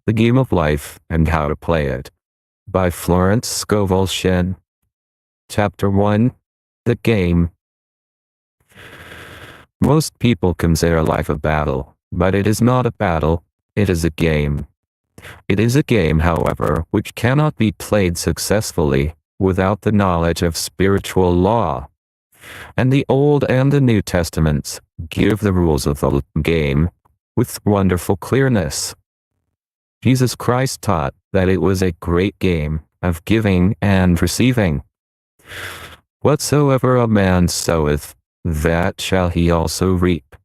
The Game of Life and How to Play It, by Florence Scovel Shinn. Chapter 1. The Game. Most people consider life a battle, but it is not a battle, it is a game. It is a game, however, which cannot be played successfully without the knowledge of spiritual law. And the Old and the New Testaments give the rules of the game with wonderful clearness. Jesus Christ taught that it was a great game of giving and receiving. Whatsoever a man soweth, that shall he also reap.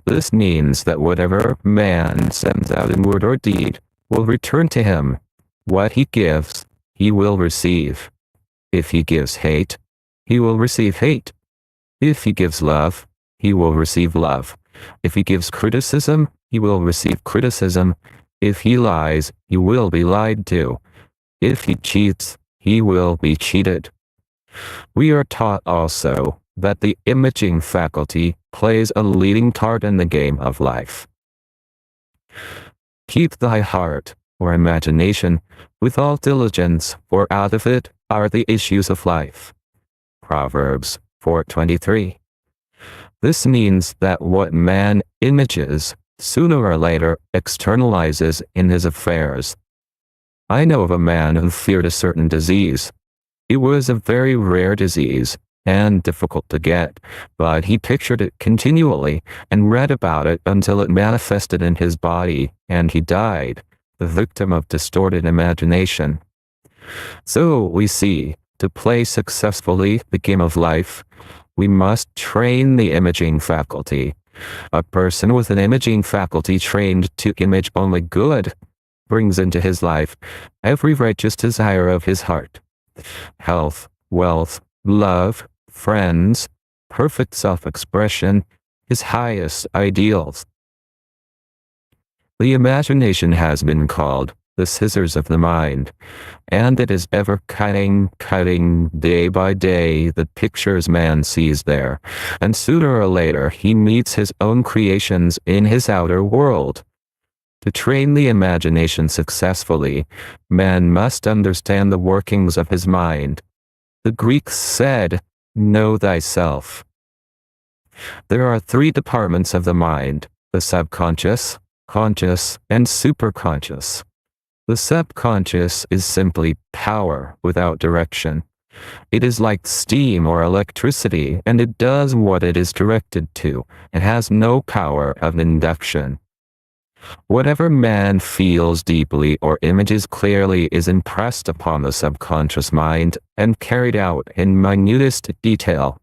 This means that whatever man sends out in word or deed will return to him. What he gives, he will receive. If he gives hate, he will receive hate. If he gives love, he will receive love. If he gives criticism, he will receive criticism. If he lies, he will be lied to. If he cheats, he will be cheated. We are taught also that the imaging faculty plays a leading part in the game of life. Keep thy heart, or imagination, with all diligence, for out of it are the issues of life. Proverbs 4:23. This means that what man images, sooner or later externalizes in his affairs. I know of a man who feared a certain disease. It was a very rare disease, and difficult to get, but he pictured it continually and read about it until it manifested in his body, and he died, the victim of distorted imagination. So we see, to play successfully the game of life, we must train the imaging faculty. A person with an imaging faculty trained to image only good brings into his life every righteous desire of his heart. Health, wealth, love, friends, perfect self-expression, his highest ideals. The imagination has been called the scissors of the mind, and it is ever cutting day by day the pictures man sees there, and sooner or later he meets his own creations in his outer world. To train the imagination successfully, man must understand the workings of his mind. The Greeks said, "Know thyself." There are three departments of the mind: the subconscious, conscious, and superconscious. The subconscious is simply power without direction. It is like steam or electricity, and it does what it is directed to. It has no power of induction. Whatever man feels deeply or images clearly is impressed upon the subconscious mind and carried out in minutest detail.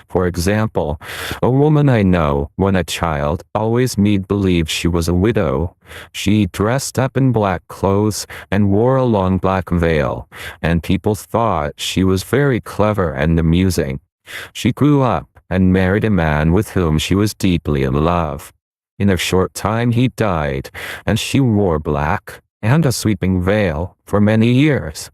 For example, a woman I know, when a child, always made believe she was a widow. She dressed up in black clothes and wore a long black veil, and people thought she was very clever and amusing. She grew up and married a man with whom she was deeply in love. In a short time he died, and she wore black and a sweeping veil for many years.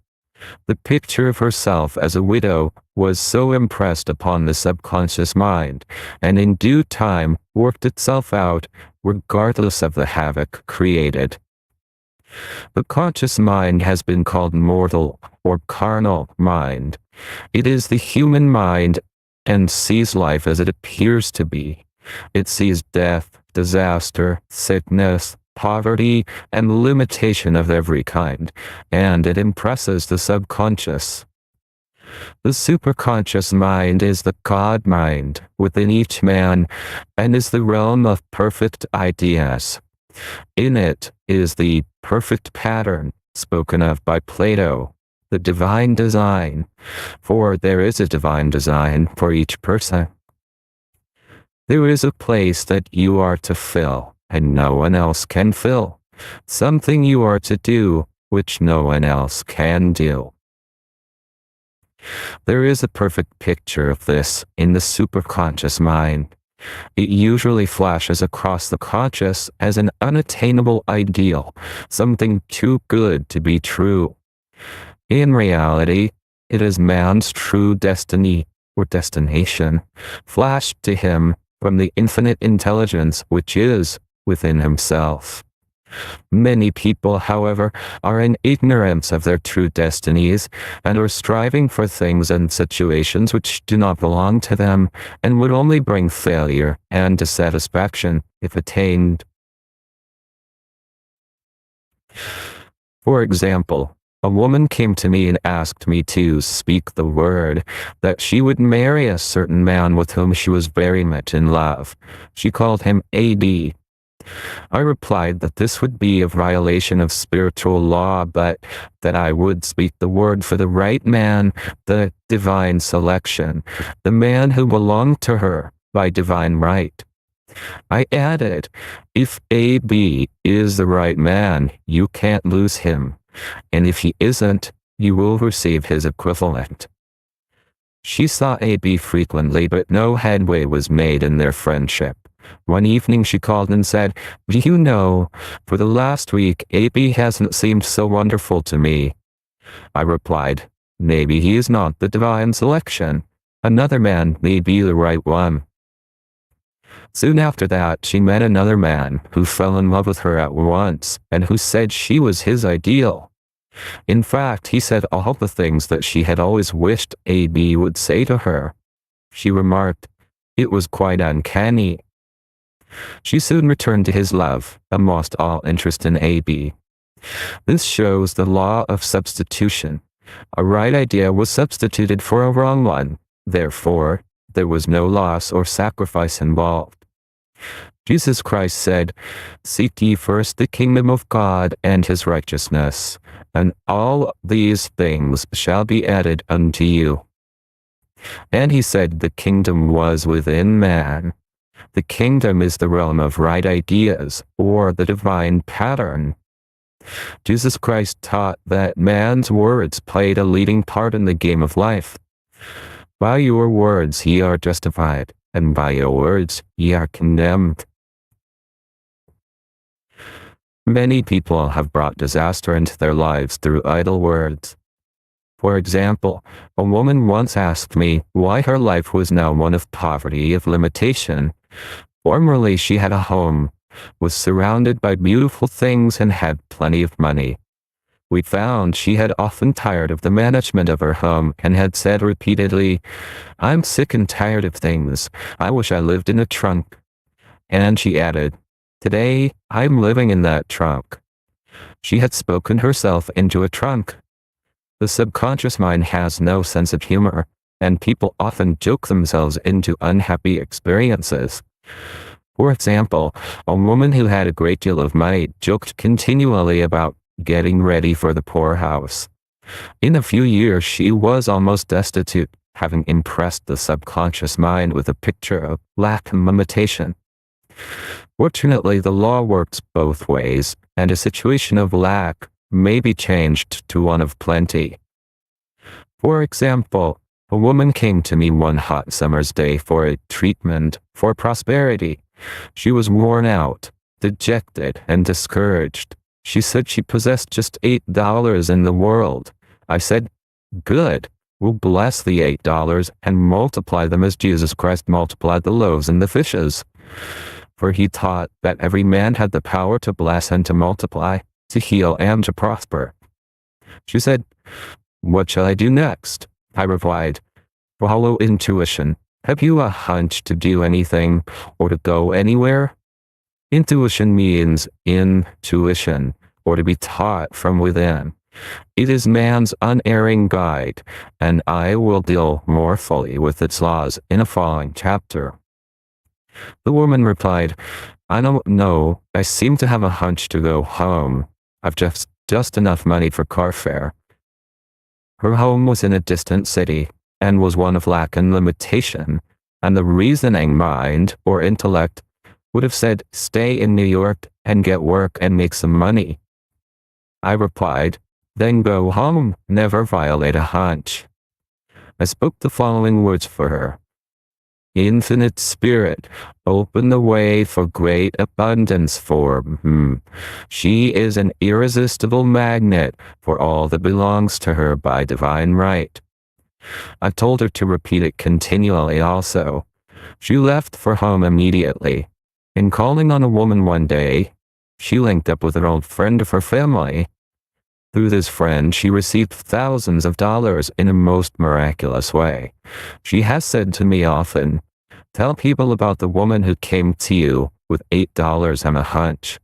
The picture of herself as a widow was so impressed upon the subconscious mind, and in due time worked itself out, regardless of the havoc created. The conscious mind has been called mortal or carnal mind. It is the human mind and sees life as it appears to be. It sees death, disaster, sickness, poverty, and limitation of every kind, and it impresses the subconscious. The superconscious mind is the God mind within each man, and is the realm of perfect ideas. In it is the perfect pattern spoken of by Plato, the divine design, for there is a divine design for each person. There is a place that you are to fill, and no one else can fill. Something you are to do, which no one else can do. There is a perfect picture of this in the superconscious mind. It usually flashes across the conscious as an unattainable ideal, something too good to be true. In reality, it is man's true destiny, or destination, flashed to him from the infinite intelligence which is within himself. Many people, however, are in ignorance of their true destinies and are striving for things and situations which do not belong to them and would only bring failure and dissatisfaction if attained. For example, a woman came to me and asked me to speak the word that she would marry a certain man with whom she was very much in love. She called him A.D. I replied that this would be a violation of spiritual law, but that I would speak the word for the right man, the divine selection, the man who belonged to her by divine right. I added, if A.B. is the right man, you can't lose him, and if he isn't, you will receive his equivalent. She saw A.B. frequently, but no headway was made in their friendship. One evening she called and said, "Do you know, for the last week A.B. hasn't seemed so wonderful to me." I replied, "Maybe he is not the divine selection. Another man may be the right one." Soon after that, she met another man who fell in love with her at once and who said she was his ideal. In fact, he said all the things that she had always wished A.B. would say to her. She remarked, it was quite uncanny. She soon returned to his love and lost all interest in A.B. This shows the law of substitution. A right idea was substituted for a wrong one. Therefore, there was no loss or sacrifice involved. Jesus Christ said, "Seek ye first the kingdom of God and his righteousness, and all these things shall be added unto you." And he said the kingdom was within man. The kingdom is the realm of right ideas, or the divine pattern. Jesus Christ taught that man's words played a leading part in the game of life. By your words ye are justified, and by your words ye are condemned. Many people have brought disaster into their lives through idle words. For example, a woman once asked me why her life was now one of poverty, of limitation. Formerly she had a home, was surrounded by beautiful things, and had plenty of money. We found she had often tired of the management of her home and had said repeatedly, "I'm sick and tired of things. I wish I lived in a trunk." And she added, "Today, I'm living in that trunk." She had spoken herself into a trunk. The subconscious mind has no sense of humor, and people often joke themselves into unhappy experiences. For example, a woman who had a great deal of money joked continually about getting ready for the poorhouse. In a few years she was almost destitute, having impressed the subconscious mind with a picture of lack and limitation. Fortunately, the law works both ways, and a situation of lack may be changed to one of plenty. For example, a woman came to me one hot summer's day for a treatment for prosperity. She was worn out, dejected, and discouraged. She said she possessed just $8 in the world. I said, "Good. We'll bless the $8 and multiply them as Jesus Christ multiplied the loaves and the fishes." For he taught that every man had the power to bless and to multiply, to heal and to prosper. She said, "What shall I do next?" I replied, "Follow intuition. Have you a hunch to do anything or to go anywhere?" Intuition means intuition, or to be taught from within. It is man's unerring guide, and I will deal more fully with its laws in a following chapter. The woman replied, "I don't know. I seem to have a hunch to go home. I've just enough money for car fare." Her home was in a distant city, and was one of lack and limitation, and the reasoning mind, or intellect, would have said, "Stay in New York and get work and make some money." I replied, "Then go home, never violate a hunch." I spoke the following words for her. "Infinite Spirit, open the way for great abundance for She is an irresistible magnet for all that belongs to her by divine right." I told her to repeat it continually also. She left for home immediately. In calling on a woman one day, She linked up with an old friend of her family. Through this friend, she received thousands of dollars in a most miraculous way. She has said to me often, "Tell people about the woman who came to you with $8 and a hunch."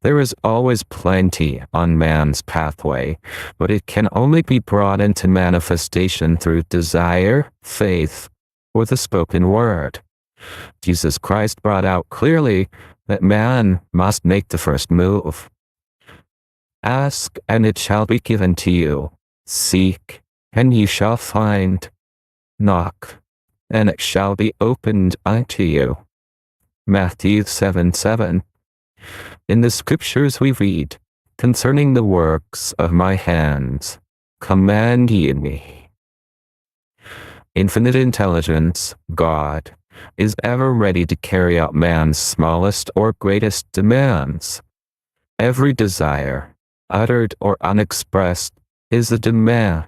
There is always plenty on man's pathway, but it can only be brought into manifestation through desire, faith, or the spoken word. Jesus Christ brought out clearly that man must make the first move. Ask, and it shall be given to you. Seek, and ye shall find. Knock, and it shall be opened unto you. Matthew 7:7. In the scriptures we read, "Concerning the works of my hands, command ye me." Infinite intelligence, God, is ever ready to carry out man's smallest or greatest demands. Every desire, uttered or unexpressed, is a demand.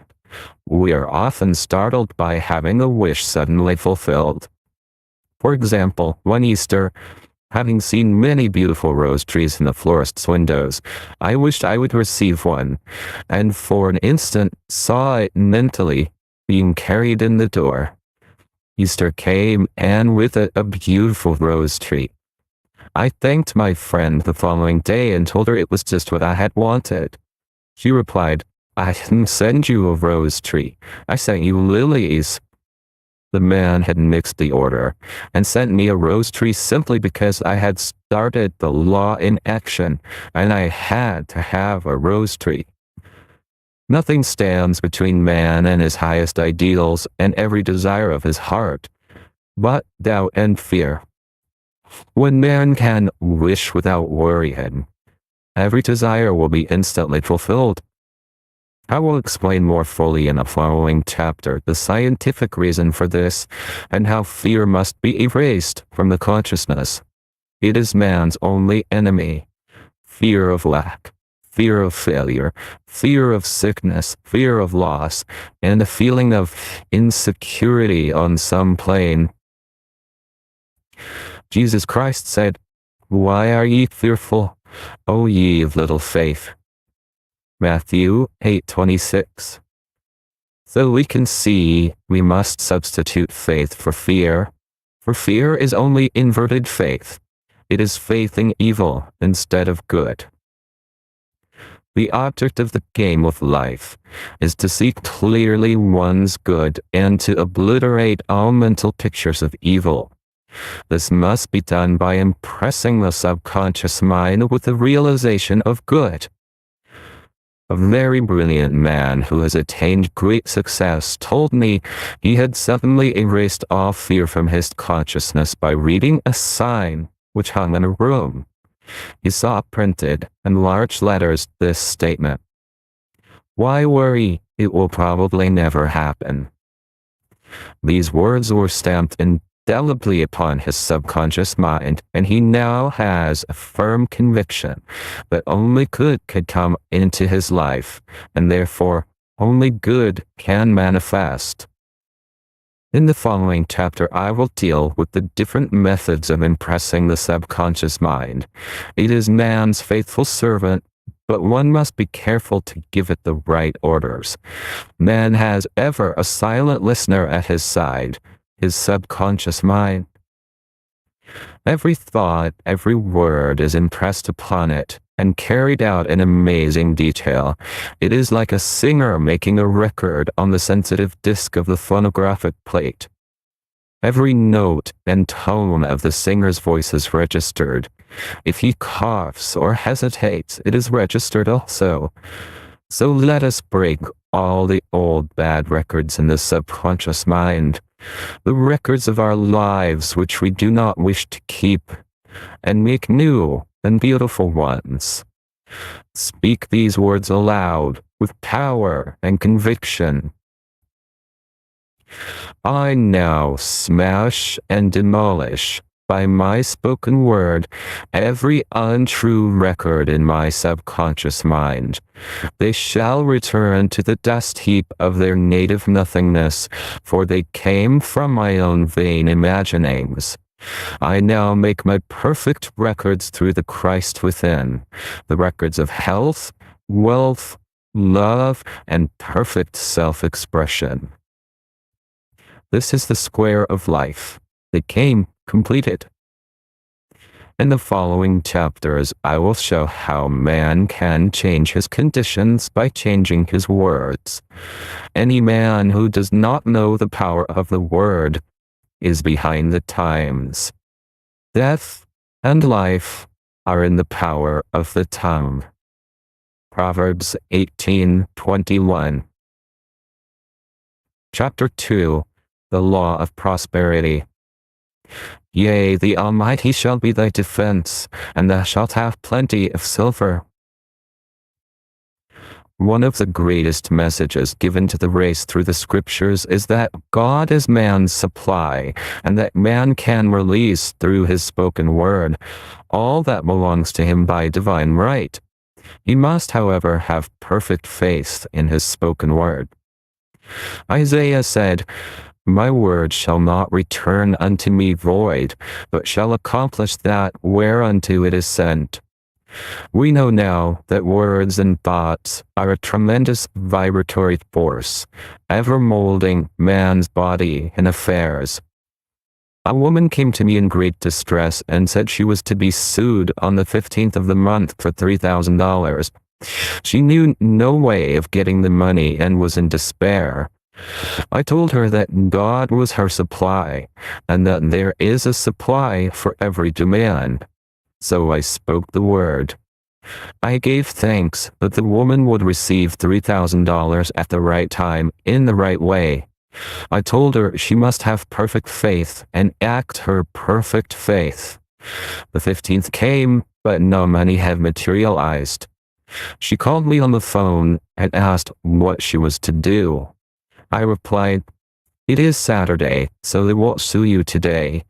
We are often startled by having a wish suddenly fulfilled. For example, one Easter, having seen many beautiful rose trees in the florist's windows, I wished I would receive one, and for an instant saw it mentally being carried in the door. Easter came, and with it a beautiful rose tree. I thanked my friend the following day and told her it was just what I had wanted. She replied, "I didn't send you a rose tree. I sent you lilies." The man had mixed the order and sent me a rose tree simply because I had started the law in action, and I had to have a rose tree. Nothing stands between man and his highest ideals and every desire of his heart, but doubt and fear. When man can wish without worrying, every desire will be instantly fulfilled. I will explain more fully in the following chapter the scientific reason for this and how fear must be erased from the consciousness. It is man's only enemy. Fear of lack, fear of failure, fear of sickness, fear of loss, and a feeling of insecurity on some plane. Jesus Christ said, "Why are ye fearful, O ye of little faith?" Matthew 8:26. So we can see we must substitute faith for fear is only inverted faith. It is faith in evil instead of good. The object of the game of life is to see clearly one's good and to obliterate all mental pictures of evil. This must be done by impressing the subconscious mind with the realization of good. A very brilliant man who has attained great success told me he had suddenly erased all fear from his consciousness by reading a sign which hung in a room. He saw printed in large letters this statement: "Why worry? It will probably never happen." These words were stamped indelibly upon his subconscious mind, and he now has a firm conviction that only good could come into his life, and therefore only good can manifest. In the following chapter I will deal with the different methods of impressing the subconscious mind. It is man's faithful servant, but one must be careful to give it the right orders. Man has ever a silent listener at his side, his subconscious mind. Every thought, every word is impressed upon it and carried out in amazing detail. It is like a singer making a record on the sensitive disc of the phonographic plate. Every note and tone of the singer's voice is registered. If he coughs or hesitates, it is registered also. So let us break all the old bad records in the subconscious mind, the records of our lives which we do not wish to keep, and make new and beautiful ones. Speak these words aloud with power and conviction. I now smash and demolish, by my spoken word, every untrue record in my subconscious mind. They shall return to the dust heap of their native nothingness, for they came from my own vain imaginings. I now make my perfect records through the Christ within, the records of health, wealth, love, and perfect self-expression. This is the square of life. It came completed. In the following chapters, I will show how man can change his conditions by changing his words. Any man who does not know the power of the word is behind the times. Death and life are in the power of the tongue. Proverbs 18:21. Chapter 2. The Law of Prosperity. Yea, the Almighty shall be thy defense, and thou shalt have plenty of silver. One of the greatest messages given to the race through the scriptures is that God is man's supply, and that man can release through his spoken word all that belongs to him by divine right. He must, however, have perfect faith in his spoken word. Isaiah said, "My word shall not return unto me void, but shall accomplish that whereunto it is sent." We know now that words and thoughts are a tremendous vibratory force, ever molding man's body and affairs. A woman came to me in great distress and said she was to be sued on the 15th of the month for $3,000. She knew no way of getting the money and was in despair. I told her that God was her supply, and that there is a supply for every demand. So I spoke the word. I gave thanks that the woman would receive $3,000 at the right time, in the right way. I told her she must have perfect faith and act her perfect faith. The 15th came, but no money had materialized. She called me on the phone and asked what she was to do. I replied, "It is Saturday, so they won't sue you today.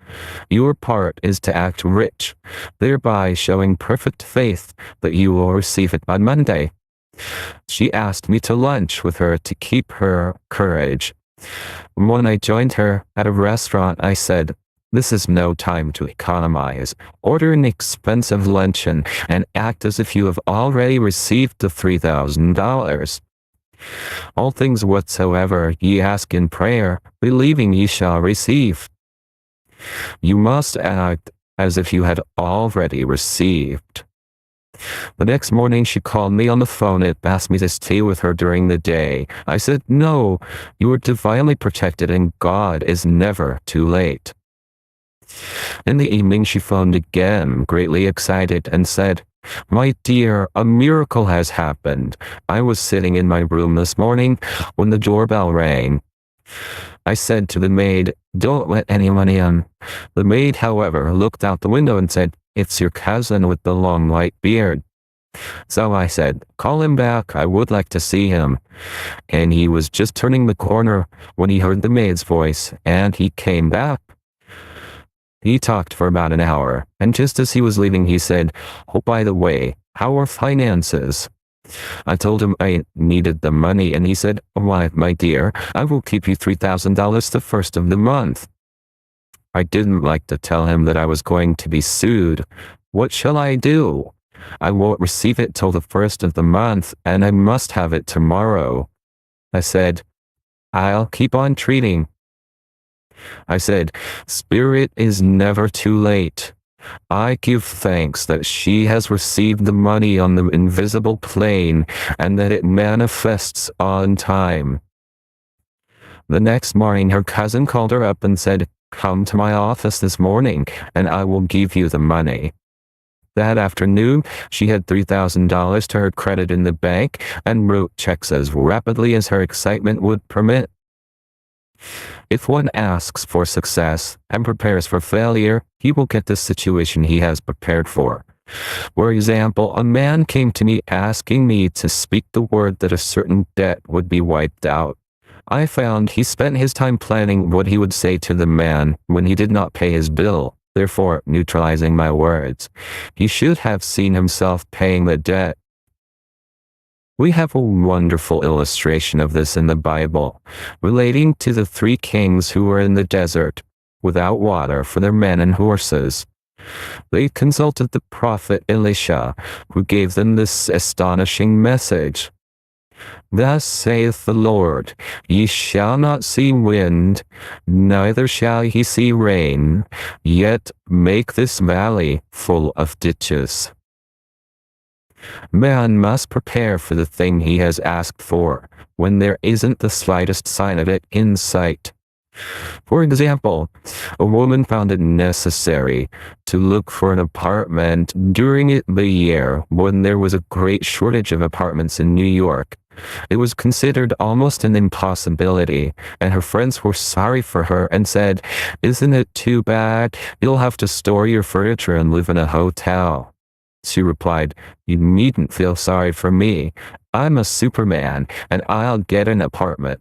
Your part is to act rich, thereby showing perfect faith that you will receive it by Monday." She asked me to lunch with her to keep her courage. When I joined her at a restaurant, I said, "This is no time to economize. Order an expensive luncheon and act as if you have already received the $3,000. All things whatsoever ye ask in prayer, believing ye shall receive." You must act as if you had already received. The next morning she called me on the phone and asked me to stay with her during the day. I said, "No, you are divinely protected and God is never too late." In the evening she phoned again, greatly excited, and said, "My dear, a miracle has happened. I was sitting in my room this morning when the doorbell rang. I said to the maid, 'Don't let anyone in.' The maid, however, looked out the window and said, 'It's your cousin with the long white beard.' So I said, 'Call him back, I would like to see him.' And he was just turning the corner when he heard the maid's voice, and he came back. He talked for about an hour, and just as he was leaving he said, 'Oh, by the way, how are finances?' I told him I needed the money, and he said, 'Why, my dear, I will keep you $3,000 the first of the month.' I didn't like to tell him that I was going to be sued. What shall I do? I won't receive it till the first of the month, and I must have it tomorrow. I said, 'I'll keep on treating.' I said, 'Spirit is never too late. I give thanks that she has received the money on the invisible plane and that it manifests on time.' The next morning her cousin called her up and said, 'Come to my office this morning and I will give you the money.' That afternoon, she had $3,000 to her credit in the bank and wrote checks as rapidly as her excitement would permit. If one asks for success and prepares for failure, he will get the situation he has prepared for. For example, a man came to me asking me to speak the word that a certain debt would be wiped out. I found he spent his time planning what he would say to the man when he did not pay his bill, therefore neutralizing my words. He should have seen himself paying the debt. We have a wonderful illustration of this in the Bible, relating to the three kings who were in the desert. without water for their men and horses. They consulted the prophet Elisha, who gave them this astonishing message. Thus saith the Lord, ye shall not see wind, neither shall ye see rain, yet make this valley full of ditches. Man must prepare for the thing he has asked for, when there isn't the slightest sign of it in sight. For example, a woman found it necessary to look for an apartment during the year when there was a great shortage of apartments in New York. It was considered almost an impossibility, and her friends were sorry for her and said, "Isn't it too bad? You'll have to store your furniture and live in a hotel." She replied, "You needn't feel sorry for me. I'm a Superman, and I'll get an apartment."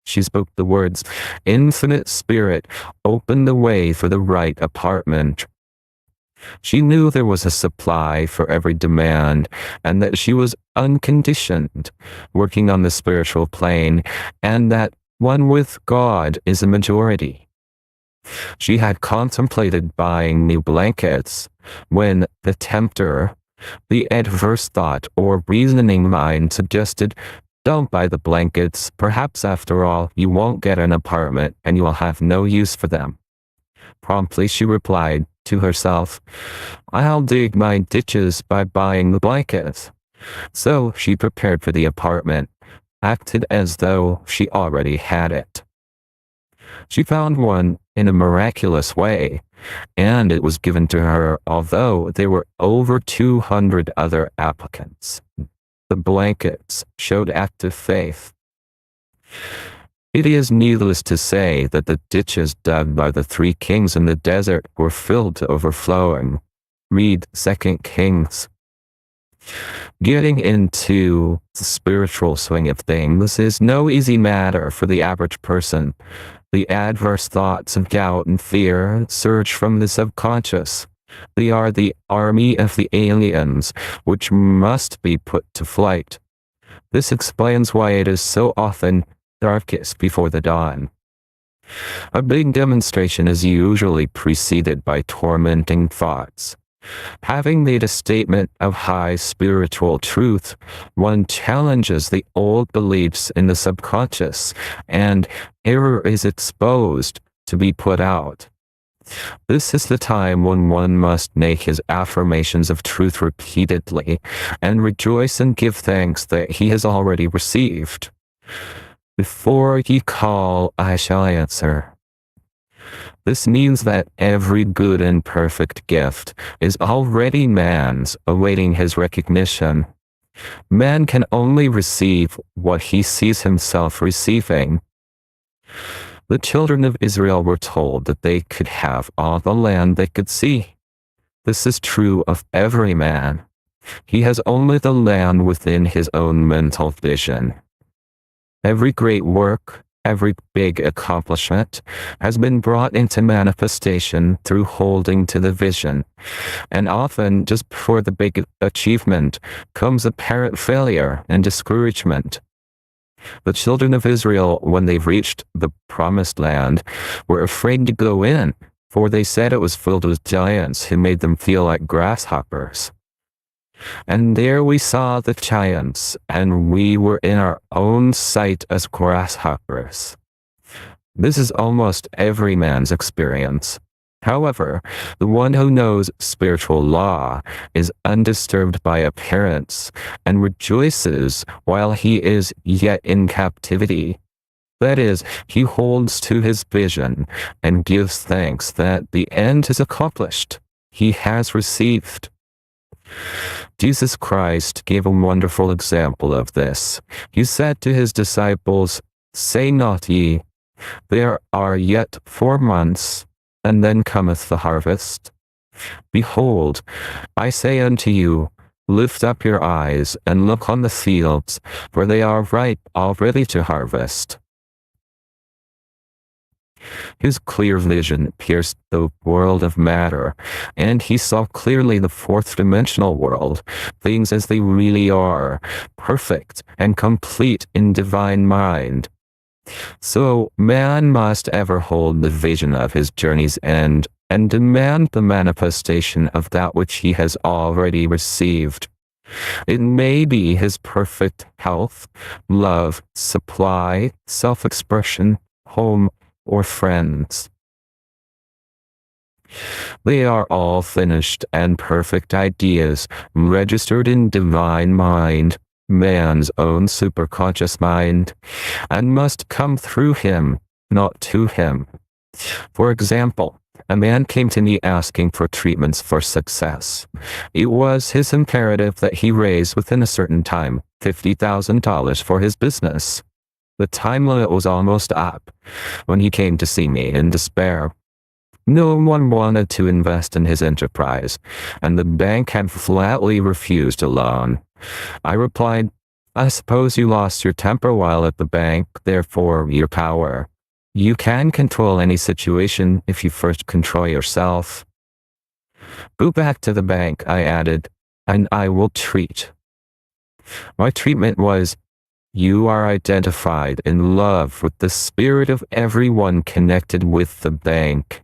She spoke the words, "Infinite Spirit, open the way for the right apartment." She knew there was a supply for every demand, and that she was unconditioned, working on the spiritual plane, and that one with God is a majority. She had contemplated buying new blankets when the tempter, the adverse thought or reasoning mind suggested, "Don't buy the blankets, perhaps after all you won't get an apartment and you will have no use for them." Promptly she replied to herself, "I'll dig my ditches by buying the blankets." So she prepared for the apartment, acted as though she already had it. She found one in a miraculous way, and it was given to her although there were over 200 other applicants. The blankets showed active faith. It is needless to say that the ditches dug by the 3 kings in the desert were filled to overflowing. Read 2 Kings. Getting into the spiritual swing of things is no easy matter for the average person. The adverse thoughts of doubt and fear surge from the subconscious. They are the army of the aliens, which must be put to flight. This explains why it is so often darkest before the dawn. A big demonstration is usually preceded by tormenting thoughts. Having made a statement of high spiritual truth, one challenges the old beliefs in the subconscious, and error is exposed to be put out. This is the time when one must make his affirmations of truth repeatedly, and rejoice and give thanks that he has already received. "Before ye call, I shall answer." This means that every good and perfect gift is already man's, awaiting his recognition. Man can only receive what he sees himself receiving. The children of Israel were told that they could have all the land they could see. This is true of every man. He has only the land within his own mental vision. Every great work, every big accomplishment has been brought into manifestation through holding to the vision, and often just before the big achievement comes apparent failure and discouragement. The children of Israel, when they reached the promised land, were afraid to go in, for they said it was filled with giants who made them feel like grasshoppers. And there we saw the giants, and we were in our own sight as grasshoppers. This is almost every man's experience. However, the one who knows spiritual law is undisturbed by appearance and rejoices while he is yet in captivity. That is, he holds to his vision and gives thanks that the end is accomplished. He has received. Jesus Christ gave a wonderful example of this. He said to his disciples, "Say not ye, there are yet 4 months, and then cometh the harvest. Behold, I say unto you, lift up your eyes and look on the fields, for they are ripe already to harvest." His clear vision pierced the world of matter, and he saw clearly the 4th-dimensional world, things as they really are, perfect and complete in divine mind. So man must ever hold the vision of his journey's end and demand the manifestation of that which he has already received. It may be his perfect health, love, supply, self-expression, home, or friends. They are all finished and perfect ideas, registered in divine mind, man's own superconscious mind, and must come through him, not to him. For example, a man came to me asking for treatments for success. It was his imperative that he raise within a certain time $50,000 for his business. The time limit was almost up when he came to see me in despair. No one wanted to invest in his enterprise, and the bank had flatly refused a loan. I replied, I suppose you lost your temper while at the bank, therefore your power. You can control any situation if you first control yourself. Go back to the bank, I added, and I will treat. My treatment was, you are identified in love with the spirit of everyone connected with the bank.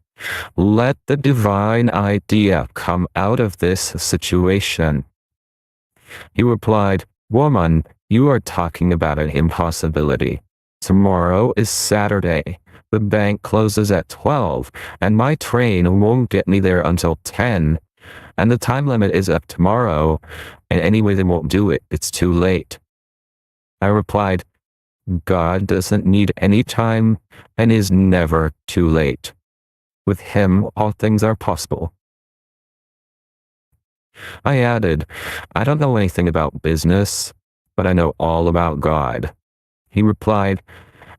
Let the divine idea come out of this situation. He replied, woman, you are talking about an impossibility. Tomorrow is Saturday. The bank closes at 12, and my train won't get me there until 10. And the time limit is up tomorrow, and anyway they won't do it. It's too late. I replied, God doesn't need any time and is never too late. With him, all things are possible. I added, I don't know anything about business, but I know all about God. He replied,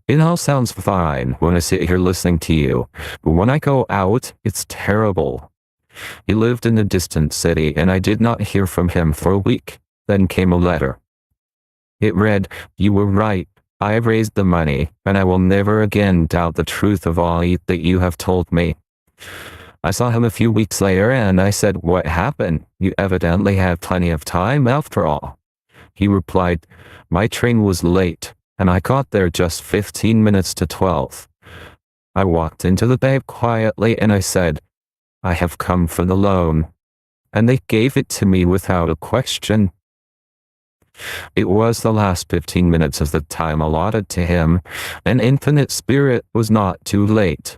it all sounds fine when I sit here listening to you, but when I go out, it's terrible. He lived in a distant city, and I did not hear from him for a week. Then came a letter. It read, you were right. I have raised the money, and I will never again doubt the truth of all that you have told me. I saw him a few weeks later, and I said, what happened? You evidently have plenty of time after all. He replied, my train was late, and I got there just 15 minutes to 12. I walked into the bank quietly, and I said, I have come for the loan. And they gave it to me without a question. It was the last 15 minutes of the time allotted to him, and infinite spirit was not too late.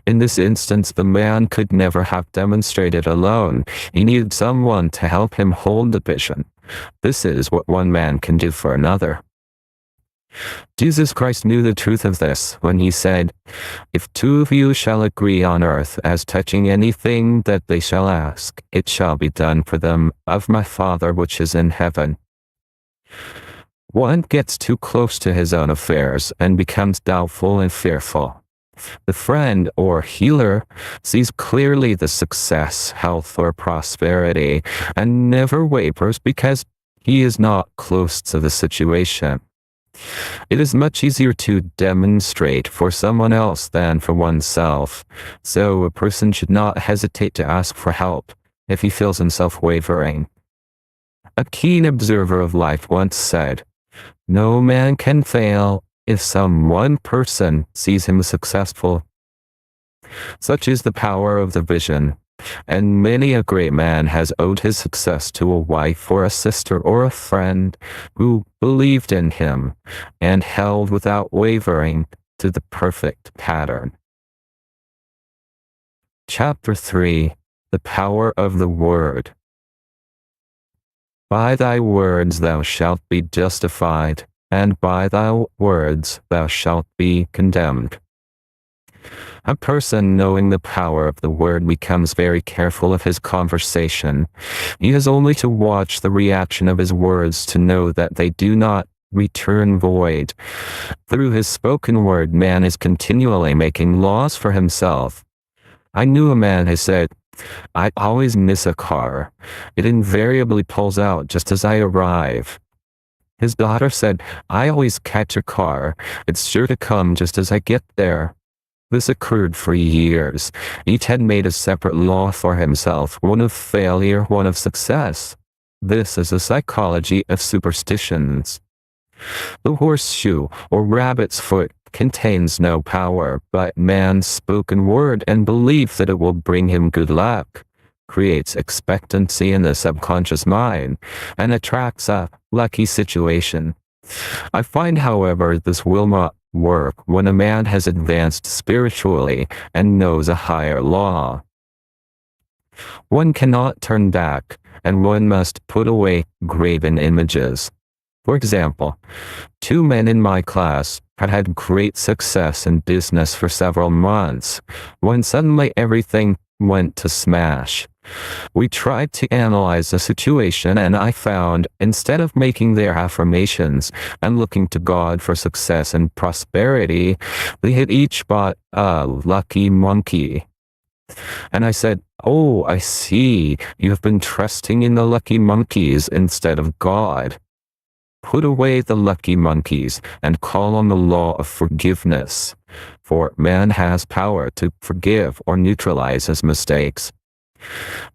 In this instance, the man could never have demonstrated alone. He needed someone to help him hold the vision. This is what one man can do for another. Jesus Christ knew the truth of this when he said, if two of you shall agree on earth as touching anything that they shall ask, it shall be done for them of my Father which is in heaven. One gets too close to his own affairs and becomes doubtful and fearful. The friend or healer sees clearly the success, health, or prosperity and never wavers because he is not close to the situation. It is much easier to demonstrate for someone else than for oneself, so a person should not hesitate to ask for help if he feels himself wavering. A keen observer of life once said, no man can fail if some one person sees him successful. Such is the power of the vision, and many a great man has owed his success to a wife or a sister or a friend who believed in him and held without wavering to the perfect pattern. Chapter 3. The Power of the Word. By thy words thou shalt be justified, and by thy words thou shalt be condemned. A person knowing the power of the word becomes very careful of his conversation. He has only to watch the reaction of his words to know that they do not return void. Through his spoken word, man is continually making laws for himself. I knew a man who said, I always miss a car. It invariably pulls out just as I arrive. His daughter said, I always catch a car. It's sure to come just as I get there. This occurred for years. Each had made a separate law for himself, one of failure, one of success. This is the psychology of superstitions. The horseshoe or rabbit's foot contains no power but man's spoken word and belief that it will bring him good luck, creates expectancy in the subconscious mind, and attracts a lucky situation. I find, however, this will not work when a man has advanced spiritually and knows a higher law. One cannot turn back, and one must put away graven images. For example, 2 men in my class had had great success in business for several months, when suddenly everything went to smash. We tried to analyze the situation, and I found, instead of making their affirmations and looking to God for success and prosperity, they had each bought a lucky monkey. And I said, "Oh, I see, you have been trusting in the lucky monkeys instead of God. Put away the lucky monkeys and call on the law of forgiveness, for man has power to forgive or neutralize his mistakes."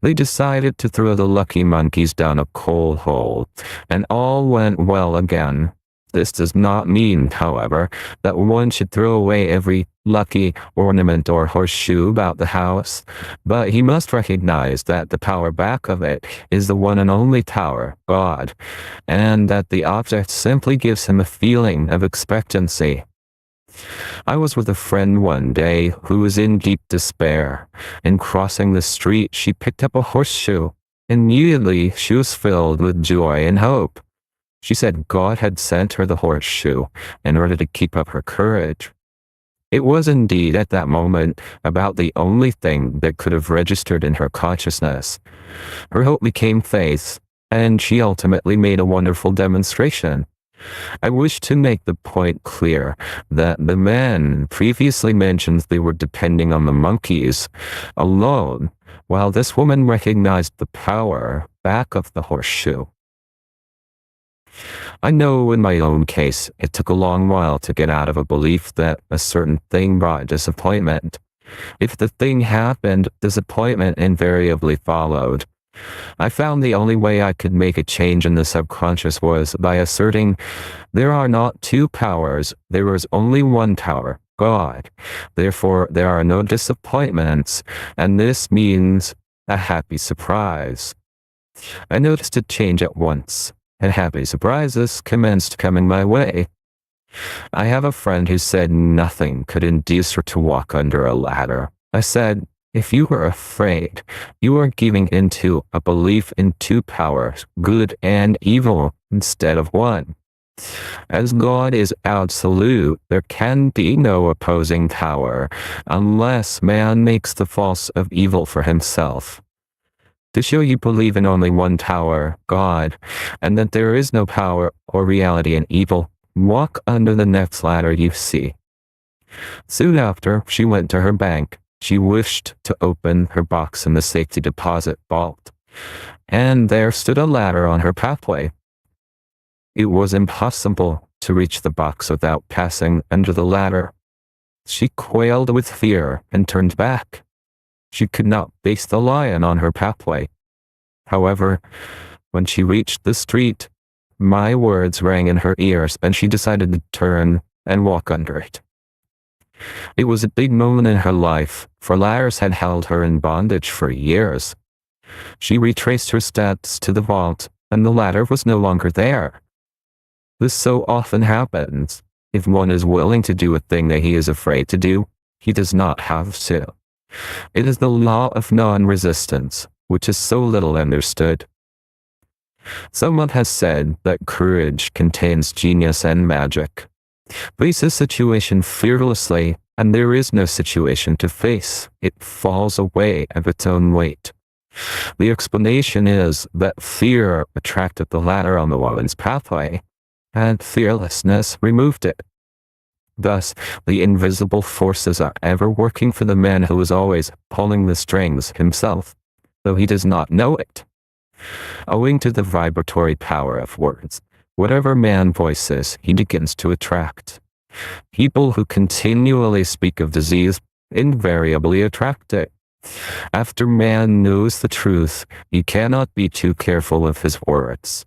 They decided to throw the lucky monkeys down a coal hole, and all went well again. This does not mean, however, that one should throw away every lucky ornament or horseshoe about the house, but he must recognize that the power back of it is the one and only power, God, and that the object simply gives him a feeling of expectancy. I was with a friend one day who was in deep despair. In crossing the street, she picked up a horseshoe. Immediately, she was filled with joy and hope. She said God had sent her the horseshoe in order to keep up her courage. It was indeed at that moment about the only thing that could have registered in her consciousness. Her hope became faith, and she ultimately made a wonderful demonstration. I wish to make the point clear that the men previously mentioned they were depending on the monkeys alone, while this woman recognized the power back of the horseshoe. I know in my own case, it took a long while to get out of a belief that a certain thing brought disappointment. If the thing happened, disappointment invariably followed. I found the only way I could make a change in the subconscious was by asserting, there are not 2 powers, there is only one power, God. Therefore, there are no disappointments, and this means a happy surprise. I noticed a change at once, and happy surprises commenced coming my way. I have a friend who said nothing could induce her to walk under a ladder. I said, if you are afraid, you are giving into a belief in 2 powers, good and evil, instead of one. As God is absolute, there can be no opposing power, unless man makes the false of evil for himself. To show you believe in only one power, God, and that there is no power or reality in evil, walk under the next ladder you see. Soon after, she went to her bank. She wished to open her box in the safety deposit vault, and there stood a ladder on her pathway. It was impossible to reach the box without passing under the ladder. She quailed with fear and turned back. She could not face the lion on her pathway. However, when she reached the street, my words rang in her ears, and she decided to turn and walk under it. It was a big moment in her life, for ladders had held her in bondage for years. She retraced her steps to the vault, and the ladder was no longer there. This so often happens. If one is willing to do a thing that he is afraid to do, he does not have to. It is the law of non-resistance, which is so little understood. Someone has said that courage contains genius and magic. Face a situation fearlessly, and there is no situation to face. It falls away of its own weight. The explanation is that fear attracted the ladder on the woman's pathway, and fearlessness removed it. Thus, the invisible forces are ever working for the man who is always pulling the strings himself, though he does not know it. Owing to the vibratory power of words, whatever man voices, he begins to attract. People who continually speak of disease invariably attract it. After man knows the truth, he cannot be too careful of his words.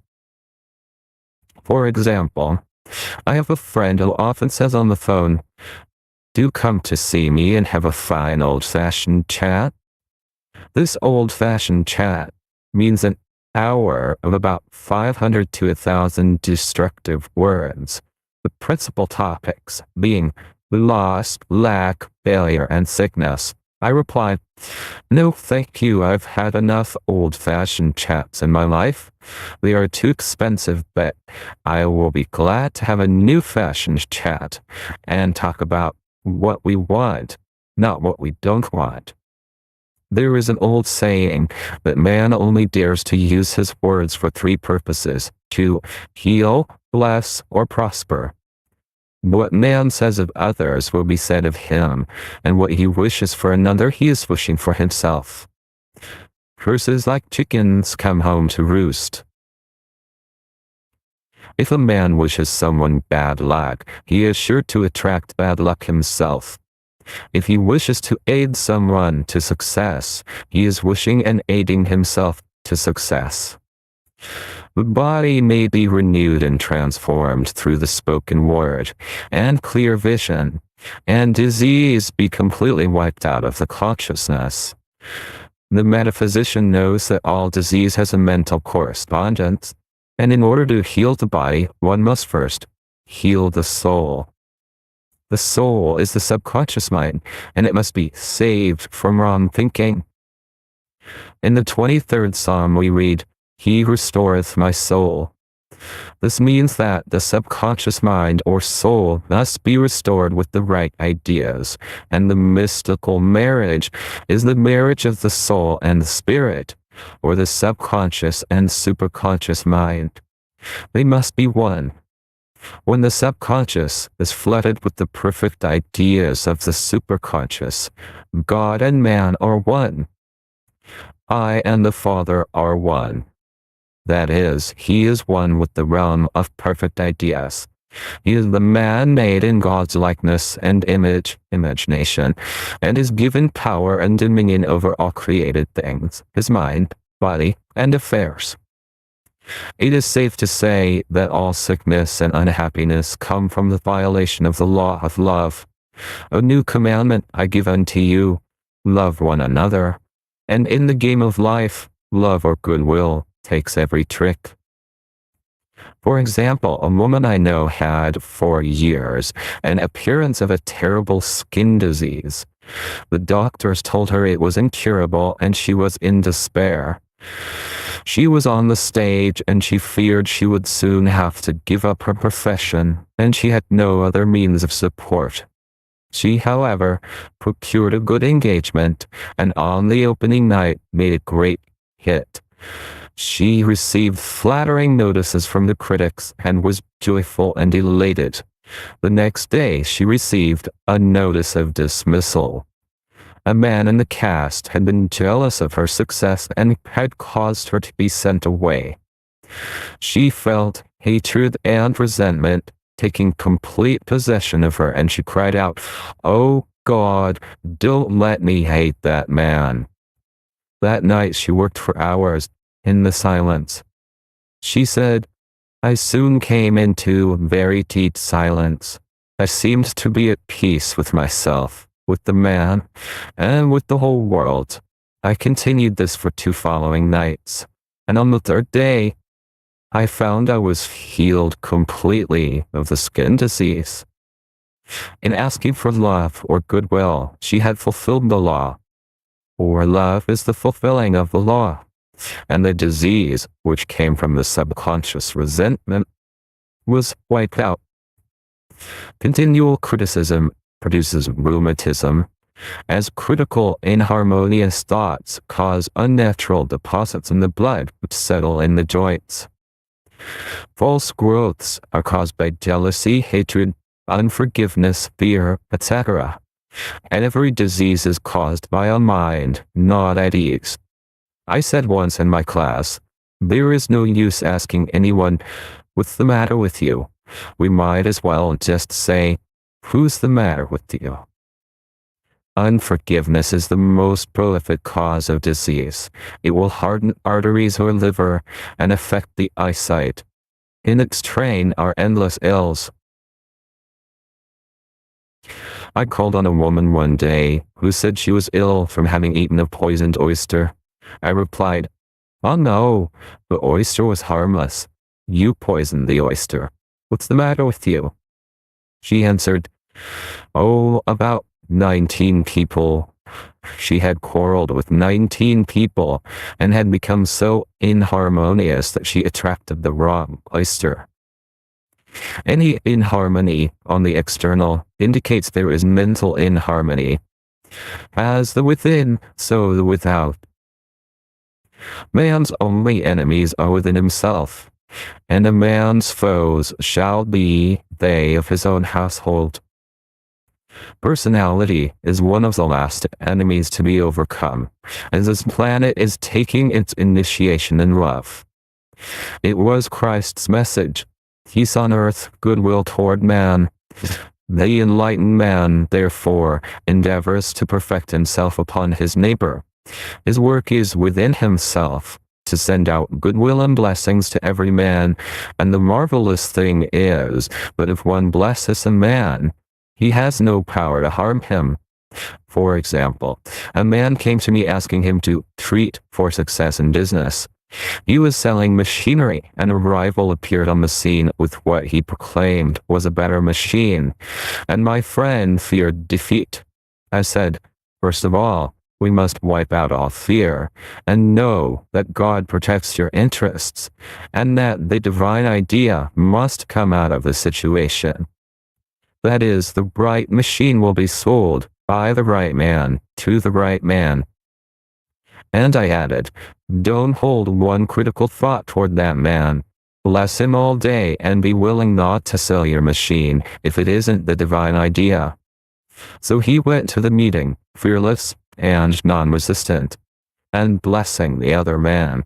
For example, I have a friend who often says on the phone, "Do come to see me and have a fine old-fashioned chat." This old-fashioned chat means an hour of about 500 to 1,000 destructive words, the principal topics being loss, lack, failure, and sickness. I replied, "No thank you, I've had enough old-fashioned chats in my life. They are too expensive, but I will be glad to have a new-fashioned chat and talk about what we want, not what we don't want." There is an old saying that man only dares to use his words for three purposes: to heal, bless, or prosper. What man says of others will be said of him, and what he wishes for another he is wishing for himself. Curses like chickens come home to roost. If a man wishes someone bad luck, he is sure to attract bad luck himself. If he wishes to aid someone to success, he is wishing and aiding himself to success. The body may be renewed and transformed through the spoken word and clear vision, and disease be completely wiped out of the consciousness. The metaphysician knows that all disease has a mental correspondence, and in order to heal the body, one must first heal the soul. The soul is the subconscious mind, and it must be saved from wrong thinking. In the 23rd Psalm we read, "He restoreth my soul." This means that the subconscious mind or soul must be restored with the right ideas, and the mystical marriage is the marriage of the soul and the spirit, or the subconscious and superconscious mind. They must be one. When the subconscious is flooded with the perfect ideas of the superconscious, God and man are one. I and the Father are one. That is, he is one with the realm of perfect ideas. He is the man made in God's likeness and imagination, and is given power and dominion over all created things, his mind, body, and affairs. It is safe to say that all sickness and unhappiness come from the violation of the law of love. "A new commandment I give unto you, love one another." And in the game of life, love or goodwill takes every trick. For example, a woman I know had, for years, an appearance of a terrible skin disease. The doctors told her it was incurable and she was in despair. She was on the stage and she feared she would soon have to give up her profession, and she had no other means of support. She, however, procured a good engagement, and on the opening night made a great hit. She received flattering notices from the critics and was joyful and elated. The next day she received a notice of dismissal. A man in the cast had been jealous of her success and had caused her to be sent away. She felt hatred and resentment taking complete possession of her, and she cried out, "Oh God, don't let me hate that man." That night she worked for hours in the silence. She said, "I soon came into very deep silence. I seemed to be at peace with myself, with the man, and with the whole world. I continued this for 2 following nights, and on the 3rd day, I found I was healed completely of the skin disease." In asking for love or goodwill, she had fulfilled the law. For love is the fulfilling of the law, and the disease, which came from the subconscious resentment, was wiped out. Continual criticism produces rheumatism, as critical, inharmonious thoughts cause unnatural deposits in the blood which settle in the joints. False growths are caused by jealousy, hatred, unforgiveness, fear, etc. And every disease is caused by a mind not at ease. I said once in my class, "There is no use asking anyone, 'What's the matter with you?' We might as well just say, 'Who's the matter with you?'" Unforgiveness is the most prolific cause of disease. It will harden arteries or liver and affect the eyesight. in its train are endless ills. I called on a woman one day who said she was ill from having eaten a poisoned oyster. I replied, "Oh no, the oyster was harmless. You poisoned the oyster. What's the matter with you?" She answered, "Oh, about 19 people." She had quarreled with 19 people and had become so inharmonious that she attracted the wrong oyster. Any inharmony on the external indicates there is mental inharmony. As the within, so the without. Man's only enemies are within himself, and a man's foes shall be they of his own household. Personality is one of the last enemies to be overcome, as this planet is taking its initiation in love. It was Christ's message, peace on earth, goodwill toward man. The enlightened man, therefore, endeavors to perfect himself upon his neighbor. His work is within himself, to send out goodwill and blessings to every man, and the marvelous thing is, that if one blesses a man, he has no power to harm him. For example, a man came to me asking him to treat for success in business. He was selling machinery, and a rival appeared on the scene with what he proclaimed was a better machine, and my friend feared defeat. I said, "First of all, we must wipe out all fear, and know that God protects your interests, and that the divine idea must come out of the situation. That is, the right machine will be sold by the right man to the right man." And I added, "Don't hold one critical thought toward that man. Bless him all day and be willing not to sell your machine if it isn't the divine idea." So he went to the meeting, fearless and non-resistant, and blessing the other man.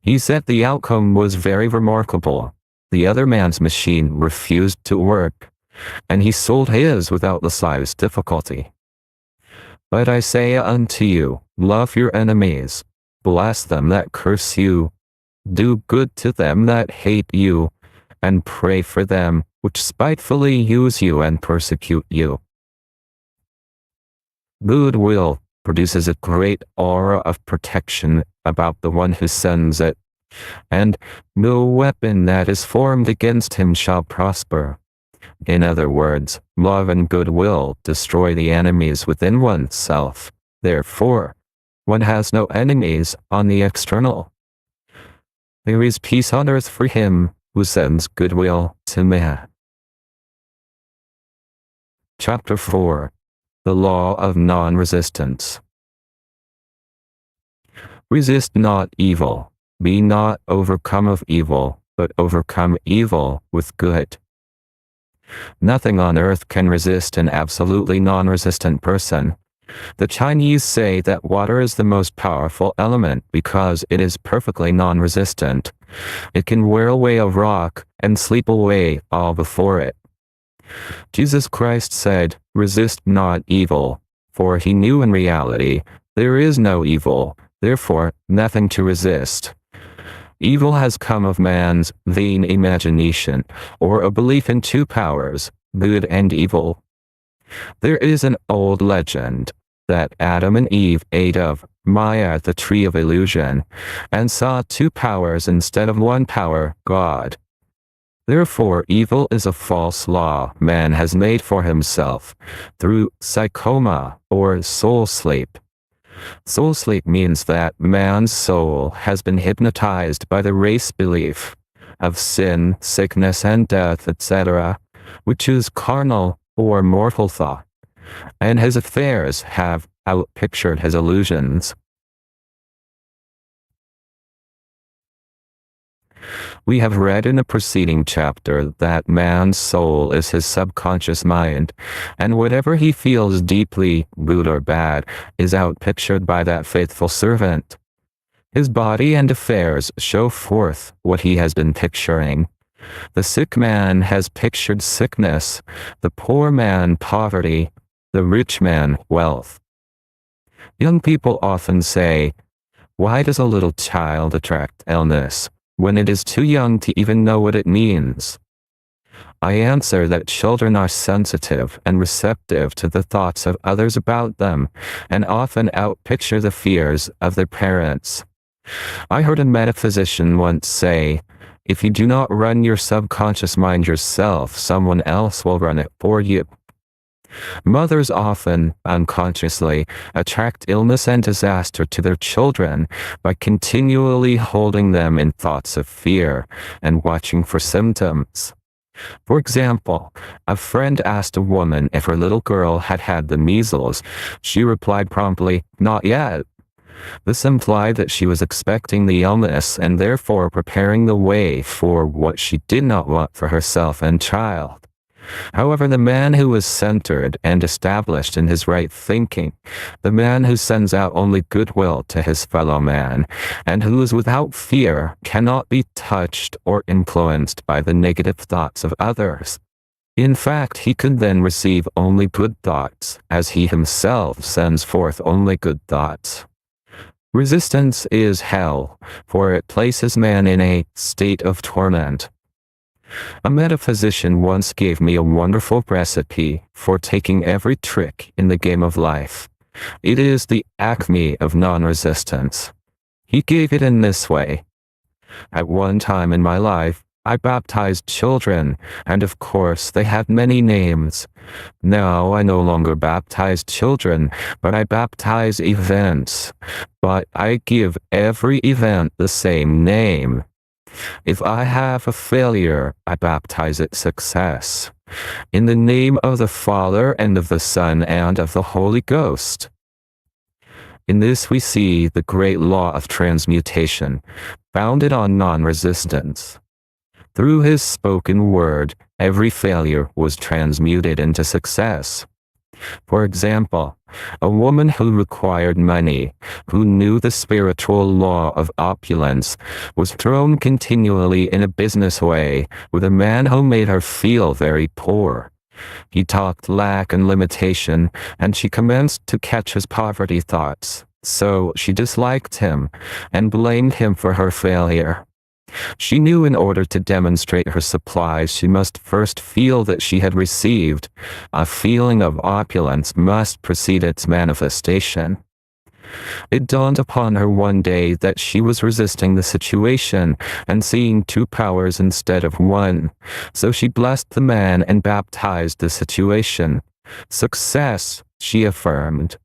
He said the outcome was very remarkable. The other man's machine refused to work, and he sold his without the slightest difficulty. But I say unto you, love your enemies, bless them that curse you, do good to them that hate you, and pray for them which spitefully use you and persecute you. Goodwill produces a great aura of protection about the one who sends it, and no weapon that is formed against him shall prosper. In other words, love and goodwill destroy the enemies within oneself. Therefore, one has no enemies on the external. There is peace on earth for him who sends goodwill to man. Chapter 4. The Law of Non-Resistance. Resist not evil. Be not overcome of evil, but overcome evil with good. Nothing on earth can resist an absolutely non-resistant person. The Chinese say that water is the most powerful element because it is perfectly non-resistant. It can wear away a rock and sleep away all before it. Jesus Christ said, "Resist not evil," for he knew in reality there is no evil, therefore nothing to resist. Evil has come of man's vain imagination, or a belief in two powers, good and evil. There is an old legend that Adam and Eve ate of Maya, the tree of illusion, and saw two powers instead of one power, God. Therefore evil is a false law man has made for himself, through psychoma, or soul sleep. Soul sleep means that man's soul has been hypnotized by the race belief of sin, sickness and death, etc., which is carnal or mortal thought, and his affairs have outpictured his illusions. We have read in a preceding chapter that man's soul is his subconscious mind, and whatever he feels deeply, good or bad, is outpictured by that faithful servant. His body and affairs show forth what he has been picturing. The sick man has pictured sickness, the poor man poverty, the rich man wealth. Young people often say, "Why does a little child attract illness? when it is too young to even know what it means? I answer that children are sensitive and receptive to the thoughts of others about them, and often outpicture the fears of their parents. I heard a metaphysician once say, "If you do not run your subconscious mind yourself, someone else will run it for you." Mothers often, unconsciously, attract illness and disaster to their children by continually holding them in thoughts of fear and watching for symptoms. For example, a friend asked a woman if her little girl had had the measles. She replied promptly, "Not yet." This implied that she was expecting the illness and therefore preparing the way for what she did not want for herself and child. However, the man who is centered and established in his right thinking, the man who sends out only goodwill to his fellow man, and who is without fear, cannot be touched or influenced by the negative thoughts of others. In fact, he could then receive only good thoughts, as he himself sends forth only good thoughts. Resistance is hell, for it places man in a state of torment. A metaphysician once gave me a wonderful recipe for taking every trick in the game of life. It is the acme of non-resistance. He gave it in this way. At one time in my life, I baptized children, and of course they had many names. Now I no longer baptize children, but I baptize events. But I give every event the same name. If I have a failure, I baptize it success. In the name of the Father and of the Son and of the Holy Ghost. In this we see the great law of transmutation, founded on non-resistance. Through his spoken word, every failure was transmuted into success. For example, a woman who required money, who knew the spiritual law of opulence, was thrown continually in a business way with a man who made her feel very poor. He talked lack and limitation, and she commenced to catch his poverty thoughts. So she disliked him and blamed him for her failure. She knew in order to demonstrate her supplies she must first feel that she had received. A feeling of opulence must precede its manifestation. It dawned upon her one day that she was resisting the situation and seeing two powers instead of one. So she blessed the man and baptized the situation. Success, she affirmed.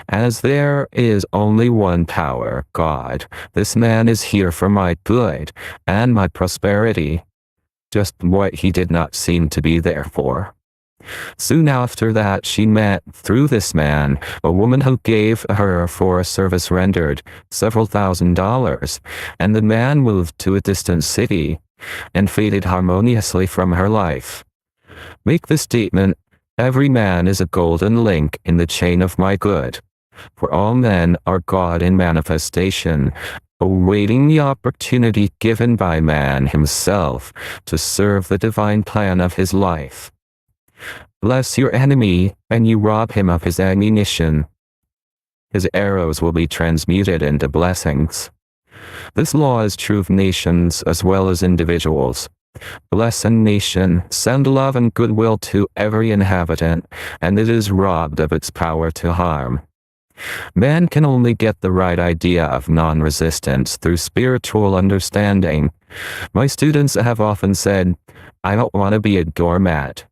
As there is only one power, God, this man is here for my good and my prosperity. Just what he did not seem to be there for. Soon after that she met, through this man, a woman who gave her for a service rendered several $1,000s, and the man moved to a distant city and faded harmoniously from her life. Make the statement, every man is a golden link in the chain of my good, for all men are God in manifestation, awaiting the opportunity given by man himself to serve the divine plan of his life. Bless your enemy, and you rob him of his ammunition. His arrows will be transmuted into blessings. This law is true of nations as well as individuals. Bless a nation, send love and goodwill to every inhabitant, and it is robbed of its power to harm. Man can only get the right idea of non-resistance through spiritual understanding. My students have often said, "I don't want to be a doormat."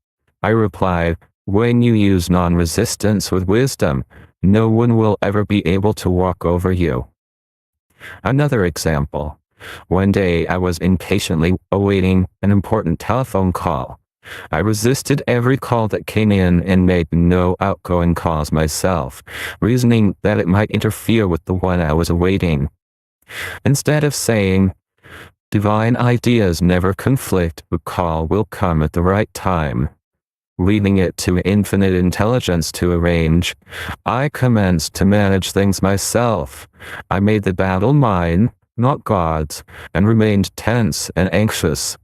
I reply, when you use non-resistance with wisdom, no one will ever be able to walk over you. Another example. One day I was impatiently awaiting an important telephone call. I resisted every call that came in and made no outgoing calls myself, reasoning that it might interfere with the one I was awaiting. Instead of saying, "Divine ideas never conflict, the call will come at the right time," leaving it to infinite intelligence to arrange, I commenced to manage things myself. I made the battle mine, not God's, and remained tense and anxious.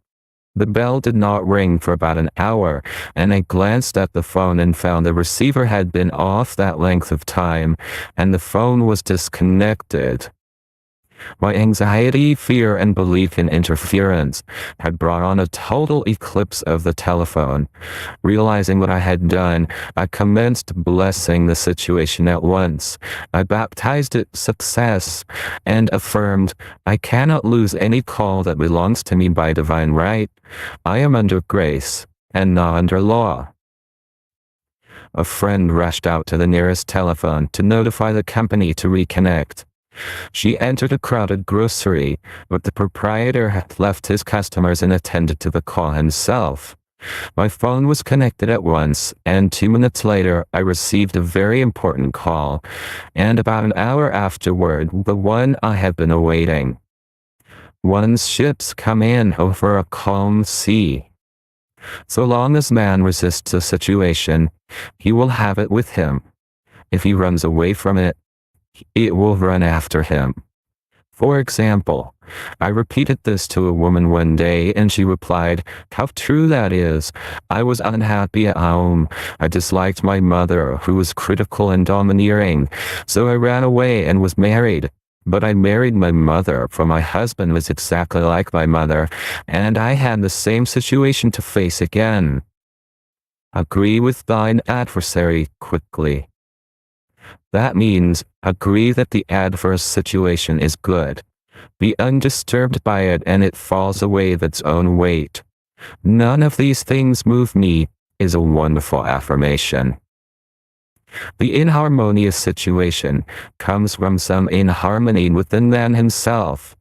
The bell did not ring for about an hour, and I glanced at the phone and found the receiver had been off that length of time, and the phone was disconnected. My anxiety, fear, and belief in interference had brought on a total eclipse of the telephone. Realizing what I had done, I commenced blessing the situation at once. I baptized it success and affirmed, I cannot lose any call that belongs to me by divine right. I am under grace and not under law. A friend rushed out to the nearest telephone to notify the company to reconnect. She entered a crowded grocery, but the proprietor had left his customers and attended to the call himself. My phone was connected at once, and 2 minutes later I received a very important call, and about an hour afterward the one I had been awaiting. One's ships come in over a calm sea. So long as man resists a situation, he will have it with him. If he runs away from it, it will run after him. For example, I repeated this to a woman one day and she replied, "How true that is. I was unhappy at home. I disliked my mother, who was critical and domineering, so I ran away and was married. But I married my mother, for my husband was exactly like my mother, and I had the same situation to face again. Agree with thine adversary quickly." That means, agree that the adverse situation is good. Be undisturbed by it and it falls away of its own weight. None of these things move me, is a wonderful affirmation. The inharmonious situation comes from some inharmony within man himself.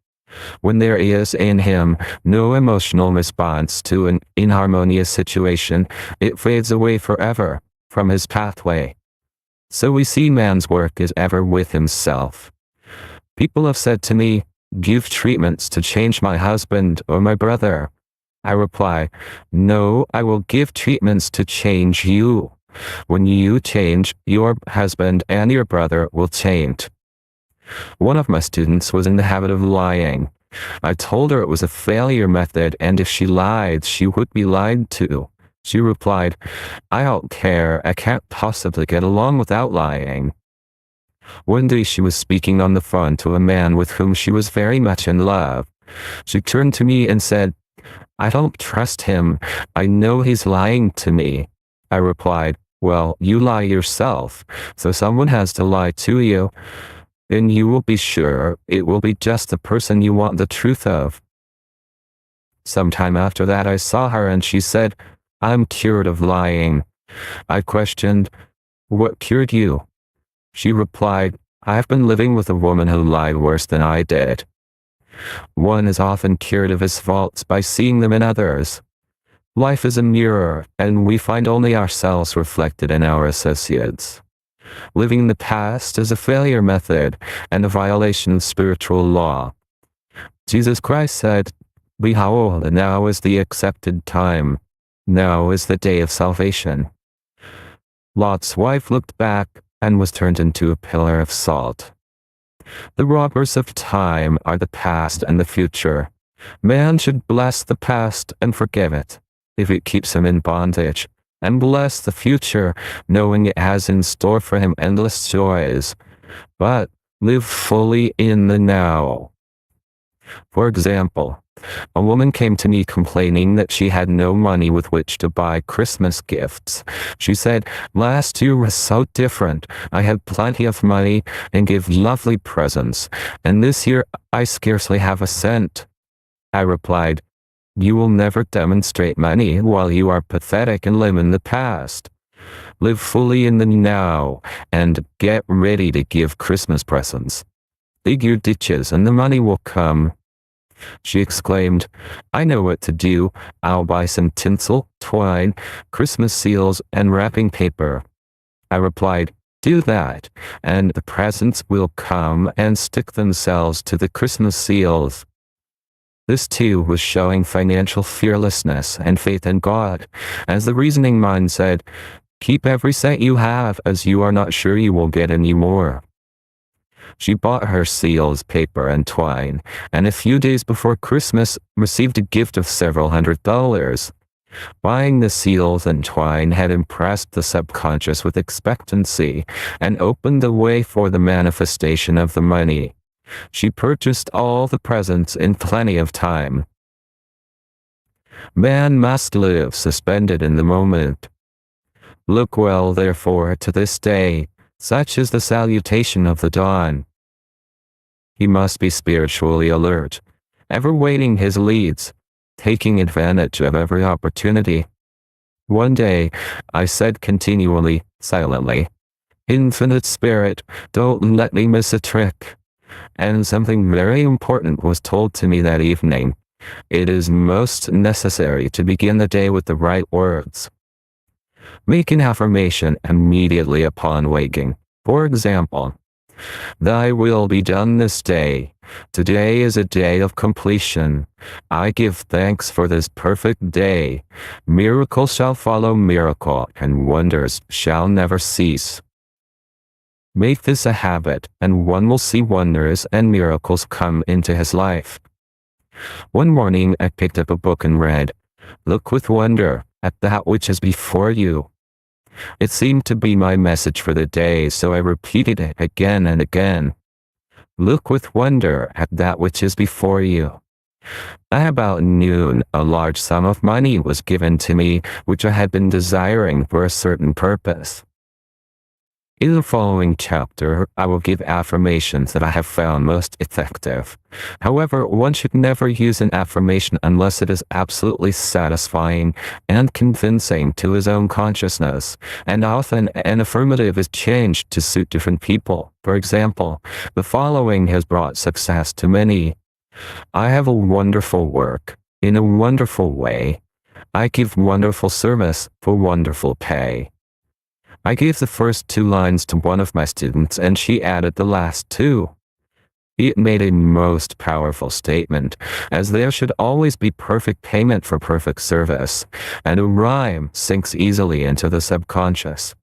When there is in him no emotional response to an inharmonious situation, it fades away forever from his pathway. So we see man's work is ever with himself. People have said to me, "Give treatments to change my husband or my brother." I reply, "No, I will give treatments to change you. When you change, your husband and your brother will change." One of my students was in the habit of lying. I told her it was a failure method and if she lied, she would be lied to. She replied, "I don't care, I can't possibly get along without lying." One day she was speaking on the phone to a man with whom she was very much in love. She turned to me and said, "I don't trust him, I know he's lying to me." I replied, "Well, you lie yourself, so someone has to lie to you. And you will be sure it will be just the person you want the truth of." Sometime after that I saw her and she said, "I'm cured of lying." I questioned, "What cured you?" She replied, "I've been living with a woman who lied worse than I did." One is often cured of his faults by seeing them in others. Life is a mirror, and we find only ourselves reflected in our associates. Living in the past is a failure method and a violation of spiritual law. Jesus Christ said, "Behold, now is the accepted time. Now is the day of salvation." Lot's wife looked back and was turned into a pillar of salt. The robbers of time are the past and the future. Man should bless the past and forgive it, if it keeps him in bondage, and bless the future, knowing it has in store for him endless joys. But live fully in the now. For example, a woman came to me complaining that she had no money with which to buy Christmas gifts. She said, "Last year was so different. I had plenty of money and gave lovely presents, and this year I scarcely have a cent." I replied, "You will never demonstrate money while you are pathetic and live in the past. Live fully in the now, and get ready to give Christmas presents. Dig your ditches and the money will come." She exclaimed, "I know what to do. I'll buy some tinsel, twine, Christmas seals, and wrapping paper." I replied, "Do that, and the presents will come and stick themselves to the Christmas seals." This too was showing financial fearlessness and faith in God, as the reasoning mind said, "Keep every cent you have, as you are not sure you will get any more." She bought her seals, paper, and twine, and a few days before Christmas received a gift of several $100s. Buying the seals and twine had impressed the subconscious with expectancy and opened the way for the manifestation of the money. She purchased all the presents in plenty of time. Man must live suspended in the moment. Look well therefore to this day, such is the salutation of the dawn. He must be spiritually alert, ever waiting his leads, taking advantage of every opportunity. One day, I said continually, silently, "Infinite Spirit, don't let me miss a trick." And something very important was told to me that evening. It is most necessary to begin the day with the right words. Make an affirmation immediately upon waking. For example, "Thy will be done this day. Today is a day of completion. I give thanks for this perfect day. Miracle shall follow miracle, and wonders shall never cease." Make this a habit, and one will see wonders and miracles come into his life. One morning I picked up a book and read, "Look with wonder at that which is before you." It seemed to be my message for the day, so I repeated it again and again. Look with wonder at that which is before you. About noon, a large sum of money was given to me, which I had been desiring for a certain purpose. In the following chapter, I will give affirmations that I have found most effective. However, one should never use an affirmation unless it is absolutely satisfying and convincing to his own consciousness, and often an affirmative is changed to suit different people. For example, the following has brought success to many. I have a wonderful work, in a wonderful way. I give wonderful service for wonderful pay. I gave the first 2 lines to one of my students and she added the last 2. It made a most powerful statement, as there should always be perfect payment for perfect service, and a rhyme sinks easily into the subconscious.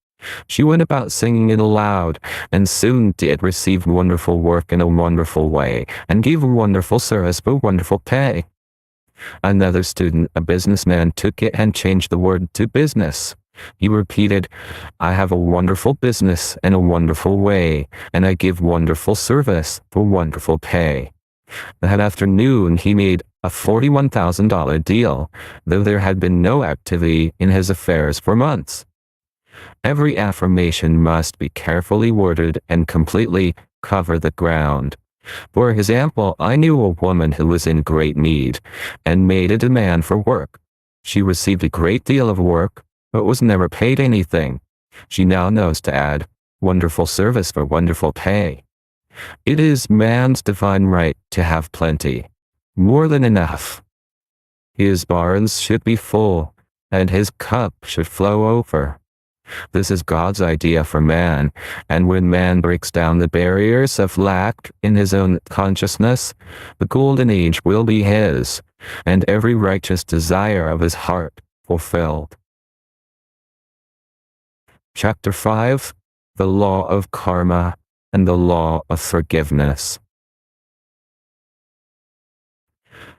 She went about singing it aloud, and soon did receive wonderful work in a wonderful way, and gave wonderful service for wonderful pay. Another student, a businessman, took it and changed the word to business. He repeated, "I have a wonderful business in a wonderful way, and I give wonderful service for wonderful pay." That afternoon he made a $41,000 deal, though there had been no activity in his affairs for months. Every affirmation must be carefully worded and completely cover the ground. For example, I knew a woman who was in great need, and made a demand for work. She received a great deal of work, but was never paid anything. She now knows to add, "Wonderful service for wonderful pay." It is man's divine right to have plenty, more than enough. His barns should be full, and his cup should flow over. This is God's idea for man, and when man breaks down the barriers of lack in his own consciousness, the golden age will be his, and every righteous desire of his heart fulfilled. Chapter 5, The Law of Karma and the Law of Forgiveness.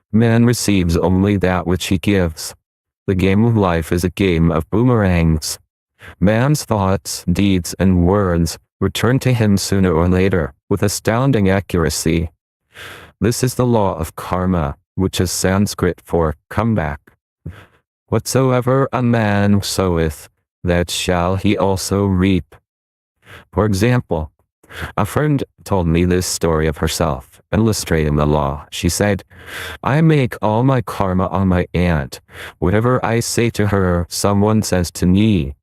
Man receives only that which he gives. The game of life is a game of boomerangs. Man's thoughts, deeds, and words return to him sooner or later, with astounding accuracy. This is the law of karma, which is Sanskrit for comeback. Whatsoever a man soweth, that shall he also reap. For example, a friend told me this story of herself, illustrating the law. She said, "I make all my karma on my aunt. Whatever I say to her, someone says to me.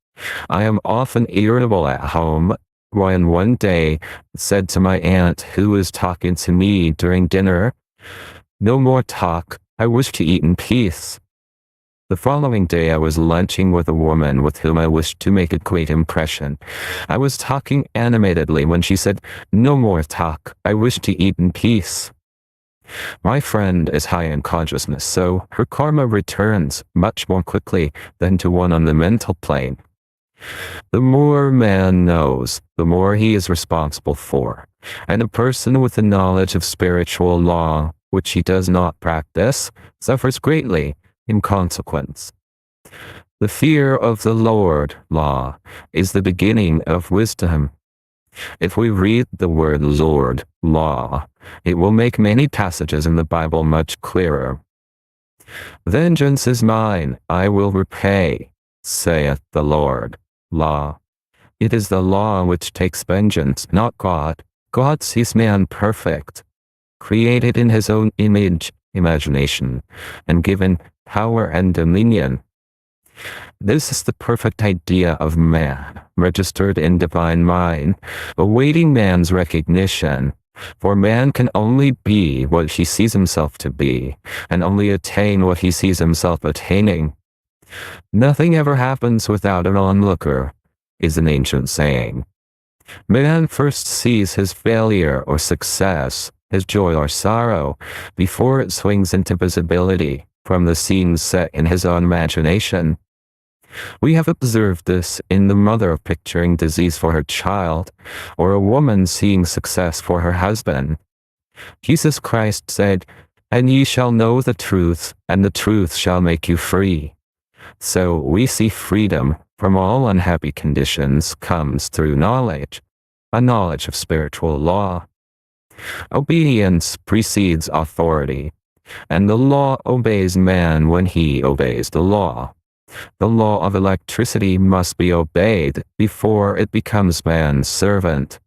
I am often irritable at home, when one day said to my aunt who was talking to me during dinner, 'No more talk, I wish to eat in peace.' The following day I was lunching with a woman with whom I wished to make a great impression. I was talking animatedly when she said, 'No more talk, I wish to eat in peace.' My friend is high in consciousness, so her karma returns much more quickly than to one on the mental plane. The more man knows, the more he is responsible for, and a person with the knowledge of spiritual law, which he does not practice, suffers greatly in consequence. The fear of the Lord, law, is the beginning of wisdom. If we read the word Lord, law, it will make many passages in the Bible much clearer. Vengeance is mine, I will repay, saith the Lord. Law. It is the law which takes vengeance, not God. God sees man perfect, created in his own image, imagination, and given power and dominion. This is the perfect idea of man, registered in divine mind, awaiting man's recognition. For man can only be what he sees himself to be, and only attain what he sees himself attaining. Nothing ever happens without an onlooker, is an ancient saying. Man first sees his failure or success, his joy or sorrow, before it swings into visibility from the scenes set in his own imagination. We have observed this in the mother picturing disease for her child, or a woman seeing success for her husband. Jesus Christ said, "And ye shall know the truth, and the truth shall make you free." So we see freedom from all unhappy conditions comes through knowledge, a knowledge of spiritual law. Obedience precedes authority, and the law obeys man when he obeys the law. The law of electricity must be obeyed before it becomes man's servant.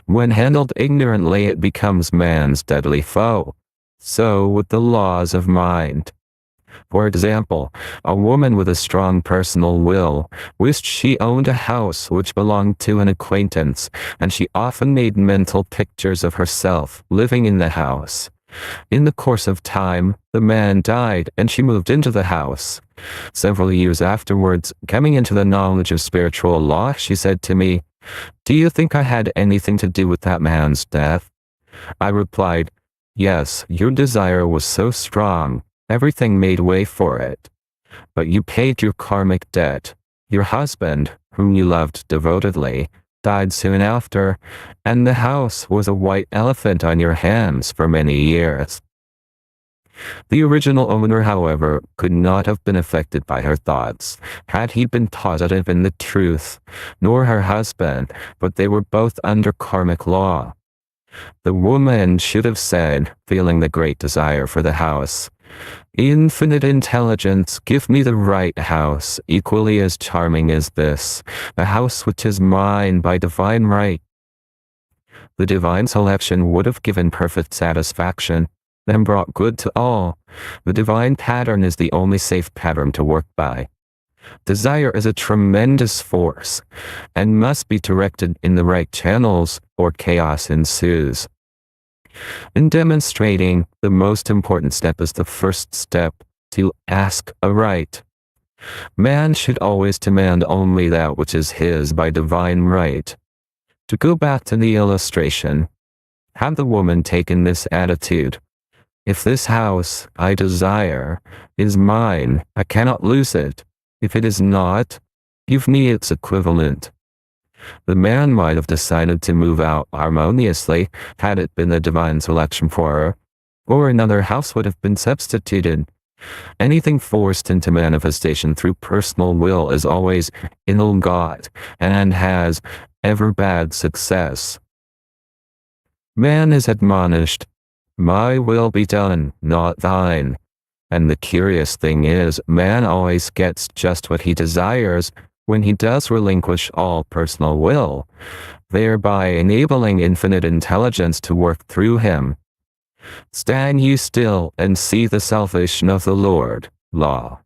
When handled ignorantly, it becomes man's deadly foe. So with the laws of mind. For example, a woman with a strong personal will wished she owned a house which belonged to an acquaintance, and she often made mental pictures of herself living in the house. In the course of time, the man died and she moved into the house. Several years afterwards, coming into the knowledge of spiritual law, she said to me, "Do you think I had anything to do with that man's death?" I replied, "Yes, your desire was so strong, everything made way for it. But you paid your karmic debt. Your husband, whom you loved devotedly, died soon after, and the house was a white elephant on your hands for many years." The original owner, however, could not have been affected by her thoughts, had he been positive in the truth, nor her husband, but they were both under karmic law. The woman should have said, feeling the great desire for the house, "Infinite intelligence, give me the right house, equally as charming as this, a house which is mine by divine right." The divine selection would have given perfect satisfaction, then brought good to all. The divine pattern is the only safe pattern to work by. Desire is a tremendous force, and must be directed in the right channels, or chaos ensues. In demonstrating, the most important step is the first step, to ask aright. Man should always demand only that which is his by divine right. To go back to the illustration, had the woman taken this attitude, "If this house I desire is mine, I cannot lose it. If it is not, give me its equivalent," the man might have decided to move out harmoniously had it been the divine selection for her, or another house would have been substituted. Anything forced into manifestation through personal will is always ill got, and has ever bad success. Man is admonished, "My will be done, not thine." And the curious thing is, man always gets just what he desires when he does relinquish all personal will, thereby enabling infinite intelligence to work through him. "Stand ye still and see the salvation of the Lord." Law.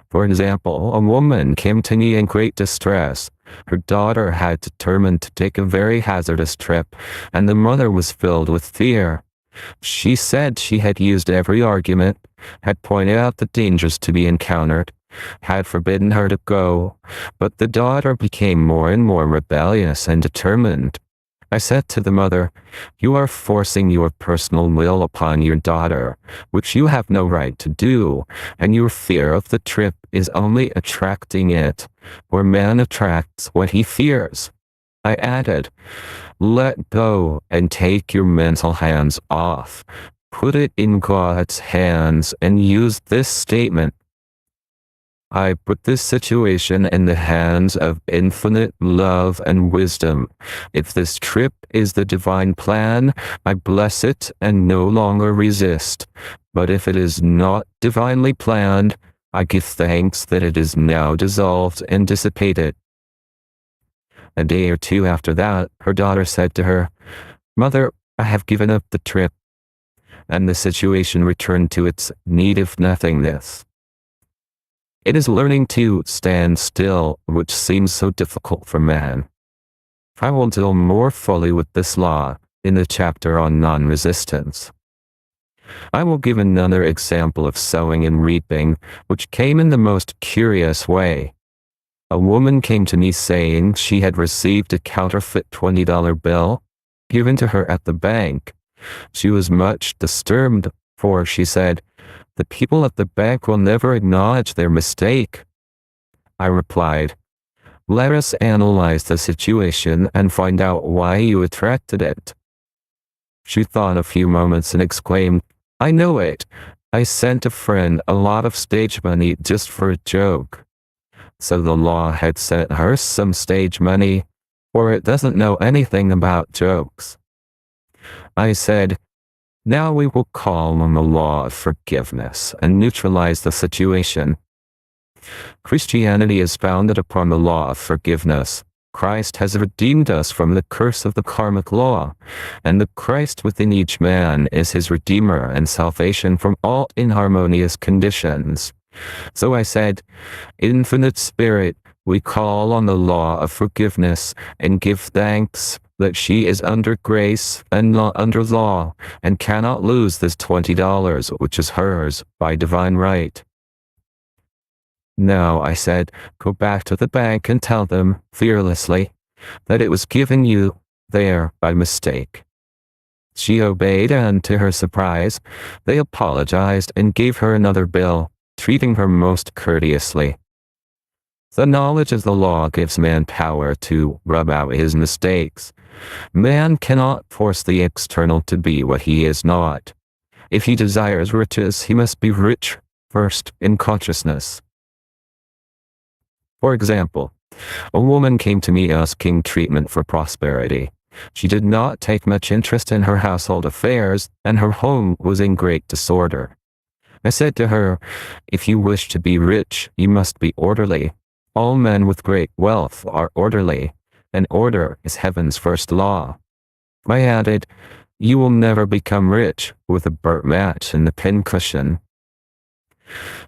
For example, a woman came to me in great distress. Her daughter had determined to take a very hazardous trip, and the mother was filled with fear. She said she had used every argument, had pointed out the dangers to be encountered, had forbidden her to go, but the daughter became more and more rebellious and determined. I said to the mother, "You are forcing your personal will upon your daughter, which you have no right to do, and your fear of the trip is only attracting it, for man attracts what he fears." I added, "Let go and take your mental hands off. Put it in God's hands and use this statement, I put this situation in the hands of infinite love and wisdom. If this trip is the divine plan, I bless it and no longer resist. But if it is not divinely planned, I give thanks that it is now dissolved and dissipated. A day or two after that, her daughter said to her, "Mother, I have given up the trip," and the situation returned to its native nothingness. It is learning to stand still which seems so difficult for man. I will deal more fully with this law in the chapter on non-resistance. I will give another example of sowing and reaping, which came in the most curious way. A woman came to me saying she had received a counterfeit $20 bill given to her at the bank. She was much disturbed, for she said, "The people at the bank will never acknowledge their mistake." I replied, "Let us analyze the situation and find out why you attracted it." She thought a few moments and exclaimed, "I know it. I sent a friend a lot of stage money just for a joke." So the law had sent her some stage money, for it doesn't know anything about jokes. I said, "Now we will call on the law of forgiveness and neutralize the situation." Christianity is founded upon the law of forgiveness. Christ has redeemed us from the curse of the karmic law, and the Christ within each man is his redeemer and salvation from all inharmonious conditions. So I said, "Infinite Spirit, we call on the law of forgiveness and give thanks that she is under grace and not under law, and cannot lose this $20 which is hers by divine right. Now," I said, "go back to the bank and tell them, fearlessly, that it was given you there by mistake." She obeyed, and to her surprise, they apologized and gave her another bill, treating her most courteously. The knowledge of the law gives man power to rub out his mistakes. Man cannot force the external to be what he is not. If he desires riches, he must be rich first in consciousness. For example, a woman came to me asking treatment for prosperity. She did not take much interest in her household affairs, and her home was in great disorder. I said to her, "If you wish to be rich, you must be orderly. All men with great wealth are orderly, and order is heaven's first law." I added, "You will never become rich with a burnt match in the pincushion."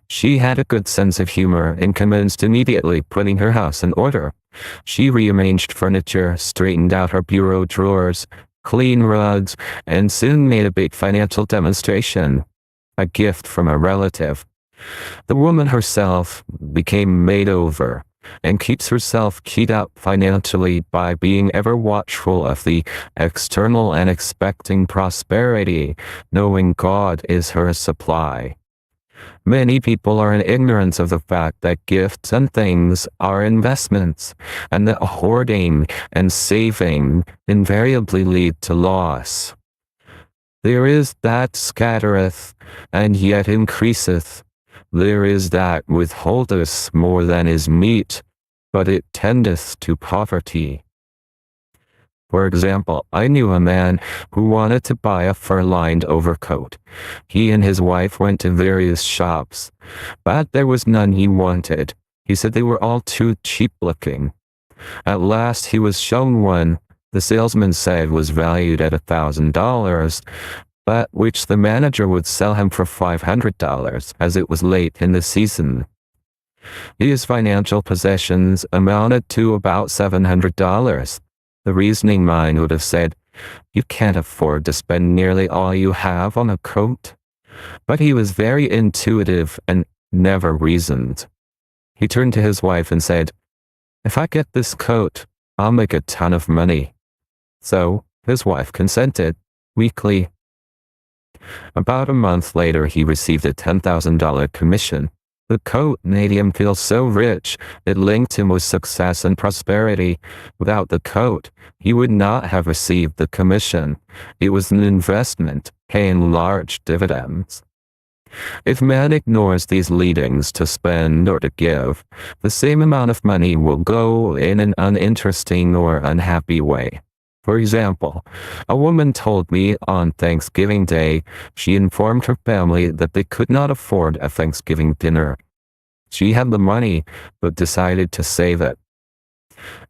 She had a good sense of humor and commenced immediately putting her house in order. She rearranged furniture, straightened out her bureau drawers, cleaned rugs, and soon made a big financial demonstration, a gift from a relative. The woman herself became made over and keeps herself keyed up financially by being ever watchful of the external and expecting prosperity, knowing God is her supply. Many people are in ignorance of the fact that gifts and things are investments, and that hoarding and saving invariably lead to loss. There is that scattereth, and yet increaseth. There is that withholdeth more than is meet, but it tendeth to poverty. For example, I knew a man who wanted to buy a fur-lined overcoat. He and his wife went to various shops, but there was none he wanted. He said they were all too cheap-looking. At last he was shown one the salesman said was valued at $1,000, but which the manager would sell him for $500 as it was late in the season. His financial possessions amounted to about $700. The reasoning mind would have said, "You can't afford to spend nearly all you have on a coat." But he was very intuitive and never reasoned. He turned to his wife and said, "If I get this coat, I'll make a ton of money." So his wife consented, weakly. About a month later, he received a $10,000 commission. The coat made him feel so rich, it linked him with success and prosperity. Without the coat, he would not have received the commission. It was an investment, paying large dividends. If man ignores these leadings to spend or to give, the same amount of money will go in an uninteresting or unhappy way. For example, a woman told me on Thanksgiving Day she informed her family that they could not afford a Thanksgiving dinner. She had the money, but decided to save it.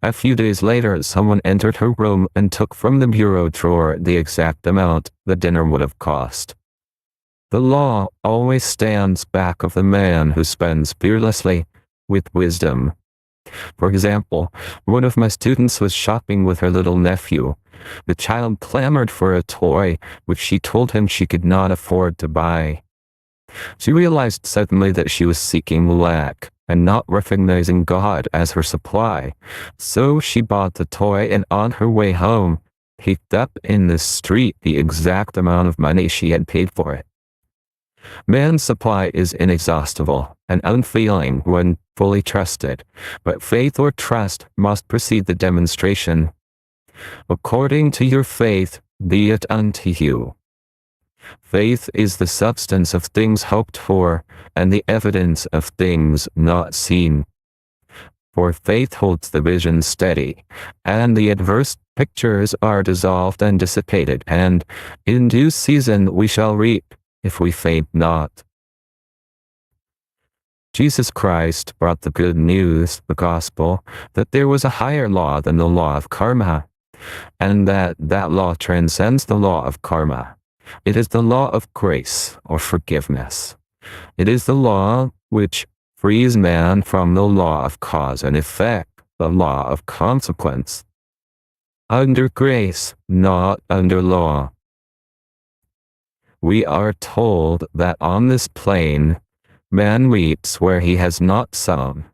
A few days later, someone entered her room and took from the bureau drawer the exact amount the dinner would have cost. The law always stands back of the man who spends fearlessly with wisdom. For example, one of my students was shopping with her little nephew. The child clamored for a toy, which she told him she could not afford to buy. She realized suddenly that she was seeking lack and not recognizing God as her supply. So she bought the toy and on her way home, picked up in the street the exact amount of money she had paid for it. Man's supply is inexhaustible and unfailing when fully trusted, but faith or trust must precede the demonstration. According to your faith, be it unto you. Faith is the substance of things hoped for, and the evidence of things not seen. For faith holds the vision steady, and the adverse pictures are dissolved and dissipated, and in due season we shall reap, if we faint not. Jesus Christ brought the good news, the gospel, that there was a higher law than the law of karma, and that law transcends the law of karma. It is the law of grace or forgiveness. It is the law which frees man from the law of cause and effect, the law of consequence. Under grace, not under law. We are told that on this plane, man reaps where he has not sown.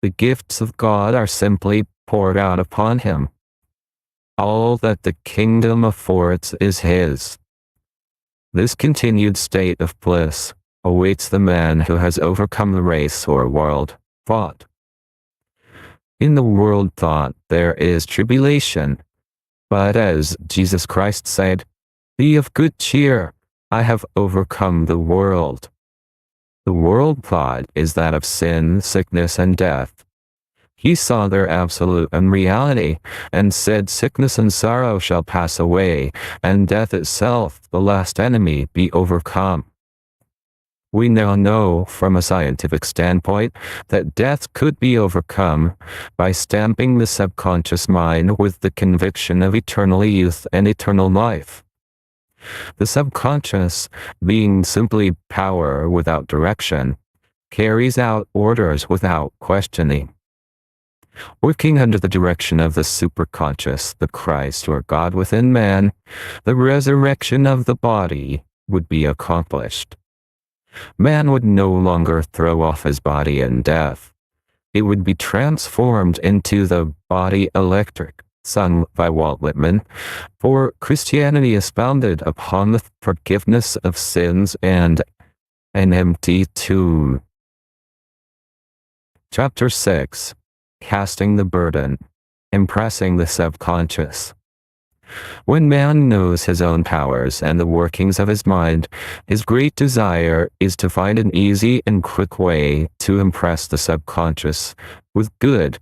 The gifts of God are simply poured out upon him. All that the kingdom affords is his. This continued state of bliss awaits the man who has overcome the race or world thought. In the world thought there is tribulation, but as Jesus Christ said, "Be of good cheer, I have overcome the world." The world thought is that of sin, sickness, and death. He saw their absolute unreality, and said sickness and sorrow shall pass away, and death itself, the last enemy, be overcome. We now know, from a scientific standpoint, that death could be overcome by stamping the subconscious mind with the conviction of eternal youth and eternal life. The subconscious, being simply power without direction, carries out orders without questioning. Working under the direction of the superconscious, the Christ or God within man, the resurrection of the body would be accomplished. Man would no longer throw off his body in death. It would be transformed into the body electric, sung by Walt Whitman, for Christianity is founded upon the forgiveness of sins and an empty tomb. Chapter 6. Casting the burden, impressing the subconscious. When man knows his own powers and the workings of his mind, his great desire is to find an easy and quick way to impress the subconscious with good,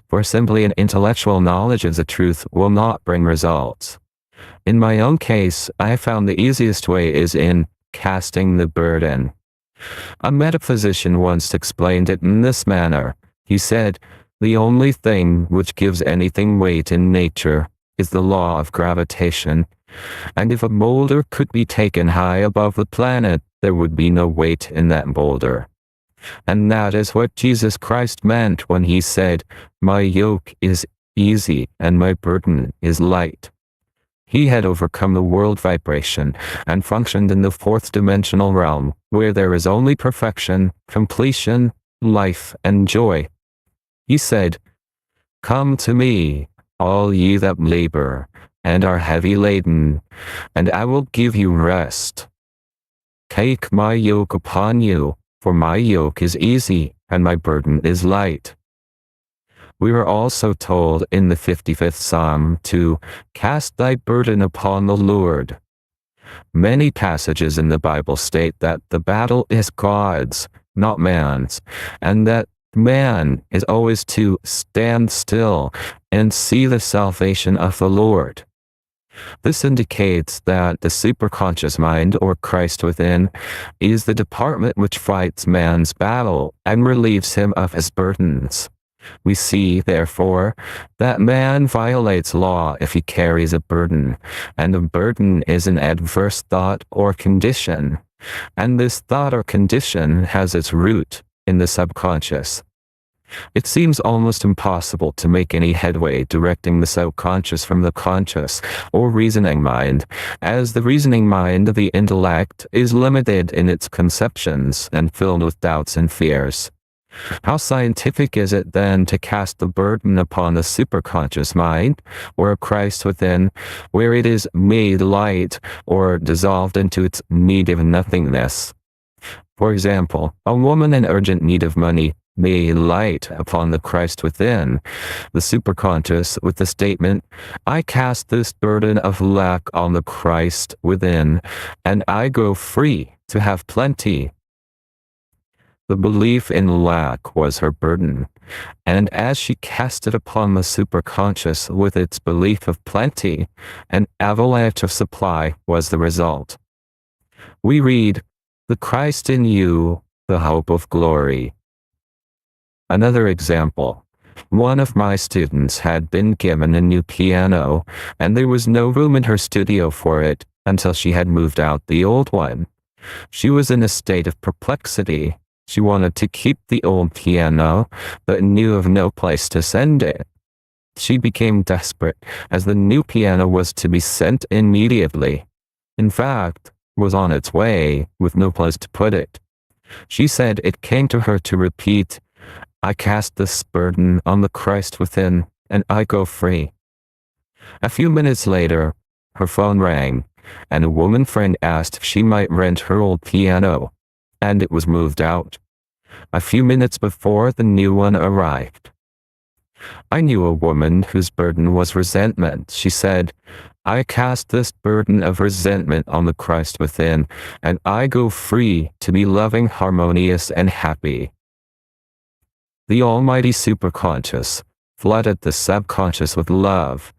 for simply an intellectual knowledge of the truth will not bring results. In my own case, I found the easiest way is in casting the burden. A metaphysician once explained it in this manner. He said, "The only thing which gives anything weight in nature is the law of gravitation, and if a boulder could be taken high above the planet, there would be no weight in that boulder." And that is what Jesus Christ meant when he said, "My yoke is easy and my burden is light." He had overcome the world vibration and functioned in the fourth dimensional realm, where there is only perfection, completion, life, and joy. He said, "Come to me, all ye that labor and are heavy laden, and I will give you rest. Take my yoke upon you, for my yoke is easy and my burden is light." We are also told in the 55th Psalm to cast thy burden upon the Lord. Many passages in the Bible state that the battle is God's, not man's, and that man is always to stand still and see the salvation of the Lord. This indicates that the superconscious mind, or Christ within, is the department which fights man's battle and relieves him of his burdens. We see, therefore, that man violates law if he carries a burden, and a burden is an adverse thought or condition, and this thought or condition has its root in the subconscious. It seems almost impossible to make any headway directing the subconscious from the conscious or reasoning mind, as the reasoning mind of the intellect is limited in its conceptions and filled with doubts and fears. How scientific is it then to cast the burden upon the superconscious mind, or Christ within, where it is made light or dissolved into its need of nothingness? For example, a woman in urgent need of money may light upon the Christ within, the superconscious, with the statement, "I cast this burden of lack on the Christ within, and I go free to have plenty." The belief in lack was her burden, and as she cast it upon the superconscious with its belief of plenty, an avalanche of supply was the result. We read, "The Christ in you, the hope of glory." Another example. One of my students had been given a new piano, and there was no room in her studio for it until she had moved out the old one. She was in a state of perplexity. She wanted to keep the old piano, but knew of no place to send it. She became desperate, as the new piano was to be sent immediately. In fact, was on its way, with no place to put it. She said it came to her to repeat, "I cast this burden on the Christ within, and I go free." A few minutes later, her phone rang, and a woman friend asked if she might rent her old piano, and it was moved out a few minutes before the new one arrived. I knew a woman whose burden was resentment. She said, "I cast this burden of resentment on the Christ within, and I go free to be loving, harmonious, and happy." The almighty superconscious flooded the subconscious with love,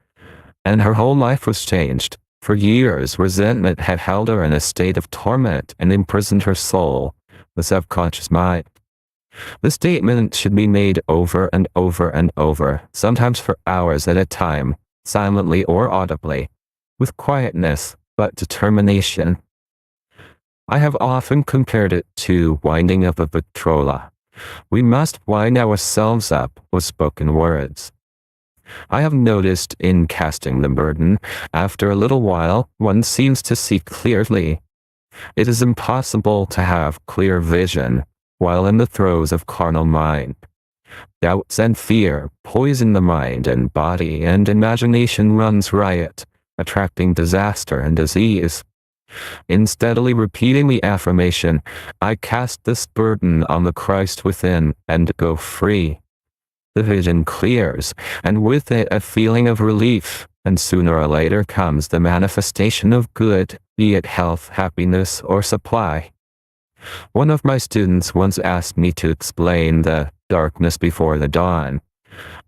and her whole life was changed. For years, resentment had held her in a state of torment and imprisoned her soul, the subconscious mind. The statement should be made over and over and over, sometimes for hours at a time, silently or audibly, with quietness but determination. I have often compared it to winding up a Victrola. We must wind ourselves up with spoken words. I have noticed in casting the burden, after a little while, one seems to see clearly. It is impossible to have clear vision while in the throes of carnal mind. Doubts and fear poison the mind and body, and imagination runs riot, attracting disaster and disease. In steadily repeating the affirmation, "I cast this burden on the Christ within, and go free," the vision clears, and with it a feeling of relief, and sooner or later comes the manifestation of good, be it health, happiness, or supply. One of my students once asked me to explain the darkness before the dawn.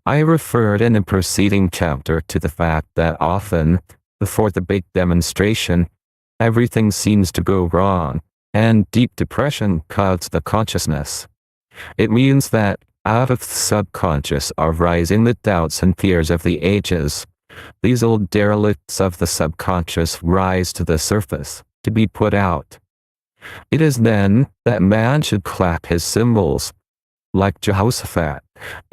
I referred in a preceding chapter to the fact that often, before the big demonstration, everything seems to go wrong, and deep depression clouds the consciousness. It means that out of the subconscious are rising the doubts and fears of the ages. These old derelicts of the subconscious rise to the surface, to be put out. It is then that man should clap his cymbals, like Jehoshaphat,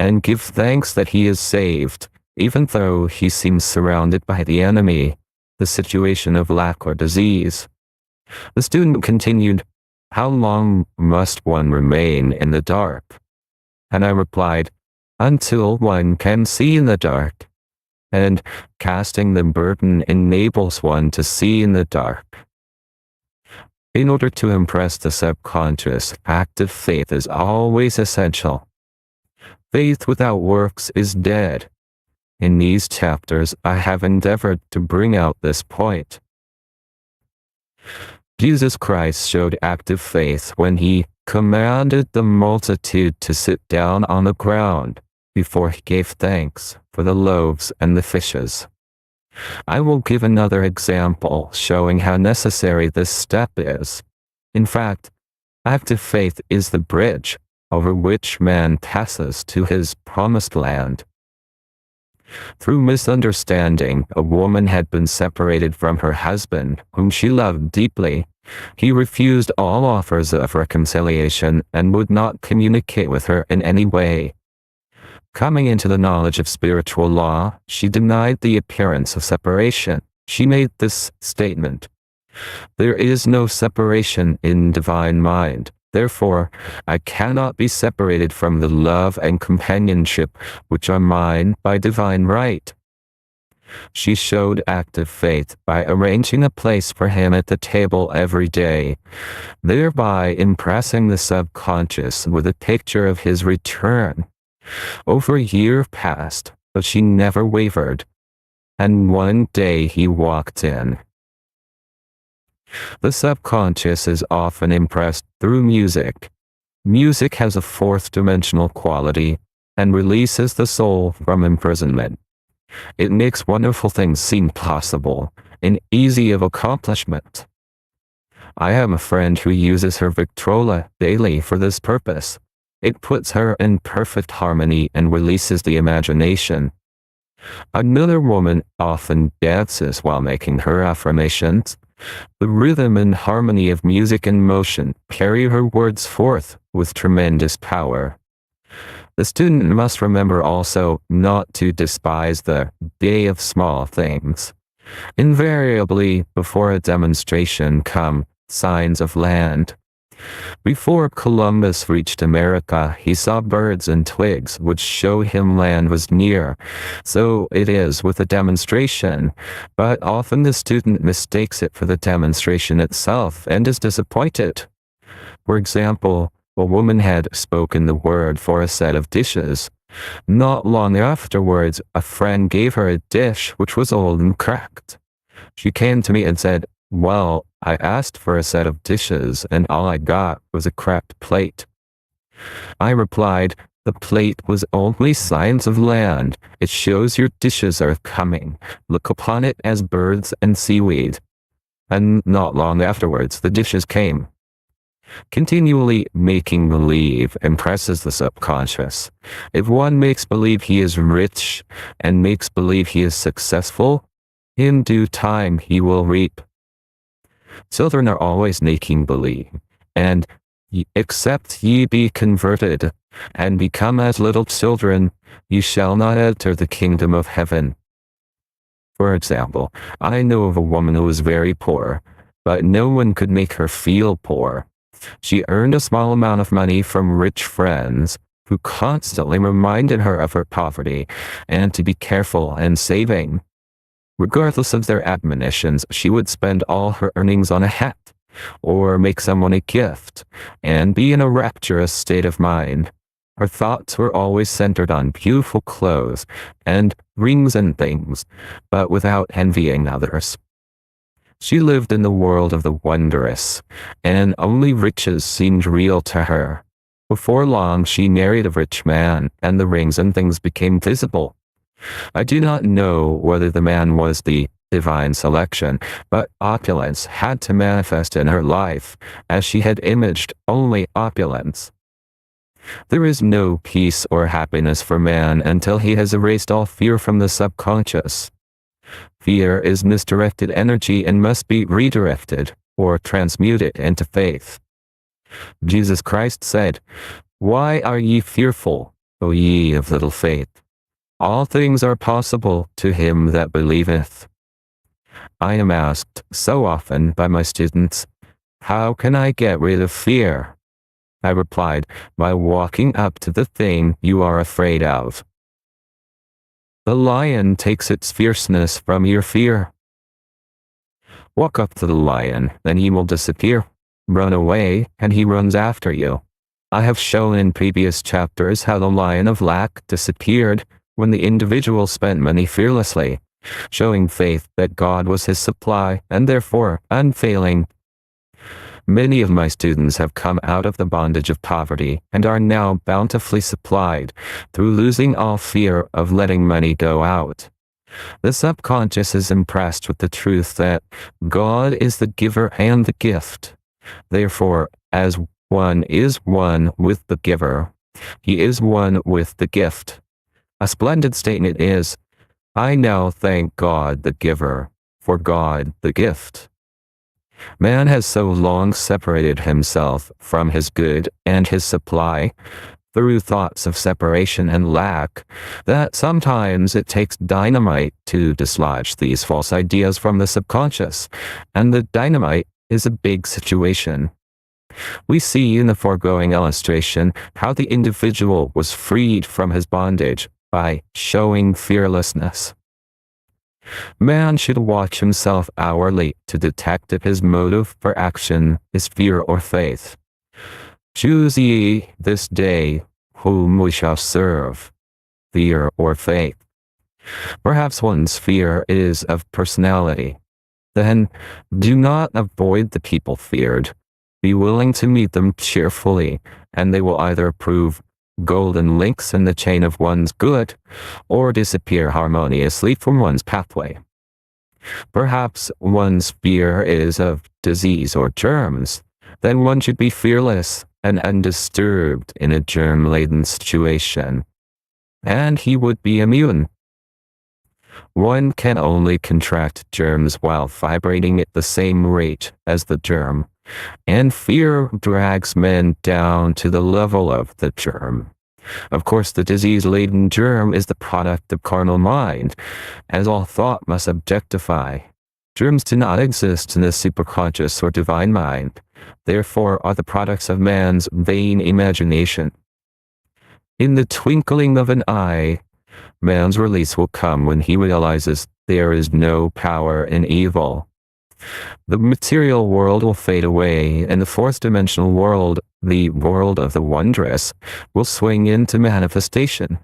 and give thanks that he is saved, even though he seems surrounded by the enemy, the situation of lack or disease. The student continued, "How long must one remain in the dark?" And I replied, "Until one can see in the dark." And casting the burden enables one to see in the dark. In order to impress the subconscious, active faith is always essential. Faith without works is dead. In these chapters, I have endeavored to bring out this point. Jesus Christ showed active faith when he commanded the multitude to sit down on the ground before he gave thanks for the loaves and the fishes. I will give another example showing how necessary this step is. In fact, active faith is the bridge over which man passes to his promised land. Through misunderstanding, a woman had been separated from her husband, whom she loved deeply. He refused all offers of reconciliation and would not communicate with her in any way. Coming into the knowledge of spiritual law, she denied the appearance of separation. She made this statement: "There is no separation in divine mind. Therefore, I cannot be separated from the love and companionship which are mine by divine right." She showed active faith by arranging a place for him at the table every day, thereby impressing the subconscious with a picture of his return. Over a year passed, but she never wavered, and one day he walked in. The subconscious is often impressed through music. Music has a fourth-dimensional quality and releases the soul from imprisonment. It makes wonderful things seem possible and easy of accomplishment. I have a friend who uses her Victrola daily for this purpose. It puts her in perfect harmony and releases the imagination. Another woman often dances while making her affirmations. The rhythm and harmony of music and motion carry her words forth with tremendous power. The student must remember also not to despise the day of small things. Invariably, before a demonstration come signs of land. Before Columbus reached America, he saw birds and twigs which show him land was near. So it is with a demonstration, but often the student mistakes it for the demonstration itself and is disappointed. For example, a woman had spoken the word for a set of dishes. Not long afterwards, a friend gave her a dish which was old and cracked. She came to me and said, "Well, I asked for a set of dishes and all I got was a cracked plate." I replied, "The plate was only signs of land. It shows your dishes are coming. Look upon it as birds and seaweed." And not long afterwards, the dishes came. Continually making believe impresses the subconscious. If one makes believe he is rich and makes believe he is successful, in due time he will reap. Children are always making believe, and except ye be converted, and become as little children, ye shall not enter the kingdom of heaven. For example, I know of a woman who was very poor, but no one could make her feel poor. She earned a small amount of money from rich friends, who constantly reminded her of her poverty, and to be careful and saving. Regardless of their admonitions, she would spend all her earnings on a hat, or make someone a gift, and be in a rapturous state of mind. Her thoughts were always centered on beautiful clothes, and rings and things, but without envying others. She lived in the world of the wondrous, and only riches seemed real to her. Before long she married a rich man, and the rings and things became visible. I do not know whether the man was the divine selection, but opulence had to manifest in her life, as she had imaged only opulence. There is no peace or happiness for man until he has erased all fear from the subconscious. Fear is misdirected energy and must be redirected, or transmuted into faith. Jesus Christ said, "Why are ye fearful, O ye of little faith? All things are possible to him that believeth." I am asked so often by my students, "How can I get rid of fear?" I replied, "By walking up to the thing you are afraid of." The lion takes its fierceness from your fear. Walk up to the lion, then he will disappear. Run away, and he runs after you. I have shown in previous chapters how the lion of lack disappeared when the individual spent money fearlessly, showing faith that God was his supply and therefore unfailing Many of my students have come out of the bondage of poverty and are now bountifully supplied through losing all fear of letting money go out. The subconscious is impressed with the truth that God is the giver and the gift. Therefore, as one is one with the giver, he is one with the gift. A splendid statement is, I now thank God the giver, for God the gift. Man has so long separated himself from his good and his supply, through thoughts of separation and lack, that sometimes it takes dynamite to dislodge these false ideas from the subconscious, and the dynamite is a big situation. We see in the foregoing illustration how the individual was freed from his bondage by showing fearlessness. Man should watch himself hourly to detect if his motive for action is fear or faith. Choose ye this day whom we shall serve, fear or faith. Perhaps one's fear is of personality. Then do not avoid the people feared. Be willing to meet them cheerfully, and they will either prove golden links in the chain of one's good, or disappear harmoniously from one's pathway. Perhaps one's fear is of disease or germs. Then one should be fearless and undisturbed in a germ-laden situation, and he would be immune. One can only contract germs while vibrating at the same rate as the germ, and fear drags men down to the level of the germ. Of course, the disease-laden germ is the product of carnal mind, as all thought must objectify. Germs do not exist in the superconscious or divine mind, therefore are the products of man's vain imagination. In the twinkling of an eye, man's release will come when he realizes there is no power in evil. The material world will fade away, and the fourth-dimensional world, the world of the wondrous, will swing into manifestation.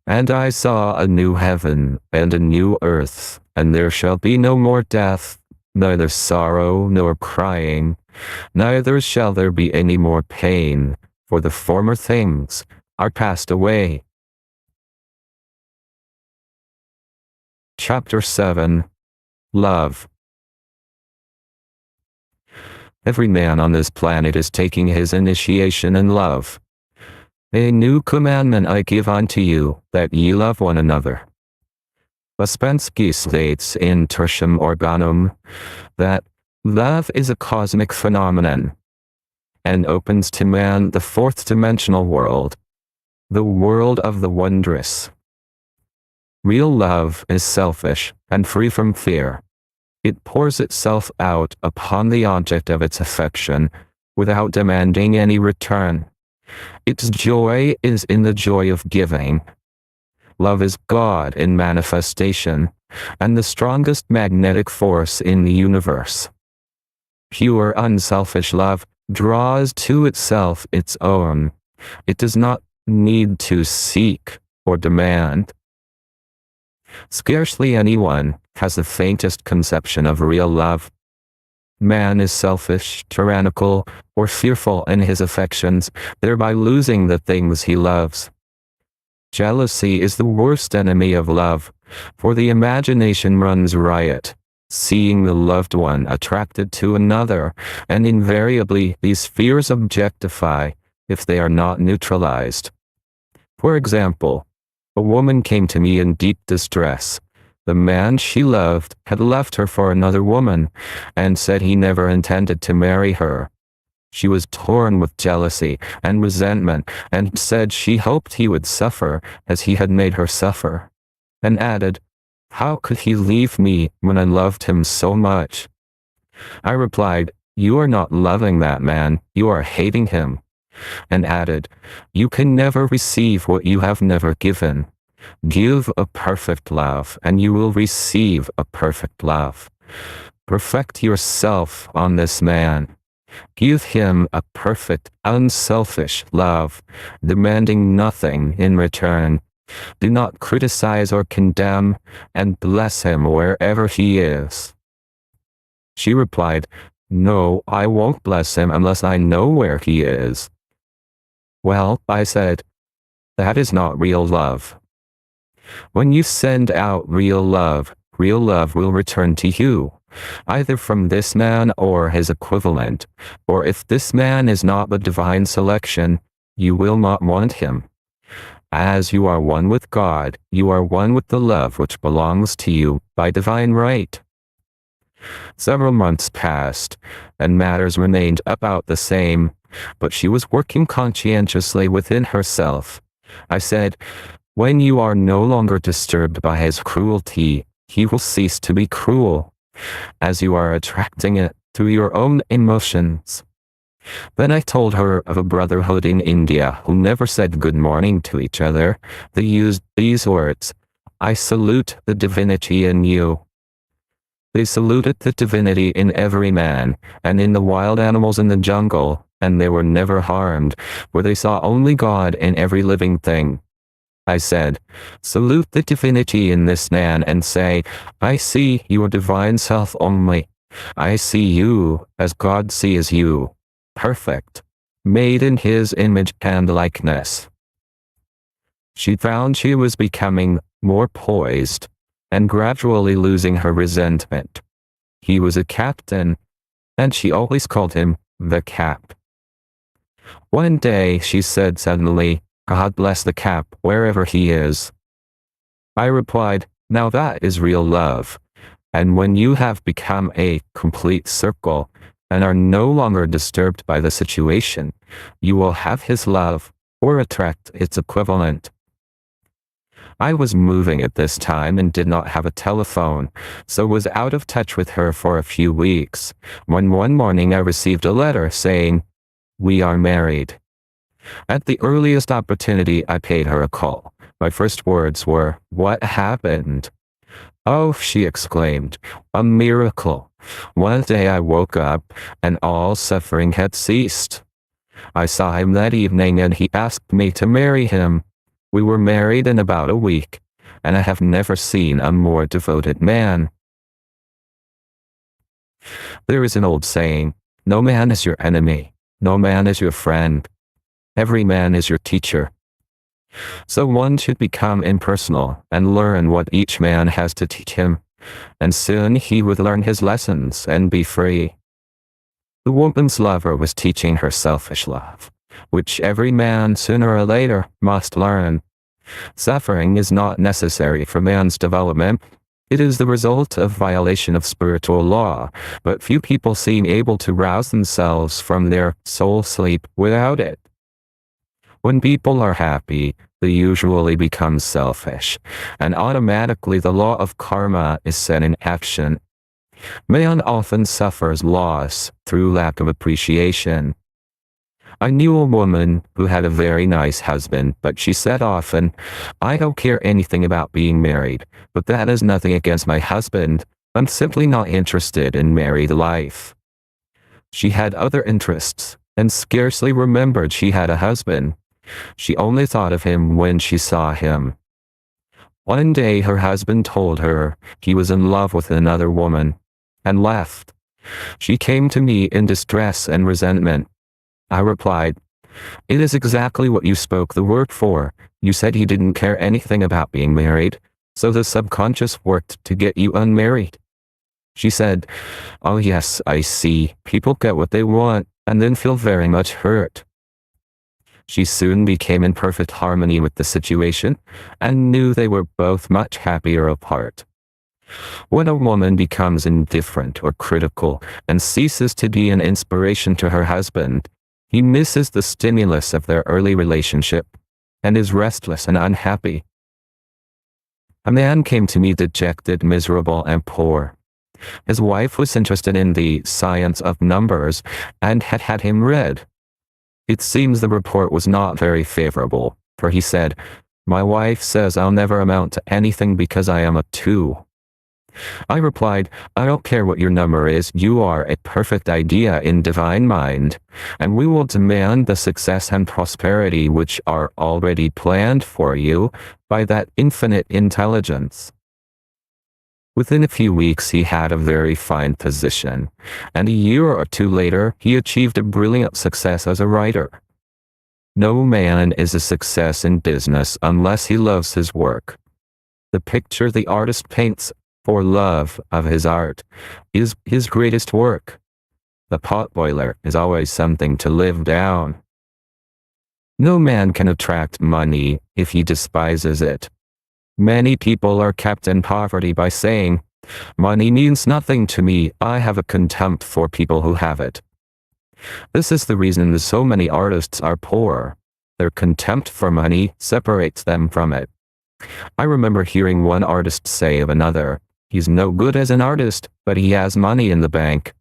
And I saw a new heaven and a new earth, and there shall be no more death, neither sorrow nor crying, neither shall there be any more pain, for the former things are passed away. Chapter 7. Love. Every man on this planet is taking his initiation in love. A new commandment I give unto you, that ye love one another. Ouspensky states in Tertium Organum that love is a cosmic phenomenon, and opens to man the fourth-dimensional world, the world of the wondrous. Real love is selfish and free from fear. It pours itself out upon the object of its affection without demanding any return. Its joy is in the joy of giving. Love is God in manifestation, and the strongest magnetic force in the universe. Pure unselfish love draws to itself its own. It does not need to seek or demand. Scarcely anyone has the faintest conception of real love. Man is selfish, tyrannical, or fearful in his affections, thereby losing the things he loves. Jealousy is the worst enemy of love, for the imagination runs riot, seeing the loved one attracted to another, and invariably these fears objectify if they are not neutralized. For example, a woman came to me in deep distress. The man she loved had left her for another woman, and said he never intended to marry her. She was torn with jealousy and resentment, and said she hoped he would suffer as he had made her suffer, and added, "How could he leave me when I loved him so much?" I replied, "You are not loving that man, you are hating him," and added, "You can never receive what you have never given. Give a perfect love, and you will receive a perfect love. Perfect yourself on this man. Give him a perfect, unselfish love, demanding nothing in return. Do not criticize or condemn, and bless him wherever he is." She replied, No, I won't bless him unless I know where he is. Well, I said, that is not real love. When you send out real love will return to you, either from this man or his equivalent, or if this man is not the divine selection, you will not want him. As you are one with God, you are one with the love which belongs to you by divine right. Several months passed, and matters remained about the same, but she was working conscientiously within herself. I said, when you are no longer disturbed by his cruelty, he will cease to be cruel, as you are attracting it through your own emotions. Then I told her of a brotherhood in India who never said good morning to each other. They used these words, I salute the divinity in you. They saluted the divinity in every man, and in the wild animals in the jungle, and they were never harmed, for they saw only God in every living thing. I said, salute the divinity in this man and say, I see your divine self only. I see you as God sees you, perfect, made in his image and likeness. She found she was becoming more poised and gradually losing her resentment. He was a captain, and she always called him the Cap. One day she said suddenly, God bless the Cap wherever he is. I replied, now that is real love. And when you have become a complete circle and are no longer disturbed by the situation, you will have his love or attract its equivalent. I was moving at this time and did not have a telephone, so was out of touch with her for a few weeks, when one morning I received a letter saying, we are married. At the earliest opportunity I paid her a call. My first words were, what happened? Oh, she exclaimed, a miracle. One day I woke up, and all suffering had ceased. I saw him that evening and he asked me to marry him. We were married in about a week, and I have never seen a more devoted man. There is an old saying, no man is your enemy, no man is your friend. Every man is your teacher. So one should become impersonal and learn what each man has to teach him, and soon he would learn his lessons and be free. The woman's lover was teaching her selfish love, which every man sooner or later must learn. Suffering is not necessary for man's development. It is the result of violation of spiritual law, but few people seem able to rouse themselves from their soul sleep without it. When people are happy, they usually become selfish, and automatically the law of karma is set in action. Man often suffers loss through lack of appreciation. I knew a woman who had a very nice husband, but she said often, I don't care anything about being married, but that is nothing against my husband. I'm simply not interested in married life. She had other interests, and scarcely remembered she had a husband. She only thought of him when she saw him. One day her husband told her he was in love with another woman, and left. She came to me in distress and resentment. I replied, it is exactly what you spoke the word for. You said he didn't care anything about being married, so the subconscious worked to get you unmarried. She said, oh yes, I see. People get what they want, and then feel very much hurt. She soon became in perfect harmony with the situation, and knew they were both much happier apart. When a woman becomes indifferent or critical, and ceases to be an inspiration to her husband, he misses the stimulus of their early relationship, and is restless and unhappy. A man came to me dejected, miserable, and poor. His wife was interested in the science of numbers, and had had him read. It seems the report was not very favorable, for he said, my wife says I'll never amount to anything because I am a 2. I replied, I don't care what your number is, you are a perfect idea in divine mind, and we will demand the success and prosperity which are already planned for you by that infinite intelligence. Within a few weeks he had a very fine position, and a year or two later he achieved a brilliant success as a writer. No man is a success in business unless he loves his work. The picture the artist paints for love of his art is his greatest work. The potboiler is always something to live down. No man can attract money if he despises it. Many people are kept in poverty by saying, "Money means nothing to me, I have a contempt for people who have it." This is the reason that so many artists are poor. Their contempt for money separates them from it. I remember hearing one artist say of another, "He's no good as an artist, but he has money in the bank."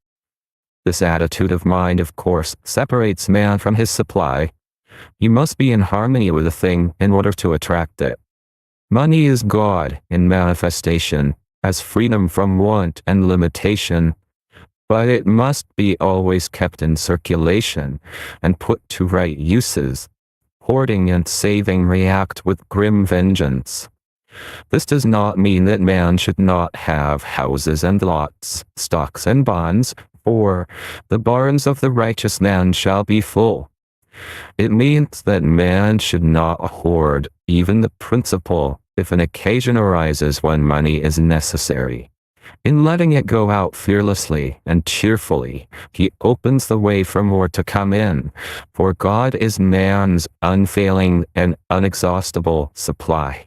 This attitude of mind, of course, separates man from his supply. You must be in harmony with a thing in order to attract it. Money is God in manifestation, as freedom from want and limitation, but it must be always kept in circulation and put to right uses. Hoarding and saving react with grim vengeance. This does not mean that man should not have houses and lots, stocks and bonds, for the barns of the righteous man shall be full. It means that man should not hoard even the principal if an occasion arises when money is necessary. In letting it go out fearlessly and cheerfully, he opens the way for more to come in, for God is man's unfailing and inexhaustible supply.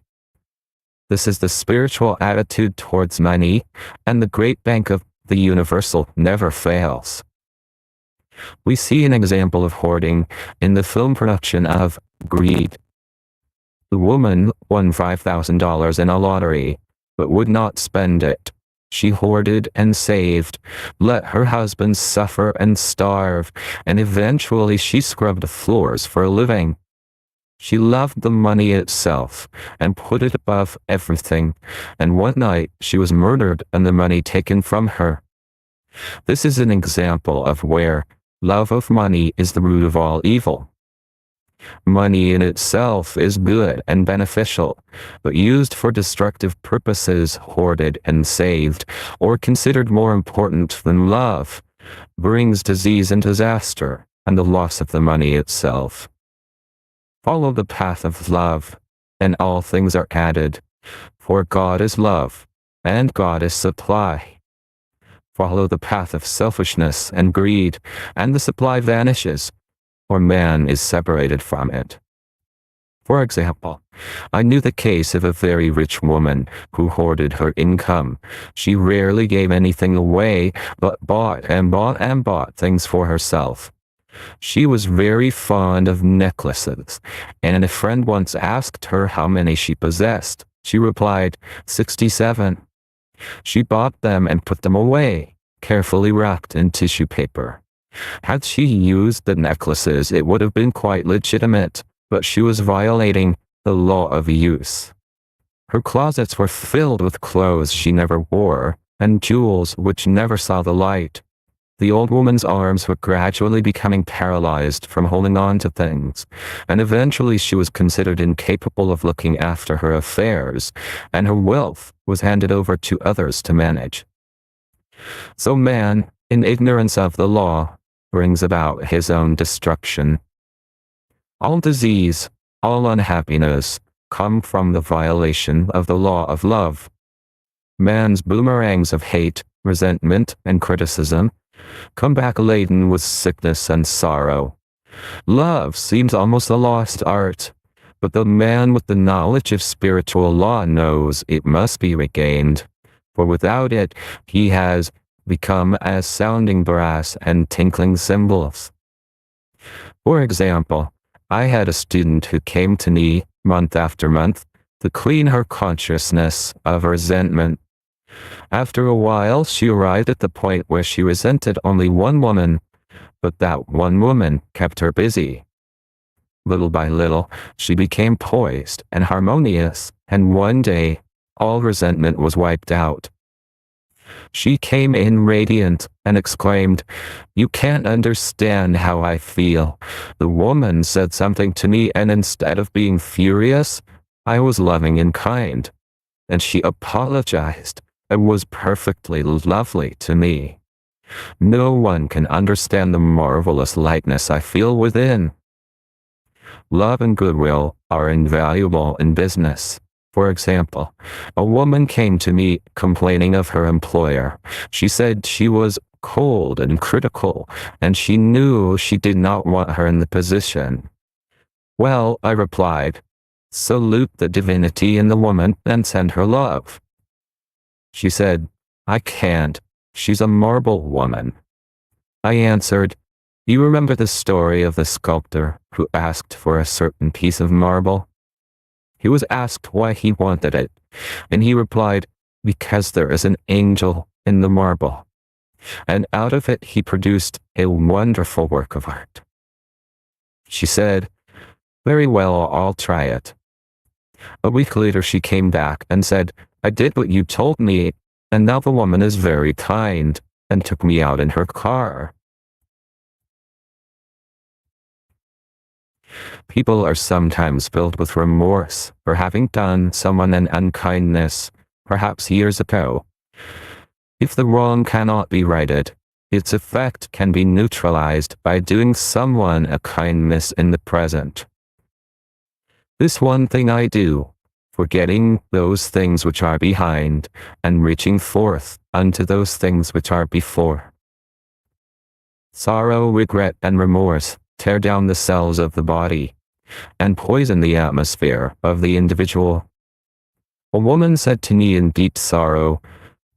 This is the spiritual attitude towards money, and the great bank of the universal never fails. We see an example of hoarding in the film production of Greed. The woman won $5,000 in a lottery, but would not spend it. She hoarded and saved, let her husband suffer and starve, and eventually she scrubbed floors for a living. She loved the money itself and put it above everything, and one night she was murdered and the money taken from her. This is an example of where love of money is the root of all evil. Money in itself is good and beneficial, but used for destructive purposes, hoarded and saved, or considered more important than love, brings disease and disaster, and the loss of the money itself. Follow the path of love, and all things are added, for God is love, and God is supply. Follow the path of selfishness and greed, and the supply vanishes, or man is separated from it. For example, I knew the case of a very rich woman who hoarded her income. She rarely gave anything away, but bought and bought and bought things for herself. She was very fond of necklaces, and a friend once asked her how many she possessed. She replied, 67. She bought them and put them away, carefully wrapped in tissue paper. Had she used the necklaces, it would have been quite legitimate, but she was violating the law of use. Her closets were filled with clothes she never wore, and jewels which never saw the light. The old woman's arms were gradually becoming paralyzed from holding on to things, and eventually she was considered incapable of looking after her affairs, and her wealth was handed over to others to manage. So man, in ignorance of the law, brings about his own destruction. All disease, all unhappiness, come from the violation of the law of love. Man's boomerangs of hate, resentment, and criticism come back laden with sickness and sorrow. Love seems almost a lost art, but the man with the knowledge of spiritual law knows it must be regained, for without it he has become as sounding brass and tinkling cymbals. For example, I had a student who came to me, month after month, to clean her consciousness of resentment. After a while, she arrived at the point where she resented only one woman, but that one woman kept her busy. Little by little, she became poised and harmonious, and one day, all resentment was wiped out. She came in radiant and exclaimed, "You can't understand how I feel. The woman said something to me, and instead of being furious, I was loving and kind." And she apologized It was perfectly lovely to me. No one can understand the marvelous lightness I feel within. Love and goodwill are invaluable in business. For example, a woman came to me complaining of her employer. She said she was cold and critical, and she knew she did not want her in the position. Well, I replied, salute the divinity in the woman and send her love. She said, I can't. She's a marble woman. I answered, you remember the story of the sculptor who asked for a certain piece of marble? He was asked why he wanted it, and he replied, because there is an angel in the marble. And out of it he produced a wonderful work of art. She said, very well, I'll try it. A week later she came back and said, I did what you told me, and now the woman is very kind, and took me out in her car. People are sometimes filled with remorse for having done someone an unkindness, perhaps years ago. If the wrong cannot be righted, its effect can be neutralized by doing someone a kindness in the present. This one thing I do, forgetting those things which are behind, and reaching forth unto those things which are before. Sorrow, regret, and remorse tear down the cells of the body, and poison the atmosphere of the individual. A woman said to me in deep sorrow,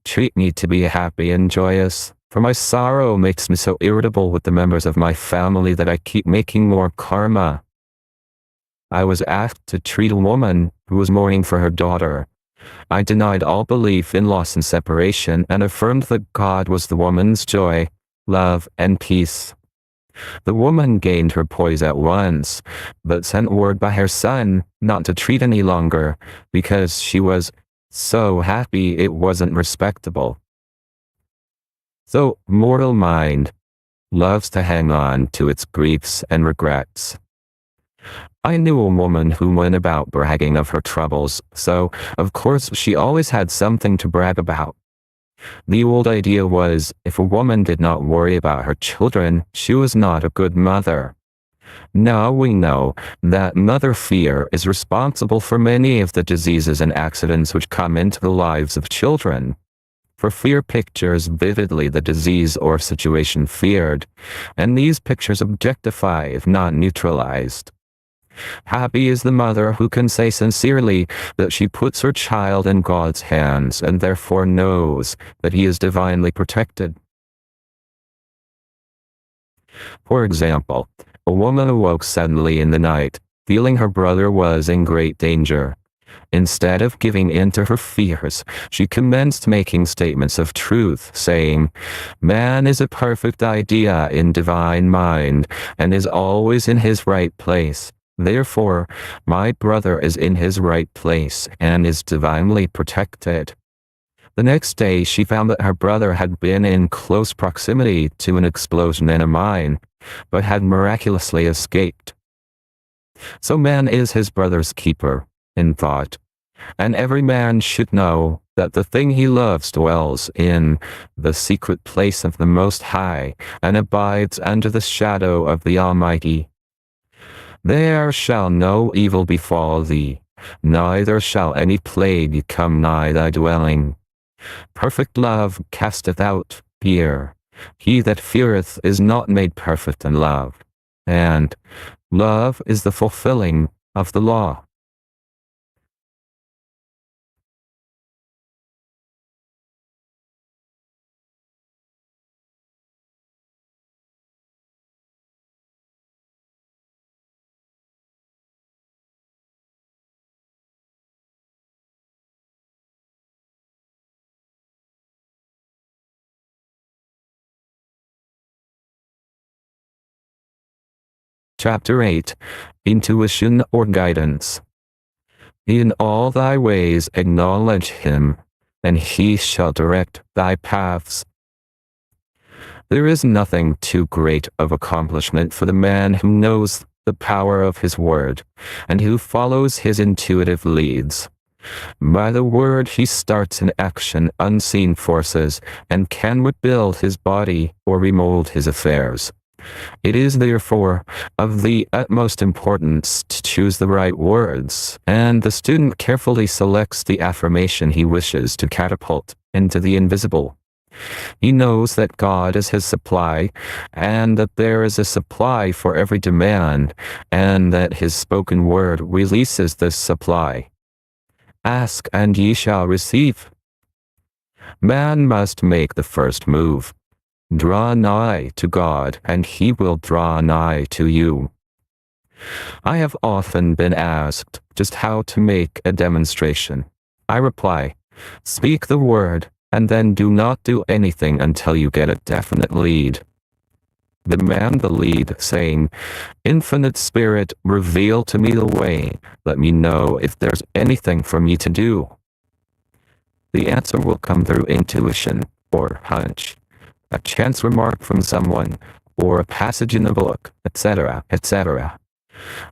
treat me to be happy and joyous, for my sorrow makes me so irritable with the members of my family that I keep making more karma. I was asked to treat a woman who was mourning for her daughter. I denied all belief in loss and separation and affirmed that God was the woman's joy, love, and peace. The woman gained her poise at once, but sent word by her son not to treat any longer, because she was so happy it wasn't respectable. So, mortal mind loves to hang on to its griefs and regrets. I knew a woman who went about bragging of her troubles, so, of course, she always had something to brag about. The old idea was, if a woman did not worry about her children, she was not a good mother. Now we know that mother fear is responsible for many of the diseases and accidents which come into the lives of children. For fear pictures vividly the disease or situation feared, and these pictures objectify if not neutralized. Happy is the mother who can say sincerely that she puts her child in God's hands and therefore knows that he is divinely protected. For example, a woman awoke suddenly in the night, feeling her brother was in great danger. Instead of giving in to her fears, she commenced making statements of truth, saying, man is a perfect idea in divine mind, and is always in his right place. Therefore, my brother is in his right place and is divinely protected. The next day she found that her brother had been in close proximity to an explosion in a mine, but had miraculously escaped. So man is his brother's keeper, in thought, and every man should know that the thing he loves dwells in the secret place of the Most High, and abides under the shadow of the Almighty. There shall no evil befall thee, neither shall any plague come nigh thy dwelling. Perfect love casteth out fear. He that feareth is not made perfect in love, and love is the fulfilling of the law. Chapter 8. Intuition or Guidance. In all thy ways acknowledge him, and he shall direct thy paths. There is nothing too great of accomplishment for the man who knows the power of his word, and who follows his intuitive leads. By the word he starts in action unseen forces and can rebuild his body or remold his affairs. It is therefore of the utmost importance to choose the right words, and the student carefully selects the affirmation he wishes to catapult into the invisible. He knows that God is his supply, and that there is a supply for every demand, and that his spoken word releases this supply. Ask and ye shall receive. Man must make the first move. Draw nigh to God, and he will draw nigh to you. I have often been asked just how to make a demonstration. I reply, speak the word, and then do not do anything until you get a definite lead. Demand the lead, saying, Infinite Spirit, reveal to me the way. Let me know if there's anything for me to do. The answer will come through intuition, or hunch, a chance remark from someone, or a passage in a book, etc., etc.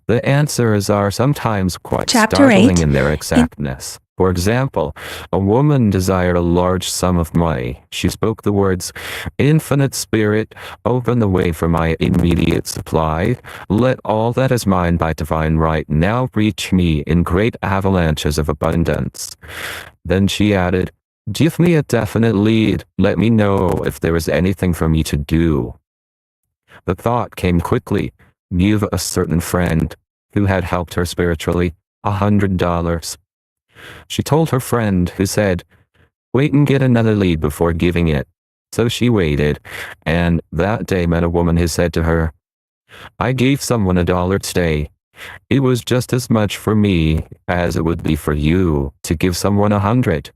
The answers are sometimes quite startling in their exactness. For example, a woman desired a large sum of money. She spoke the words, Infinite Spirit, open the way for my immediate supply. Let all that is mine by divine right now reach me in great avalanches of abundance. Then she added, give me a definite lead. Let me know if there is anything for me to do. The thought came quickly. Give a certain friend, who had helped her spiritually, $100. She told her friend, who said, wait and get another lead before giving it. So she waited, and that day met a woman who said to her, I gave someone $1 today. It was just as much for me as it would be for you to give someone 100.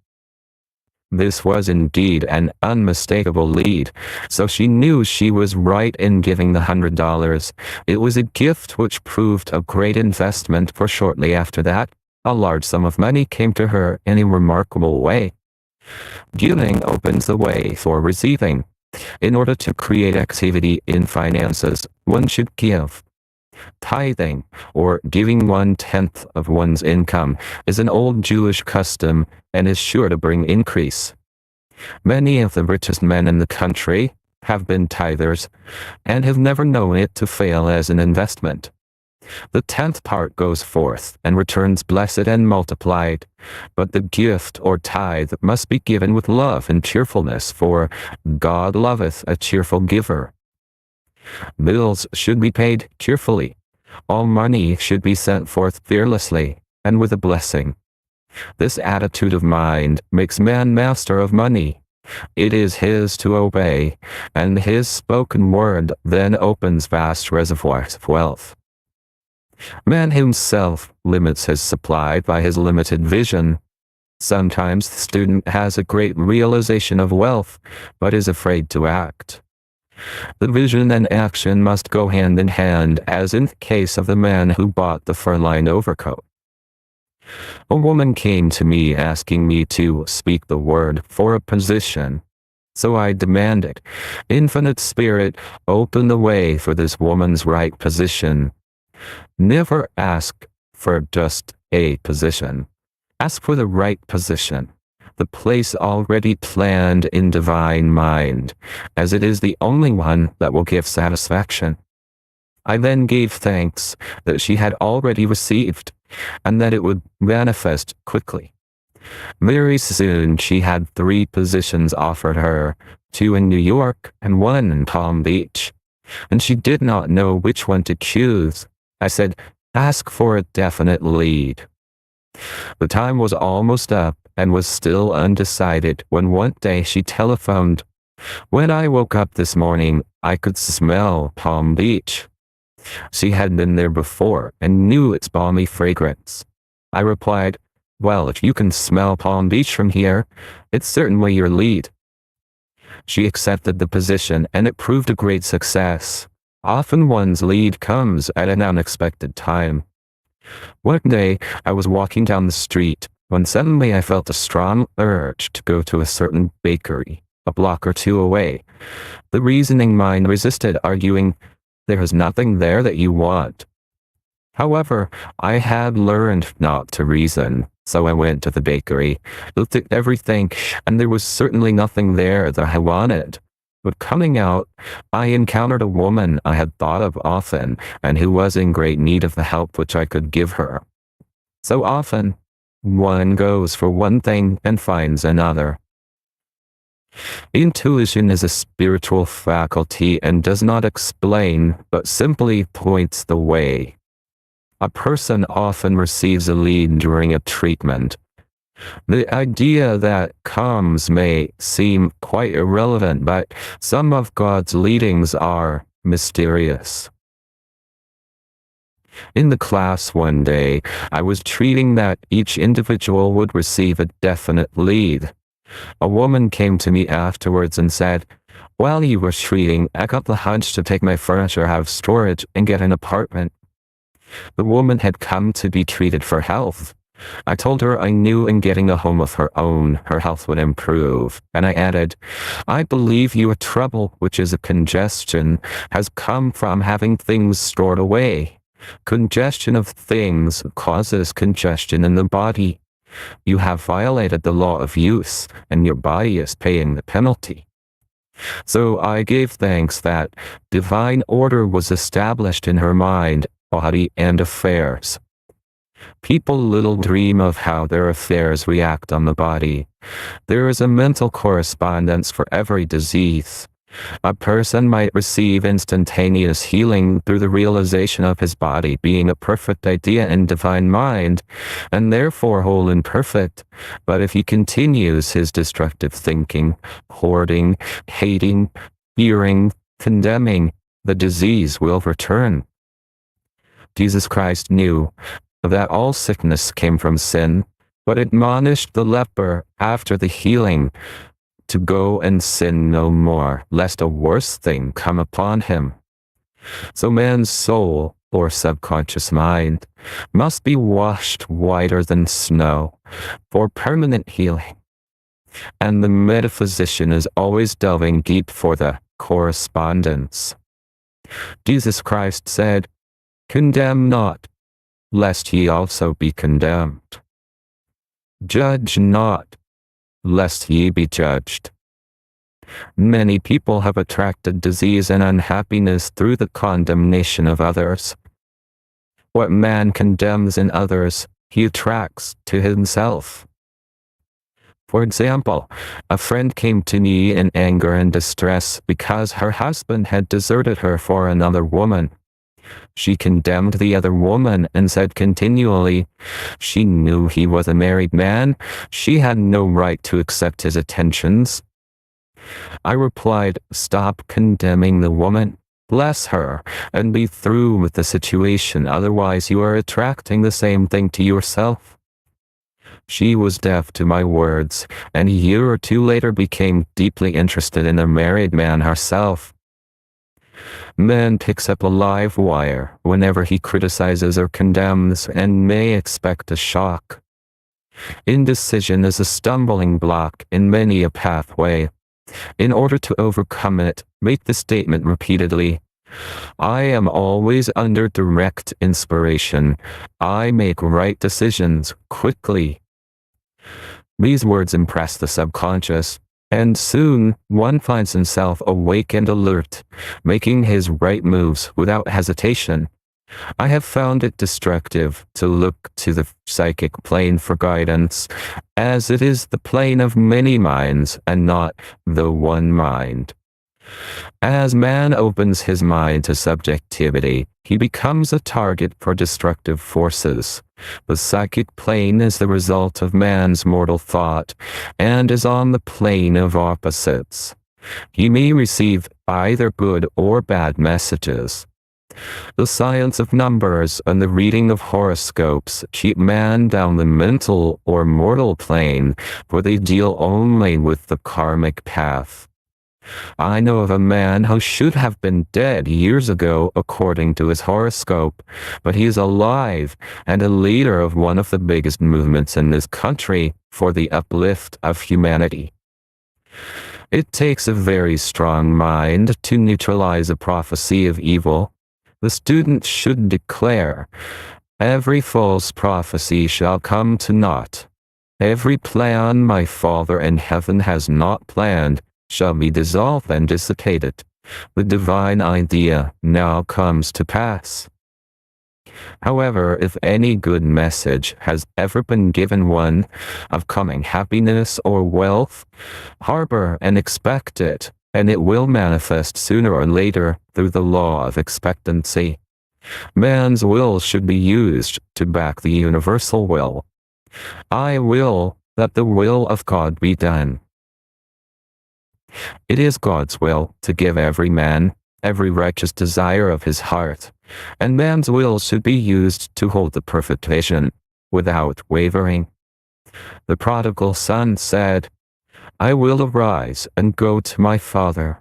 This was indeed an unmistakable lead, so she knew she was right in giving the $100. It was a gift which proved a great investment, for shortly after that, a large sum of money came to her in a remarkable way. Giving opens the way for receiving. In order to create activity in finances, one should give. Tithing, or giving 1/10 of one's income, is an old Jewish custom and is sure to bring increase. Many of the richest men in the country have been tithers and have never known it to fail as an investment. The 10th part goes forth and returns blessed and multiplied, but the gift or tithe must be given with love and cheerfulness, for God loveth a cheerful giver. Bills should be paid cheerfully. All money should be sent forth fearlessly and with a blessing. This attitude of mind makes man master of money. It is his to obey, and his spoken word then opens vast reservoirs of wealth. Man himself limits his supply by his limited vision. Sometimes the student has a great realization of wealth, but is afraid to act. The vision and action must go hand in hand, as in the case of the man who bought the fur-lined overcoat. A woman came to me asking me to speak the word for a position. So I demanded, Infinite Spirit, open the way for this woman's right position. Never ask for just a position. Ask for the right position, the place already planned in divine mind, as it is the only one that will give satisfaction. I then gave thanks that she had already received, and that it would manifest quickly. Very soon she had 3 positions offered her, 2 in New York and 1 in Palm Beach, and she did not know which one to choose. I said, ask for a definite lead. The time was almost up and was still undecided when one day she telephoned. When I woke up this morning, I could smell Palm Beach. She had been there before and knew its balmy fragrance. I replied, well, if you can smell Palm Beach from here, it's certainly your lead. She accepted the position, and it proved a great success. Often one's lead comes at an unexpected time. One day, I was walking down the street, when suddenly I felt a strong urge to go to a certain bakery, a block or 2 away. The reasoning mind resisted, arguing, there is nothing there that you want. However, I had learned not to reason, So I went to the bakery, looked at everything, and there was certainly nothing there that I wanted. But coming out, I encountered a woman I had thought of often and who was in great need of the help which I could give her. So often, one goes for one thing and finds another. Intuition is a spiritual faculty and does not explain, but simply points the way. A person often receives a lead during a treatment. The idea that comes may seem quite irrelevant, but some of God's leadings are mysterious. In the class one day, I was treating that each individual would receive a definite lead. A woman came to me afterwards and said, "While you were treating, I got the hunch to take my furniture out of storage and get an apartment." The woman had come to be treated for health. I told her I knew in getting a home of her own, her health would improve, and I added, "I believe your trouble, which is a congestion, has come from having things stored away. Congestion of things causes congestion in the body. You have violated the law of use, and your body is paying the penalty." So I gave thanks that divine order was established in her mind, body, and affairs. People little dream of how their affairs react on the body. There is a mental correspondence for every disease. A person might receive instantaneous healing through the realization of his body being a perfect idea in divine mind, and therefore whole and perfect. But if he continues his destructive thinking, hoarding, hating, fearing, condemning, the disease will return. Jesus Christ knew that all sickness came from sin, but admonished the leper after the healing to go and sin no more, lest a worse thing come upon him. So man's soul, or subconscious mind, must be washed whiter than snow for permanent healing. And the metaphysician is always delving deep for the correspondence. Jesus Christ said, "Condemn not, lest ye also be condemned. Judge not, lest ye be judged." Many people have attracted disease and unhappiness through the condemnation of others. What man condemns in others, he attracts to himself. For example, a friend came to me in anger and distress because her husband had deserted her for another woman. She condemned the other woman and said continually, she knew he was a married man, she had no right to accept his attentions. I replied, "Stop condemning the woman, bless her, and be through with the situation, otherwise you are attracting the same thing to yourself." She was deaf to my words, and a year or two later became deeply interested in the married man herself. Man picks up a live wire whenever he criticizes or condemns and may expect a shock. Indecision is a stumbling block in many a pathway. In order to overcome it, make the statement repeatedly, "I am always under direct inspiration. I make right decisions quickly." These words impress the subconscious, and soon one finds himself awake and alert, making his right moves without hesitation. I have found it destructive to look to the psychic plane for guidance, as it is the plane of many minds and not the one mind. As man opens his mind to subjectivity, he becomes a target for destructive forces. The psychic plane is the result of man's mortal thought, and is on the plane of opposites. He may receive either good or bad messages. The science of numbers and the reading of horoscopes keep man down the mental or mortal plane, for they deal only with the karmic path. I know of a man who should have been dead years ago according to his horoscope, but he is alive and a leader of one of the biggest movements in this country for the uplift of humanity. It takes a very strong mind to neutralize a prophecy of evil. The student should declare, Every false prophecy shall come to naught. Every plan my Father in heaven has not planned shall be dissolved and dissipated. The divine idea now comes to pass. However, if any good message has ever been given one of coming happiness or wealth, harbor and expect it, and it will manifest sooner or later through the law of expectancy. Man's will should be used to back the universal will. I will that the will of God be done. It is God's will to give every man every righteous desire of his heart, and man's will should be used to hold the perfect vision without wavering. The prodigal son said, I will arise and go to my father.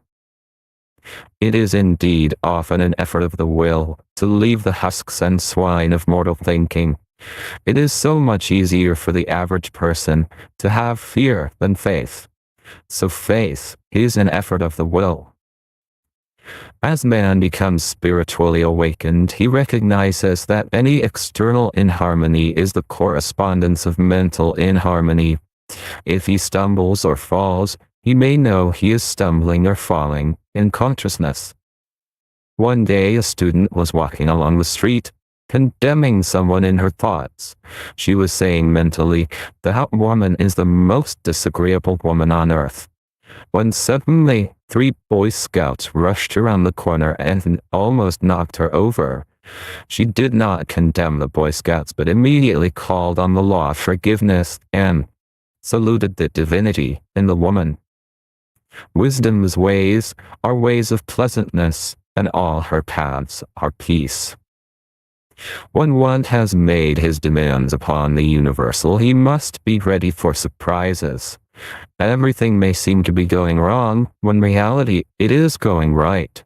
It is indeed often an effort of the will to leave the husks and swine of mortal thinking. It is so much easier for the average person to have fear than faith. So faith is an effort of the will. As man becomes spiritually awakened, he recognizes that any external inharmony is the correspondence of mental inharmony. If he stumbles or falls, he may know he is stumbling or falling in consciousness. One day a student was walking along the street, condemning someone in her thoughts. She was saying mentally, that woman is the most disagreeable woman on earth. When suddenly, 3 Boy Scouts rushed around the corner and almost knocked her over. She did not condemn the Boy Scouts, but immediately called on the law of forgiveness and saluted the divinity in the woman. Wisdom's ways are ways of pleasantness, and all her paths are peace. When one has made his demands upon the universal, he must be ready for surprises. Everything may seem to be going wrong, when in reality it is going right.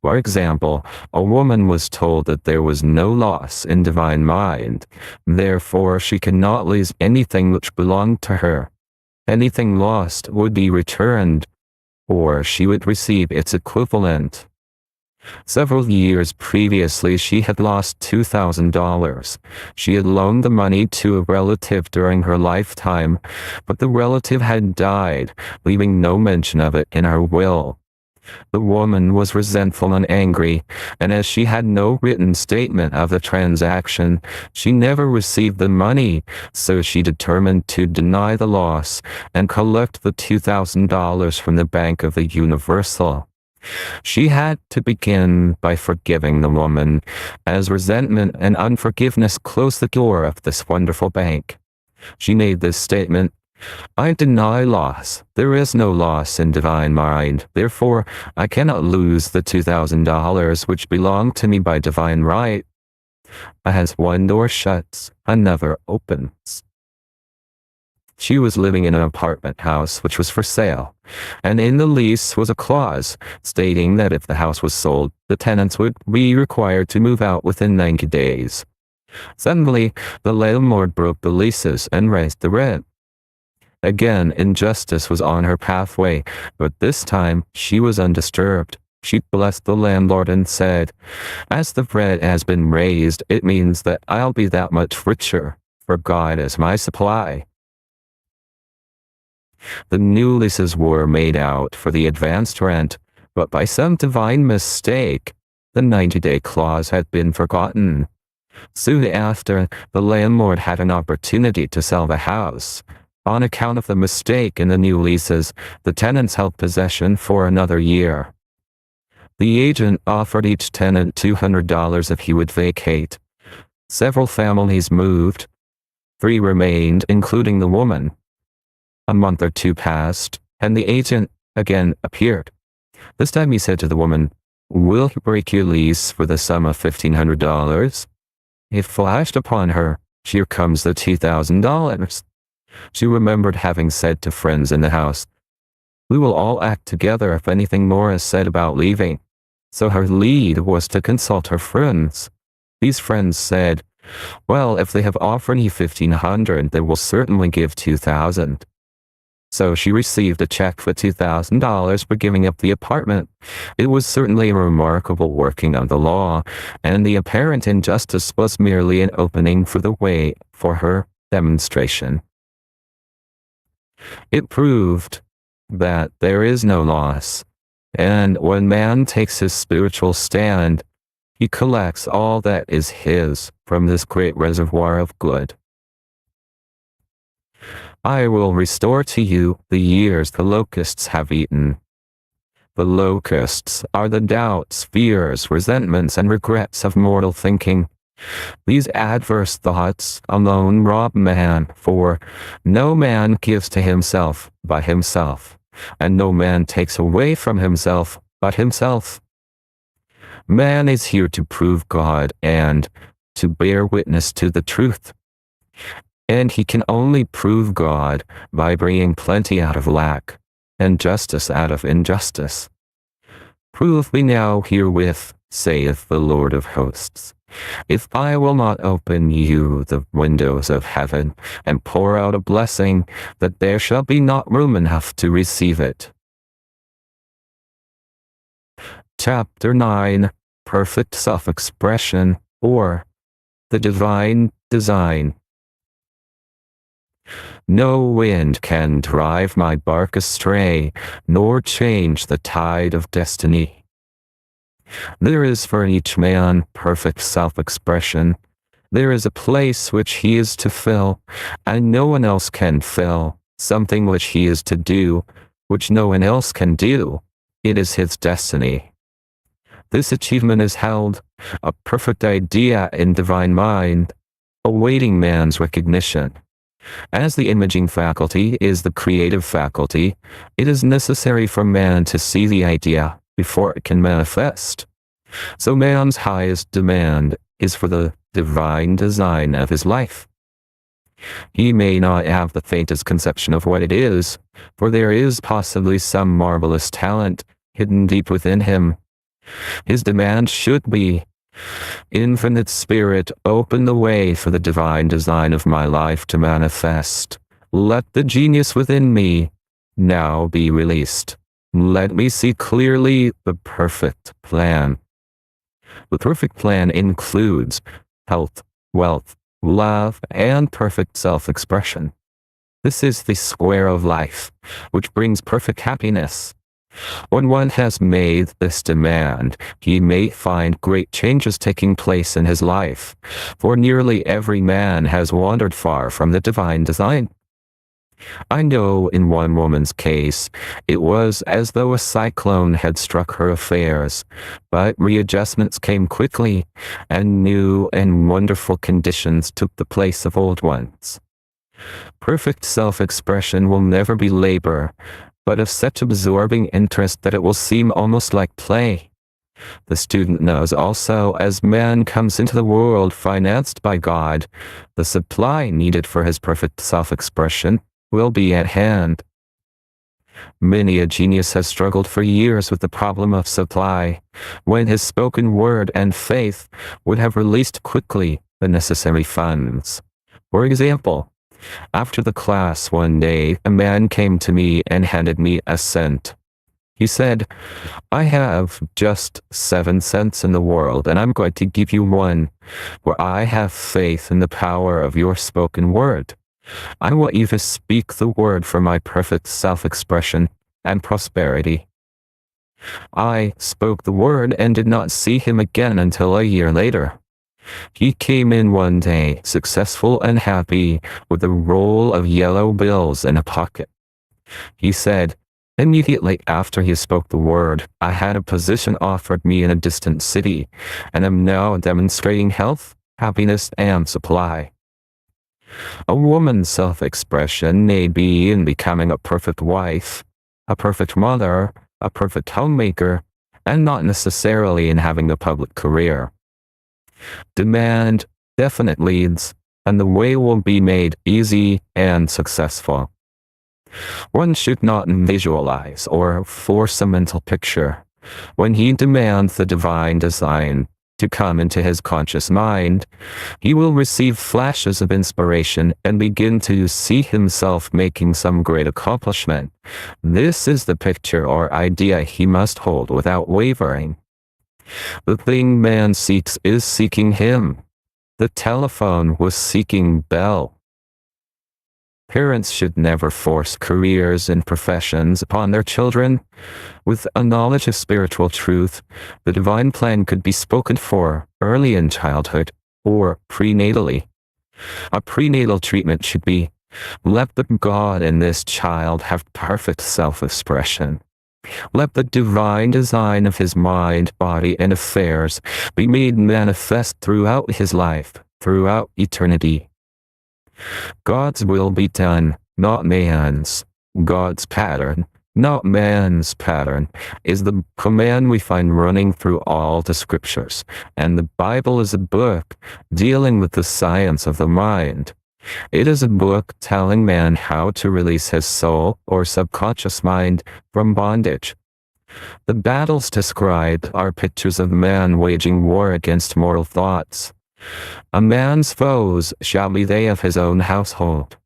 For example, a woman was told that there was no loss in divine mind, therefore she cannot lose anything which belonged to her. Anything lost would be returned, or she would receive its equivalent. Several years previously she had lost $2,000. She had loaned the money to a relative during her lifetime, but the relative had died, leaving no mention of it in her will. The woman was resentful and angry, and as she had no written statement of the transaction, she never received the money, so she determined to deny the loss and collect the $2,000 from the Bank of the Universal. She had to begin by forgiving the woman, as resentment and unforgiveness closed the door of this wonderful bank. She made this statement, I deny loss. There is no loss in divine mind. Therefore, I cannot lose the $2,000 which belong to me by divine right. As one door shuts, another opens. She was living in an apartment house which was for sale, and in the lease was a clause stating that if the house was sold, the tenants would be required to move out within 90 days. Suddenly, the landlord broke the leases and raised the rent. Again, injustice was on her pathway, but this time she was undisturbed. She blessed the landlord and said, as the rent has been raised, it means that I'll be that much richer, for God is my supply. The new leases were made out for the advanced rent, but by some divine mistake, the 90-day clause had been forgotten. Soon after, the landlord had an opportunity to sell the house. On account of the mistake in the new leases, the tenants held possession for another year. The agent offered each tenant $200 if he would vacate. Several families moved. 3 remained, including the woman. A month or 2 passed, and the agent again appeared. This time he said to the woman, will you break your lease for the sum of $1,500? It flashed upon her, here comes the $2,000. She remembered having said to friends in the house, we will all act together if anything more is said about leaving. So her lead was to consult her friends. These friends said, well, if they have offered you $1,500, they will certainly give $2,000. So she received a check for $2,000 for giving up the apartment. It was certainly a remarkable working of the law, and the apparent injustice was merely an opening for the way for her demonstration. It proved that there is no loss, and when man takes his spiritual stand, he collects all that is his from this great reservoir of good. I will restore to you the years the locusts have eaten. The locusts are the doubts, fears, resentments, and regrets of mortal thinking. These adverse thoughts alone rob man, for no man gives to himself but himself, and no man takes away from himself but himself. Man is here to prove God and to bear witness to the truth. And he can only prove God by bringing plenty out of lack, and justice out of injustice. Prove me now herewith, saith the Lord of hosts, if I will not open you the windows of heaven, and pour out a blessing, that there shall be not room enough to receive it. Chapter 9, Perfect Self-Expression, or the Divine Design. No wind can drive my bark astray, nor change the tide of destiny. There is for each man perfect self-expression. There is a place which he is to fill, and no one else can fill, something which he is to do, which no one else can do. It is his destiny. This achievement is held a perfect idea in divine mind, awaiting man's recognition. As the imaging faculty is the creative faculty, it is necessary for man to see the idea before it can manifest. So man's highest demand is for the divine design of his life. He may not have the faintest conception of what it is, for there is possibly some marvelous talent hidden deep within him. His demand should be, Infinite Spirit, open the way for the divine design of my life to manifest. Let the genius within me now be released. Let me see clearly the perfect plan. The perfect plan includes health, wealth, love, and perfect self-expression. This is the square of life, which brings perfect happiness. When one has made this demand, he may find great changes taking place in his life, for nearly every man has wandered far from the divine design. I know in one woman's case, it was as though a cyclone had struck her affairs, but readjustments came quickly, and new and wonderful conditions took the place of old ones. Perfect self-expression will never be labor, but of such absorbing interest that it will seem almost like play. The student knows also, as man comes into the world financed by God, the supply needed for his perfect self-expression will be at hand. Many a genius has struggled for years with the problem of supply, when his spoken word and faith would have released quickly the necessary funds. For example, after the class one day, a man came to me and handed me a cent. He said, I have just 7 cents in the world, and I'm going to give you one, where I have faith in the power of your spoken word. I want you to speak the word for my perfect self-expression and prosperity. I spoke the word and did not see him again until a year later. He came in one day, successful and happy, with a roll of yellow bills in a pocket. He said, immediately after he spoke the word, I had a position offered me in a distant city, and am now demonstrating health, happiness, and supply. A woman's self-expression may be in becoming a perfect wife, a perfect mother, a perfect homemaker, and not necessarily in having a public career. Demand definite leads, and the way will be made easy and successful. One should not visualize or force a mental picture. When he demands the divine design, to come into his conscious mind, he will receive flashes of inspiration and begin to see himself making some great accomplishment. This is the picture or idea he must hold without wavering. The thing man seeks is seeking him. The telephone was seeking Bell. Parents should never force careers and professions upon their children. With a knowledge of spiritual truth, the divine plan could be spoken for early in childhood or prenatally. A prenatal treatment should be, let the God in this child have perfect self-expression. Let the divine design of his mind, body, and affairs be made manifest throughout his life, throughout eternity. God's will be done, not man's. God's pattern, not man's pattern, is the command we find running through all the scriptures, and the Bible is a book dealing with the science of the mind. It is a book telling man how to release his soul or subconscious mind from bondage. The battles described are pictures of man waging war against mortal thoughts. A man's foes shall be they of his own household.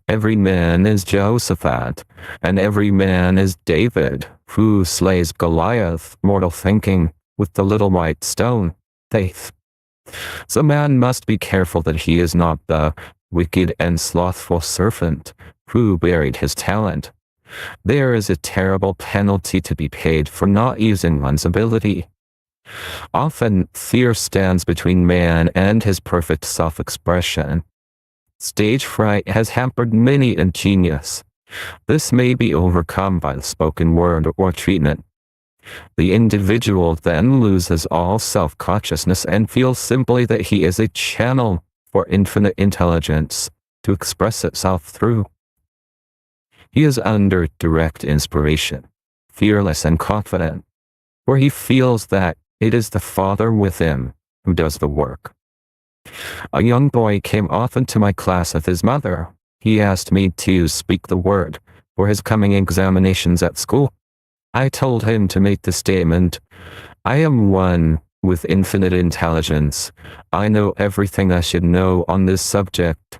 Every man is Jehoshaphat, and every man is David, who slays Goliath, mortal thinking, with the little white stone, faith. So man must be careful that he is not the wicked and slothful servant who buried his talent. There is a terrible penalty to be paid for not using one's ability. Often, fear stands between man and his perfect self-expression. Stage fright has hampered many a genius. This may be overcome by the spoken word or treatment. The individual then loses all self-consciousness and feels simply that he is a channel for infinite intelligence to express itself through. He is under direct inspiration, fearless and confident, for he feels that it is the Father within who does the work. A young boy came often to my class with his mother. He asked me to speak the word for his coming examinations at school. I told him to make the statement, I am one with infinite intelligence. I know everything I should know on this subject.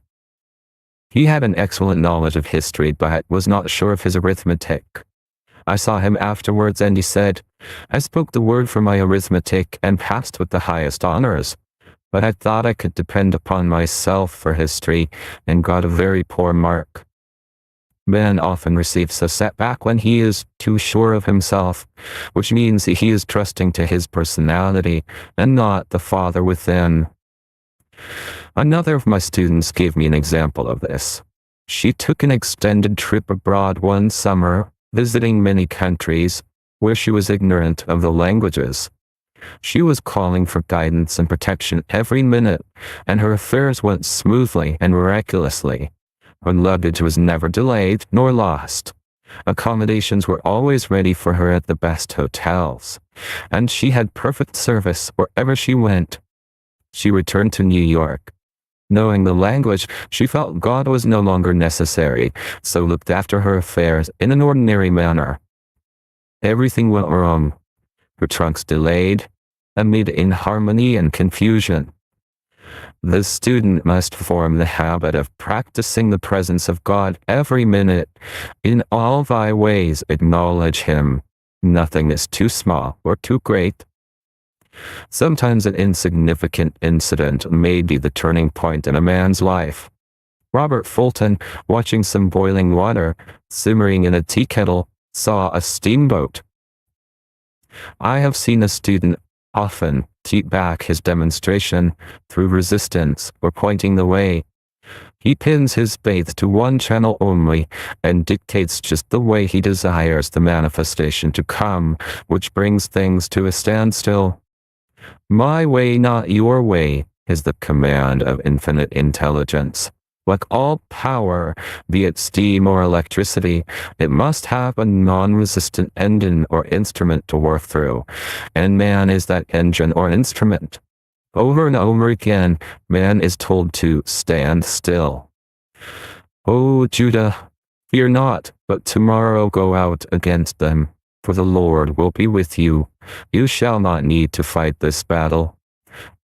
He had an excellent knowledge of history but was not sure of his arithmetic. I saw him afterwards and he said, I spoke the word for my arithmetic and passed with the highest honors, but I thought I could depend upon myself for history and got a very poor mark. Man often receives a setback when he is too sure of himself, which means he is trusting to his personality and not the Father within. Another of my students gave me an example of this. She took an extended trip abroad one summer, visiting many countries where she was ignorant of the languages. She was calling for guidance and protection every minute, and her affairs went smoothly and miraculously. Her luggage was never delayed nor lost. Accommodations were always ready for her at the best hotels, and she had perfect service wherever she went. She returned to New York. Knowing the language, she felt God was no longer necessary, so looked after her affairs in an ordinary manner. Everything went wrong. Her trunks delayed, amid inharmony and confusion. The student must form the habit of practicing the presence of God every minute. In all thy ways acknowledge him. Nothing is too small or too great. Sometimes an insignificant incident may be the turning point in a man's life. Robert Fulton, watching some boiling water simmering in a tea kettle, saw a steamboat. I have seen a student often keep back his demonstration through resistance or pointing the way. He pins his faith to one channel only and dictates just the way he desires the manifestation to come, which brings things to a standstill. My way, not your way, is the command of infinite intelligence. Like all power, be it steam or electricity, it must have a non-resistant engine or instrument to work through, and man is that engine or instrument. Over and over again, man is told to stand still. O Judah, fear not, but tomorrow go out against them, for the Lord will be with you, you shall not need to fight this battle.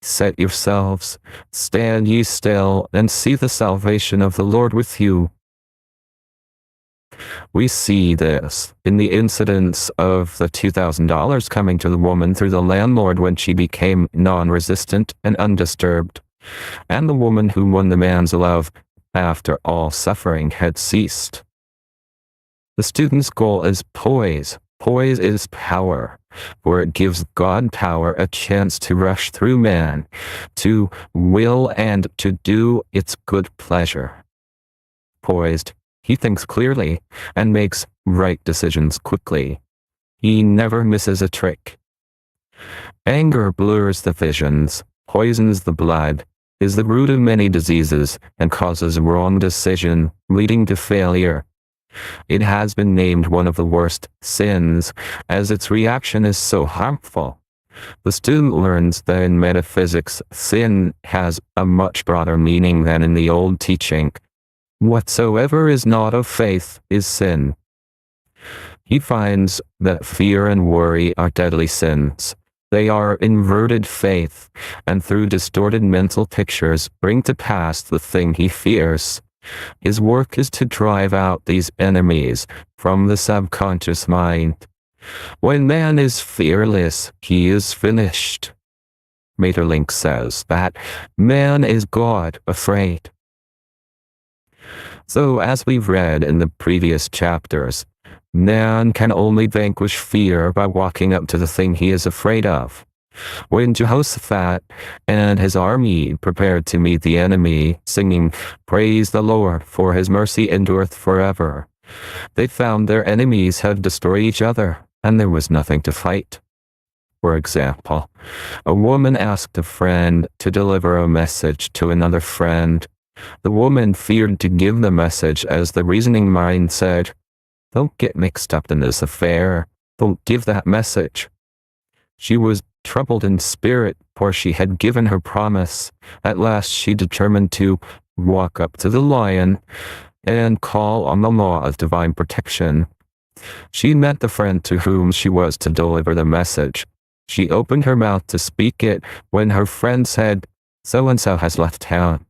Set yourselves, stand ye still, and see the salvation of the Lord with you. We see this in the incidents of the $2,000 coming to the woman through the landlord when she became non-resistant and undisturbed, and the woman who won the man's love after all suffering had ceased. The student's goal is poise. Poise is power, for it gives God power a chance to rush through man, to will and to do its good pleasure. Poised, he thinks clearly and makes right decisions quickly. He never misses a trick. Anger blurs the visions, poisons the blood, is the root of many diseases, and causes wrong decision, leading to failure. It has been named one of the worst sins, as its reaction is so harmful. The student learns that in metaphysics, sin has a much broader meaning than in the old teaching. Whatsoever is not of faith is sin. He finds that fear and worry are deadly sins. They are inverted faith, and through distorted mental pictures bring to pass the thing he fears. His work is to drive out these enemies from the subconscious mind. When man is fearless, he is finished. Maeterlinck says that man is God afraid. So as we've read in the previous chapters, man can only vanquish fear by walking up to the thing he is afraid of. When Jehoshaphat and his army prepared to meet the enemy, singing, "Praise the Lord, for his mercy endureth forever," they found their enemies had destroyed each other, and there was nothing to fight. For example, a woman asked a friend to deliver a message to another friend. The woman feared to give the message as the reasoning mind said, "Don't get mixed up in this affair. Don't give that message." She was troubled in spirit, for she had given her promise. At last she determined to walk up to the lion and call on the law of divine protection. She met the friend to whom she was to deliver the message. She opened her mouth to speak it when her friend said, "So-and-so has left town."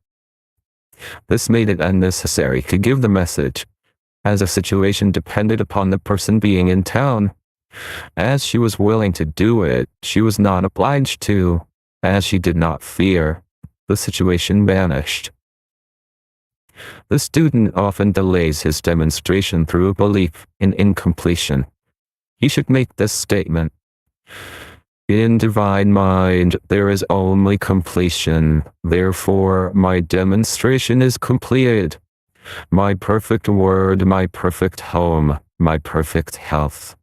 This made it unnecessary to give the message, as the situation depended upon the person being in town. As she was willing to do it, she was not obliged to. As she did not fear, the situation vanished. The student often delays his demonstration through a belief in incompletion. He should make this statement: "In divine mind, there is only completion. Therefore, my demonstration is completed. My perfect word, my perfect home, my perfect health."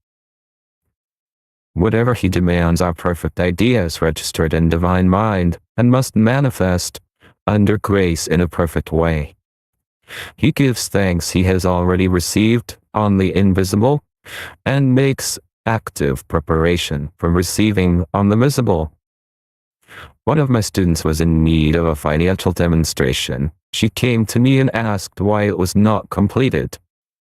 Whatever he demands are perfect ideas registered in divine mind, and must manifest under grace in a perfect way. He gives thanks he has already received on the invisible, and makes active preparation for receiving on the visible. One of my students was in need of a financial demonstration. She came to me and asked why it was not completed.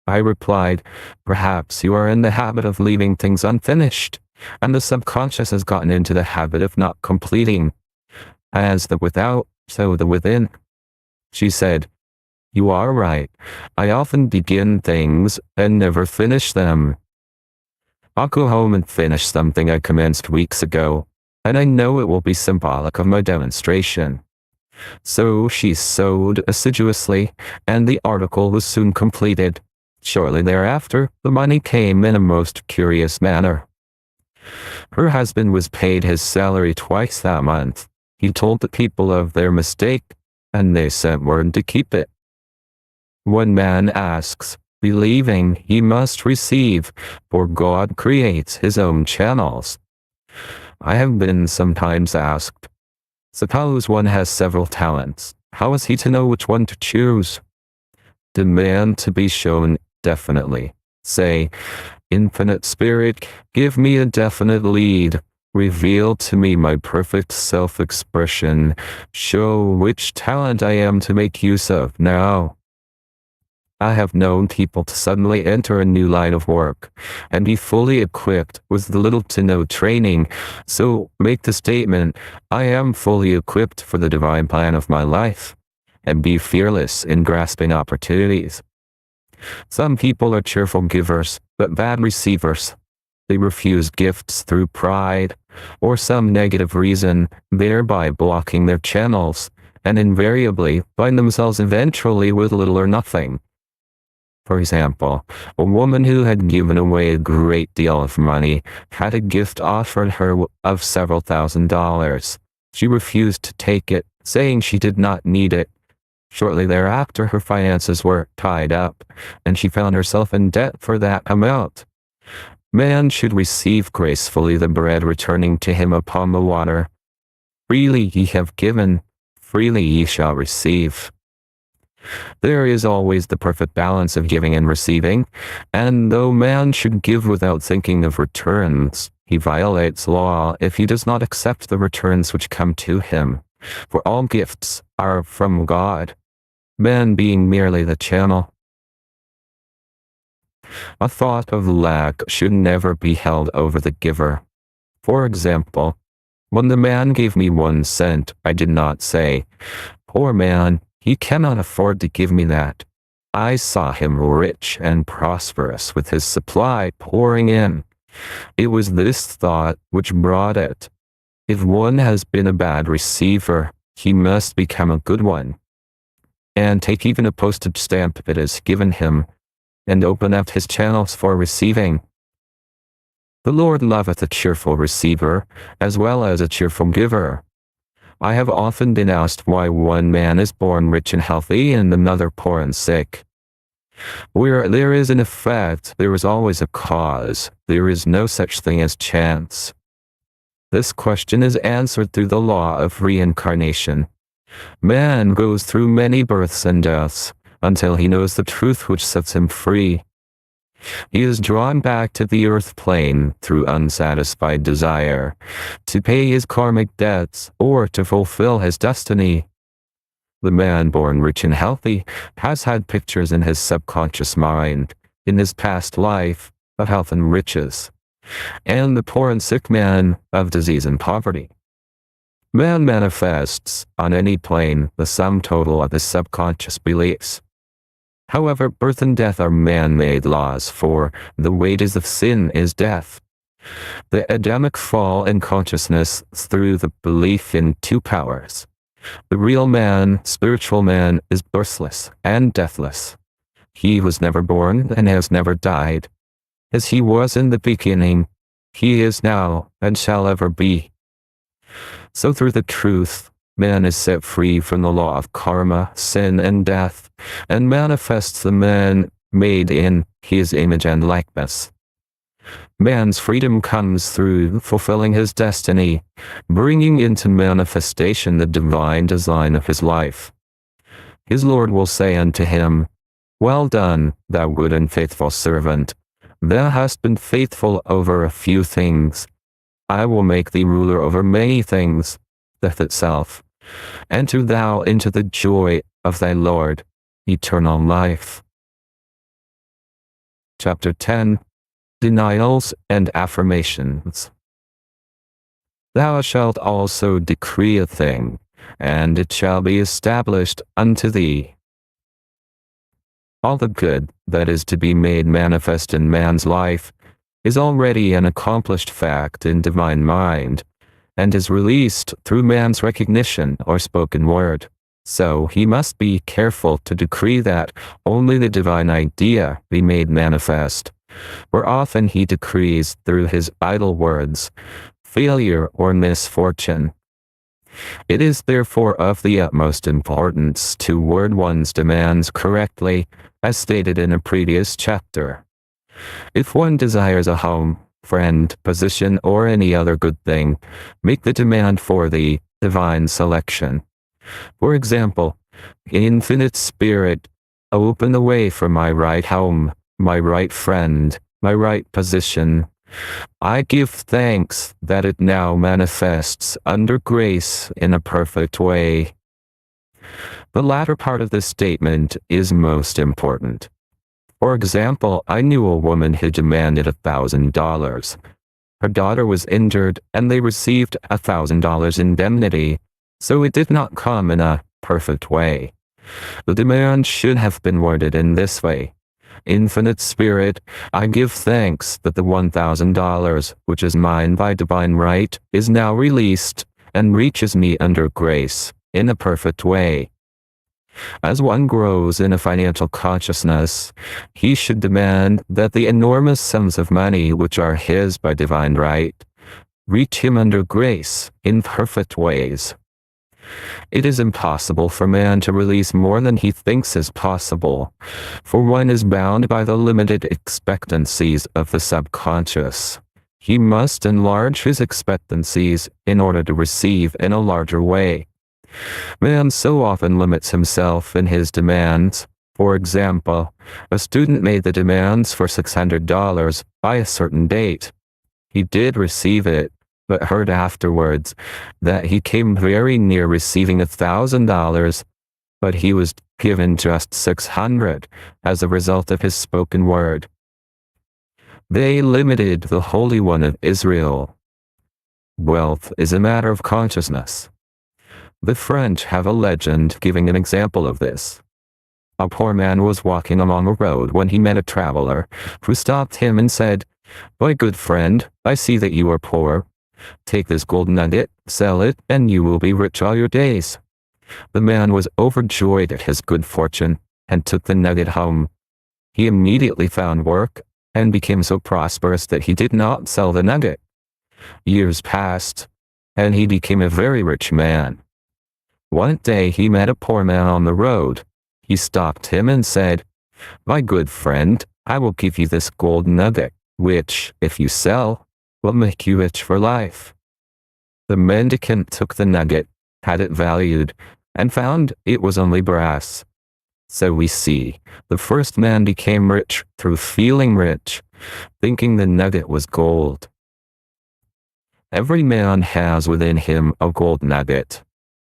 I replied, "Perhaps you are in the habit of leaving things unfinished, and the subconscious has gotten into the habit of not completing. As the without, so the within." She said, "You are right. I often begin things and never finish them. I'll go home and finish something I commenced weeks ago, and I know it will be symbolic of my demonstration." So she sewed assiduously, and the article was soon completed. Shortly thereafter, the money came in a most curious manner. Her husband was paid his salary twice that month. He told the people of their mistake, and they sent word to keep it. When man asks, believing he must receive, for God creates his own channels. I have been sometimes asked, suppose one has several talents, how is he to know which one to choose? Demand to be shown definitely. Say, "Infinite Spirit, give me a definite lead. Reveal to me my perfect self-expression. Show which talent I am to make use of now." I have known people to suddenly enter a new line of work and be fully equipped with little to no training, so make the statement, I am fully equipped for the divine plan of my life, and be fearless in grasping opportunities. Some people are cheerful givers, but bad receivers. They refuse gifts through pride or some negative reason, thereby blocking their channels, and invariably find themselves eventually with little or nothing. For example, a woman who had given away a great deal of money had a gift offered her of several $1,000s. She refused to take it, saying she did not need it. Shortly thereafter, her finances were tied up, and she found herself in debt for that amount. Man should receive gracefully the bread returning to him upon the water. Freely ye have given, freely ye shall receive. There is always the perfect balance of giving and receiving, and though man should give without thinking of returns, he violates law if he does not accept the returns which come to him, for all gifts are from God, man being merely the channel. A thought of lack should never be held over the giver. For example, when the man gave me 1 cent, I did not say, "Poor man, he cannot afford to give me that." I saw him rich and prosperous with his supply pouring in. It was this thought which brought it. If one has been a bad receiver, he must become a good one, and take even a postage stamp that is given him, and open up his channels for receiving. The Lord loveth a cheerful receiver, as well as a cheerful giver. I have often been asked why one man is born rich and healthy and another poor and sick. Where there is an effect, there is always a cause. There is no such thing as chance. This question is answered through the law of reincarnation. Man goes through many births and deaths, until he knows the truth which sets him free. He is drawn back to the earth plane through unsatisfied desire, to pay his karmic debts or to fulfill his destiny. The man born rich and healthy has had pictures in his subconscious mind, in his past life, of health and riches, and the poor and sick man of disease and poverty. Man manifests, on any plane, the sum total of his subconscious beliefs. However, birth and death are man-made laws, for the wages of sin is death. The Adamic fall in consciousness through the belief in 2 powers. The real man, spiritual man, is birthless and deathless. He was never born and has never died. As he was in the beginning, he is now and shall ever be. So through the truth, man is set free from the law of karma, sin, and death, and manifests the man made in his image and likeness. Man's freedom comes through fulfilling his destiny, bringing into manifestation the divine design of his life. His Lord will say unto him, "Well done, thou good and faithful servant. Thou hast been faithful over a few things. I will make thee ruler over many things," death itself. Enter thou into the joy of thy Lord, eternal life. Chapter 10. Denials and Affirmations. Thou shalt also decree a thing, and it shall be established unto thee. All the good that is to be made manifest in man's life is already an accomplished fact in divine mind, and is released through man's recognition or spoken word. So he must be careful to decree that only the divine idea be made manifest, for often he decrees through his idle words, failure or misfortune. It is therefore of the utmost importance to word one's demands correctly, as stated in a previous chapter. If one desires a home, friend, position, or any other good thing, make the demand for the divine selection. For example, Infinite Spirit, open the way for my right home, my right friend, my right position. I give thanks that it now manifests under grace in a perfect way. The latter part of this statement is most important. For example, I knew a woman who demanded $1,000. Her daughter was injured and they received $1,000 indemnity, so it did not come in a perfect way. The demand should have been worded in this way. Infinite Spirit, I give thanks that the $1,000, which is mine by divine right, is now released and reaches me under grace, in a perfect way. As one grows in a financial consciousness, he should demand that the enormous sums of money which are his by divine right reach him under grace in perfect ways. It is impossible for man to release more than he thinks is possible, for one is bound by the limited expectancies of the subconscious. He must enlarge his expectancies in order to receive in a larger way. Man so often limits himself in his demands. For example, a student made the demands for $600 by a certain date. He did receive it, but heard afterwards that he came very near receiving $1,000, but he was given just $600 as a result of his spoken word. They limited the Holy One of Israel. Wealth is a matter of consciousness. The French have a legend giving an example of this. A poor man was walking along a road when he met a traveler, who stopped him and said, "My good friend, I see that you are poor. Take this gold nugget, sell it, and you will be rich all your days." The man was overjoyed at his good fortune, and took the nugget home. He immediately found work, and became so prosperous that he did not sell the nugget. Years passed, and he became a very rich man. One day he met a poor man on the road. He stopped him and said, "My good friend, I will give you this gold nugget, which, if you sell, will make you rich for life." The mendicant took the nugget, had it valued, and found it was only brass. So we see, the first man became rich through feeling rich, thinking the nugget was gold. Every man has within him a gold nugget.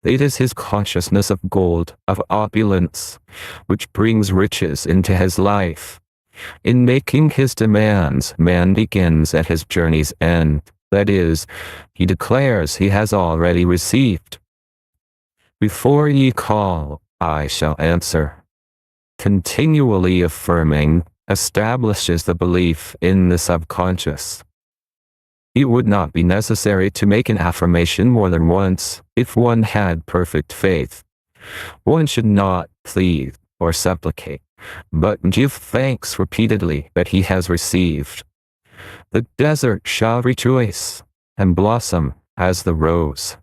It is his consciousness of gold, of opulence, which brings riches into his life. In making his demands, man begins at his journey's end. That is, he declares he has already received. "Before ye call, I shall answer." Continually affirming establishes the belief in the subconscious. It would not be necessary to make an affirmation more than once if one had perfect faith. One should not plead or supplicate, but give thanks repeatedly that he has received. The desert shall rejoice and blossom as the rose.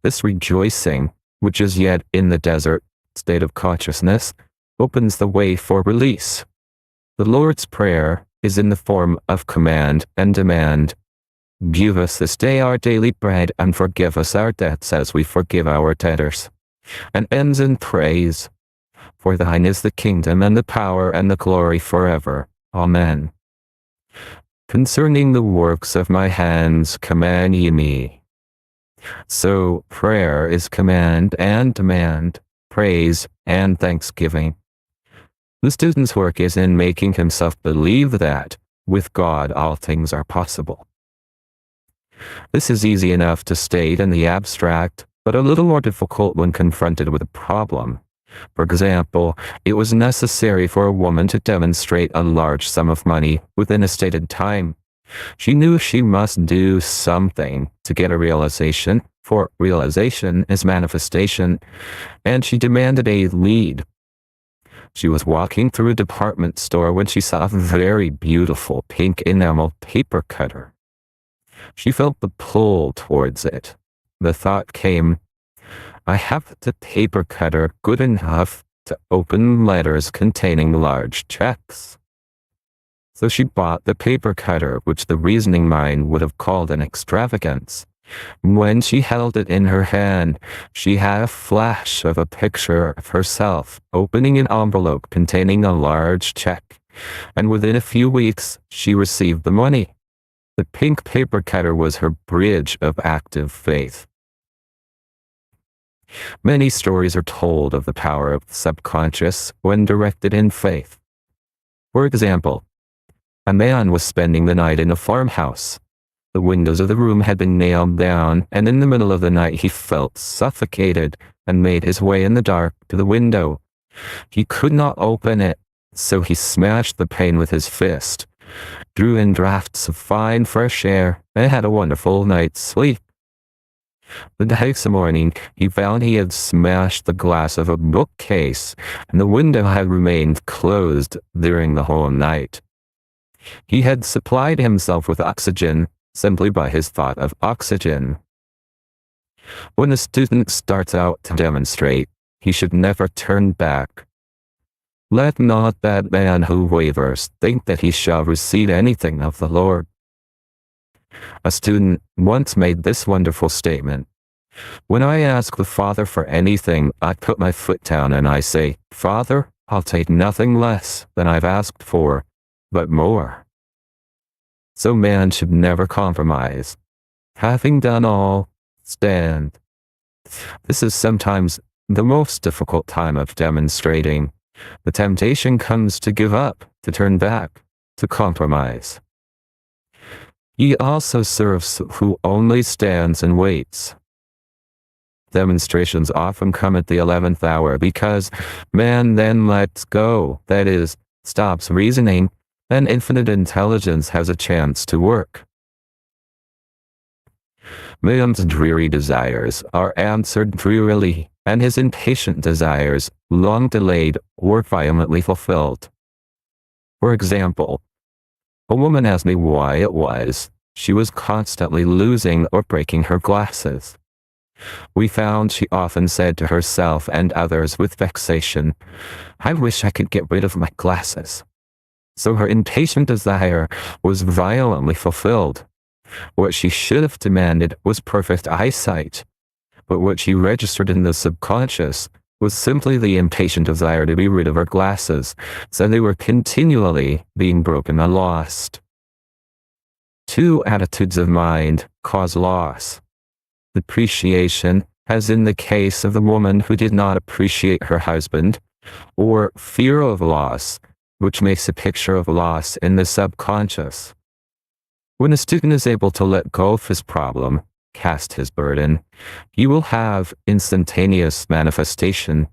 This rejoicing, which is yet in the desert state of consciousness, opens the way for release. The Lord's Prayer is in the form of command and demand. "Give us this day our daily bread, and forgive us our debts as we forgive our debtors," and ends in praise. "For thine is the kingdom and the power and the glory forever. Amen. Concerning the works of my hands command ye me." So prayer is command and demand, praise and thanksgiving. The student's work is in making himself believe that, with God, all things are possible. This is easy enough to state in the abstract, but a little more difficult when confronted with a problem. For example, it was necessary for a woman to demonstrate a large sum of money within a stated time. She knew she must do something to get a realization, for realization is manifestation, and she demanded a lead. She was walking through a department store when she saw a very beautiful pink enamel paper cutter. She felt the pull towards it. The thought came, "I have the paper cutter good enough to open letters containing large checks." So she bought the paper cutter, which the reasoning mind would have called an extravagance. When she held it in her hand, she had a flash of a picture of herself opening an envelope containing a large check, and within a few weeks she received the money. The pink paper cutter was her bridge of active faith. Many stories are told of the power of the subconscious when directed in faith. For example, a man was spending the night in a farmhouse. The windows of the room had been nailed down, and in the middle of the night he felt suffocated and made his way in the dark to the window. He could not open it, so he smashed the pane with his fist, drew in drafts of fine fresh air, and had a wonderful night's sleep. The next morning, he found he had smashed the glass of a bookcase, and the window had remained closed during the whole night. He had supplied himself with oxygen simply by his thought of oxygen. When a student starts out to demonstrate, he should never turn back. Let not that man who wavers think that he shall receive anything of the Lord. A student once made this wonderful statement: "When I ask the Father for anything, I put my foot down and I say, 'Father, I'll take nothing less than I've asked for, but more.'" So man should never compromise. Having done all, stand. This is sometimes the most difficult time of demonstrating. The temptation comes to give up, to turn back, to compromise. He also serves who only stands and waits. Demonstrations often come at the 11th hour because man then lets go, that is, stops reasoning, and infinite intelligence has a chance to work. Man's dreary desires are answered drearily, and his impatient desires, long delayed, were violently fulfilled. For example, a woman asked me why it was she was constantly losing or breaking her glasses. We found she often said to herself and others with vexation, "I wish I could get rid of my glasses." So her impatient desire was violently fulfilled. What she should have demanded was perfect eyesight, but what she registered in the subconscious was simply the impatient desire to be rid of her glasses, so they were continually being broken and lost. Two attitudes of mind cause loss: depreciation, as in the case of the woman who did not appreciate her husband, or fear of loss, which makes a picture of loss in the subconscious. When a student is able to let go of his problem, cast his burden, he will have instantaneous manifestation.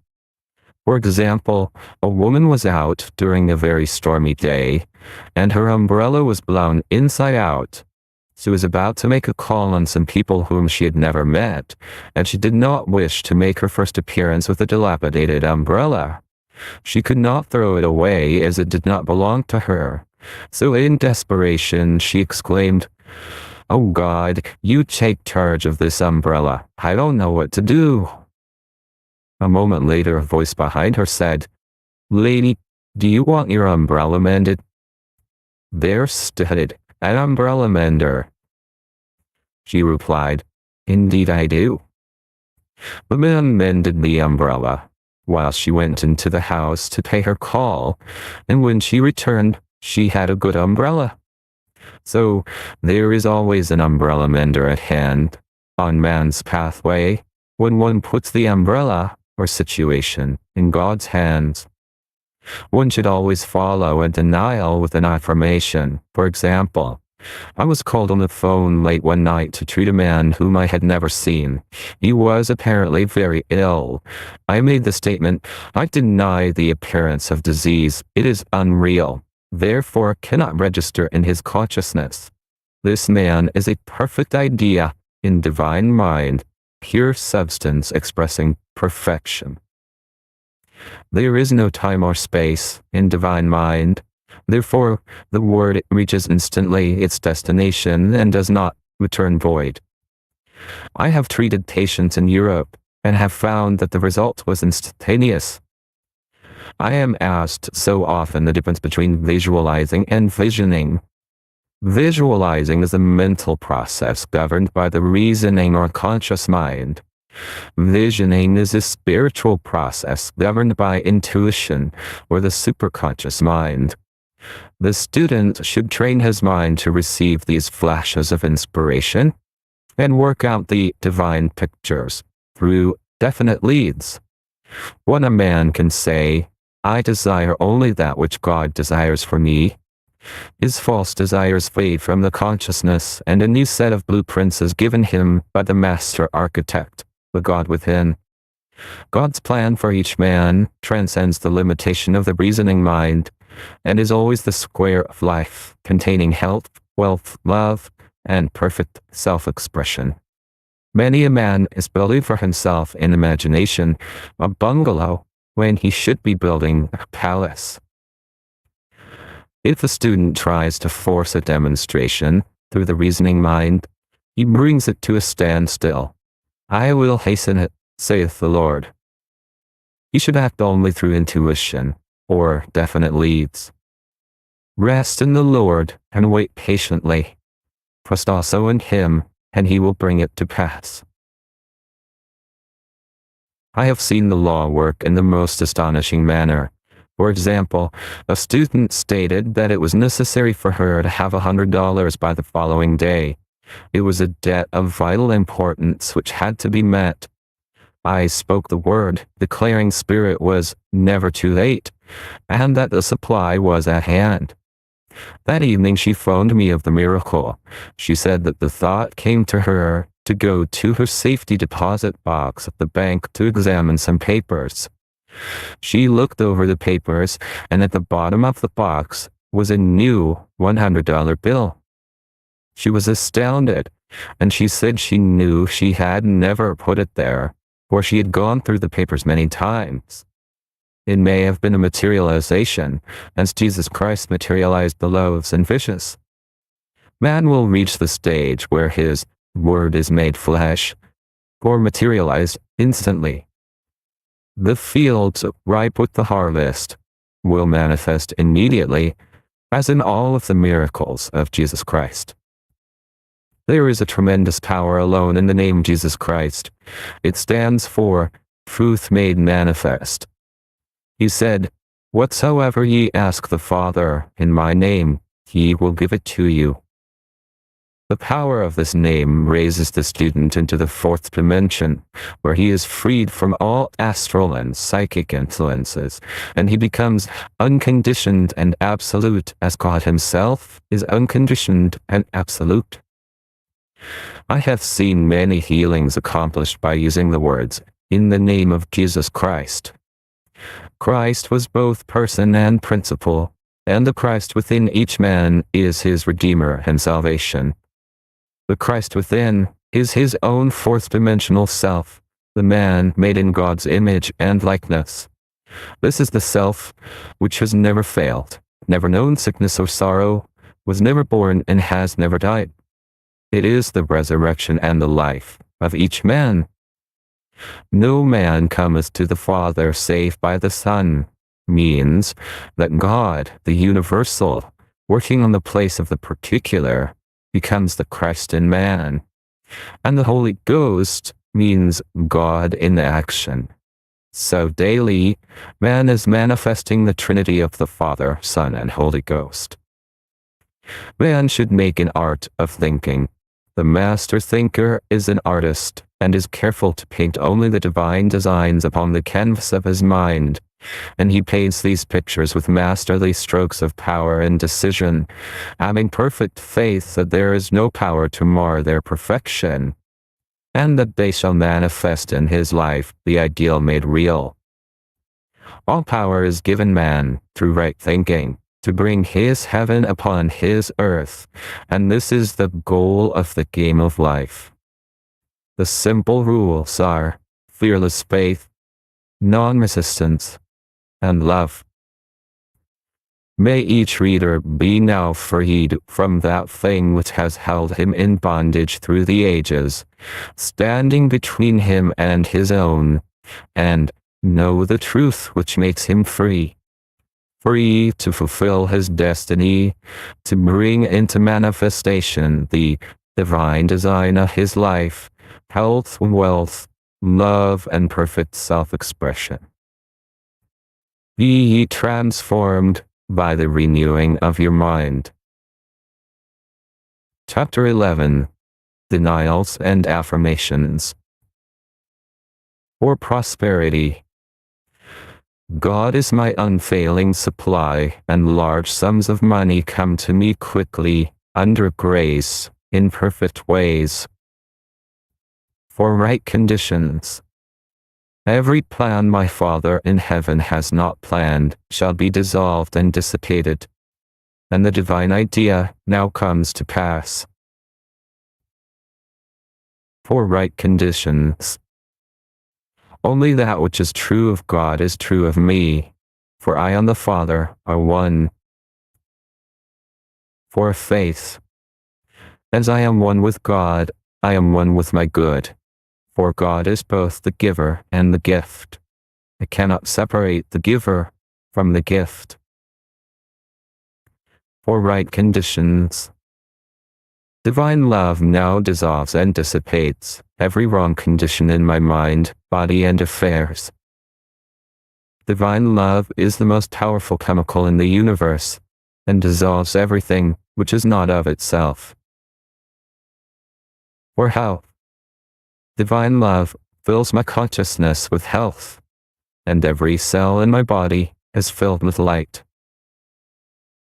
For example, a woman was out during a very stormy day, and her umbrella was blown inside out. She was about to make a call on some people whom she had never met, and she did not wish to make her first appearance with a dilapidated umbrella. She could not throw it away as it did not belong to her. So in desperation, she exclaimed, "Oh God, you take charge of this umbrella. I don't know what to do." A moment later, a voice behind her said, "Lady, do you want your umbrella mended?" There stood an umbrella mender. She replied, "Indeed I do." The man mended the umbrella, while she went into the house to pay her call, and when she returned, she had a good umbrella. So there is always an umbrella mender at hand, on man's pathway, when one puts the umbrella or situation in God's hands. One should always follow a denial with an affirmation. For example, I was called on the phone late one night to treat a man whom I had never seen. He was apparently very ill. I made the statement, "I deny the appearance of disease. It is unreal, therefore cannot register in his consciousness. This man is a perfect idea in divine mind, pure substance expressing perfection. There is no time or space in divine mind. Therefore, the word reaches instantly its destination and does not return void. I have treated patients in Europe and have found that the result was instantaneous. I am asked so often the difference between visualizing and visioning. Visualizing is a mental process governed by the reasoning or conscious mind. Visioning is a spiritual process governed by intuition or the superconscious mind. The student should train his mind to receive these flashes of inspiration and work out the divine pictures through definite leads. When a man can say, I desire only that which God desires for me, his false desires fade from the consciousness and a new set of blueprints is given him by the master architect, the God within. God's plan for each man transcends the limitation of the reasoning mind and is always the square of life, containing health, wealth, love, and perfect self-expression. Many a man is building for himself in imagination a bungalow when he should be building a palace. If a student tries to force a demonstration through the reasoning mind, he brings it to a standstill. I will hasten it, saith the Lord. He should act only through intuition, or definite leads. Rest in the Lord and wait patiently. Trust also in Him, and He will bring it to pass. I have seen the law work in the most astonishing manner. For example, a student stated that it was necessary for her to have $100 by the following day. It was a debt of vital importance which had to be met. I spoke the word, declaring spirit was never too late, and that the supply was at hand. That evening she phoned me of the miracle. She said that the thought came to her to go to her safety deposit box at the bank to examine some papers. She looked over the papers, and at the bottom of the box was a new $100 bill. She was astounded, and she said she knew she had never put it there, for she had gone through the papers many times. It may have been a materialization, as Jesus Christ materialized the loaves and fishes. Man will reach the stage where his word is made flesh, or materialized instantly. The fields ripe with the harvest will manifest immediately, as in all of the miracles of Jesus Christ. There is a tremendous power alone in the name Jesus Christ. It stands for truth made manifest. He said, whatsoever ye ask the Father in my name, he will give it to you. The power of this name raises the student into the fourth dimension, where he is freed from all astral and psychic influences, and he becomes unconditioned and absolute, as God himself is unconditioned and absolute. I have seen many healings accomplished by using the words, in the name of Jesus Christ. Christ was both person and principle, and the Christ within each man is his Redeemer and salvation. The Christ within is his own fourth-dimensional self, the man made in God's image and likeness. This is the self which has never failed, never known sickness or sorrow, was never born and has never died. It is the resurrection and the life of each man. No man cometh to the Father save by the Son, means that God, the universal, working on the place of the particular, becomes the Christ in man. And the Holy Ghost means God in action. So daily, man is manifesting the Trinity of the Father, Son, and Holy Ghost. Man should make an art of thinking. The master thinker is an artist, and is careful to paint only the divine designs upon the canvas of his mind, and he paints these pictures with masterly strokes of power and decision, having perfect faith that there is no power to mar their perfection, and that they shall manifest in his life the ideal made real. All power is given man, through right thinking, to bring his heaven upon his earth, and this is the goal of the game of life. The simple rules are fearless faith, non-resistance, and love. May each reader be now freed from that thing which has held him in bondage through the ages, standing between him and his own, and know the truth which makes him free. Free to fulfill his destiny, to bring into manifestation the divine design of his life, health, wealth, love, and perfect self-expression. Be ye transformed by the renewing of your mind. Chapter 11. Denials and Affirmations. for prosperity. God is my unfailing supply, and large sums of money come to me quickly, under grace, in perfect ways. For right conditions. Every plan my Father in heaven has not planned shall be dissolved and dissipated, and the divine idea now comes to pass. For right conditions. Only that which is true of God is true of me, for I and the Father are one. For faith. As I am one with God, I am one with my good. For God is both the giver and the gift. I cannot separate the giver from the gift. For right conditions. Divine love now dissolves and dissipates every wrong condition in my mind, body, and affairs. Divine love is the most powerful chemical in the universe, and dissolves everything which is not of itself. For health. Divine love fills my consciousness with health, and every cell in my body is filled with light.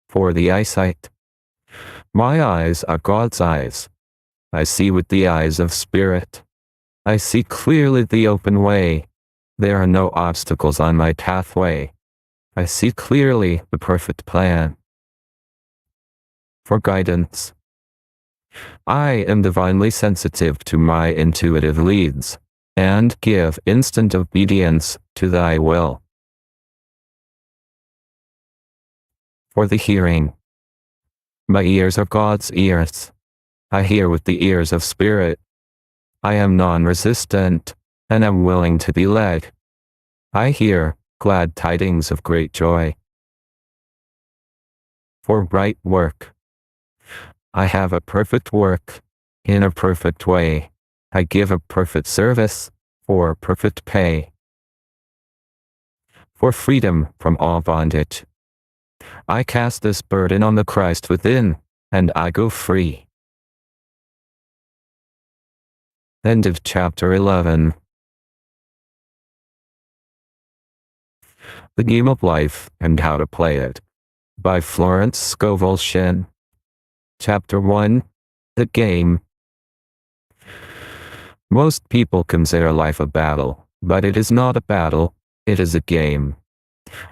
For the eyesight. My eyes are God's eyes. I see with the eyes of spirit. I see clearly the open way. There are no obstacles on my pathway. I see clearly the perfect plan. For guidance. I am divinely sensitive to my intuitive leads, and give instant obedience to thy will. For the hearing. My ears are God's ears. I hear with the ears of spirit. I am non-resistant, and am willing to be led. I hear glad tidings of great joy. For right work. I have a perfect work, in a perfect way. I give a perfect service, for perfect pay. For freedom from all bondage. I cast this burden on the Christ within, and I go free. End of chapter 11. The Game of Life and How to Play It, by Florence Scovel Shinn. Chapter 1. The Game. Most people consider life a battle, but it is not a battle, it is a game.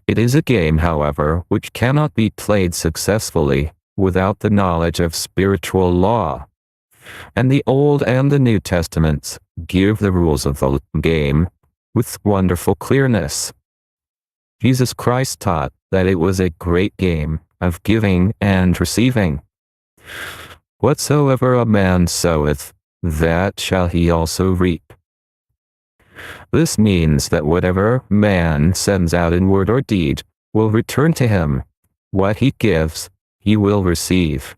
It is a game, however, which cannot be played successfully without the knowledge of spiritual law. And the Old and the New Testaments give the rules of the game with wonderful clearness. Jesus Christ taught that it was a great game of giving and receiving. Whatsoever a man soweth, that shall he also reap. This means that whatever man sends out in word or deed will return to him. What he gives, he will receive.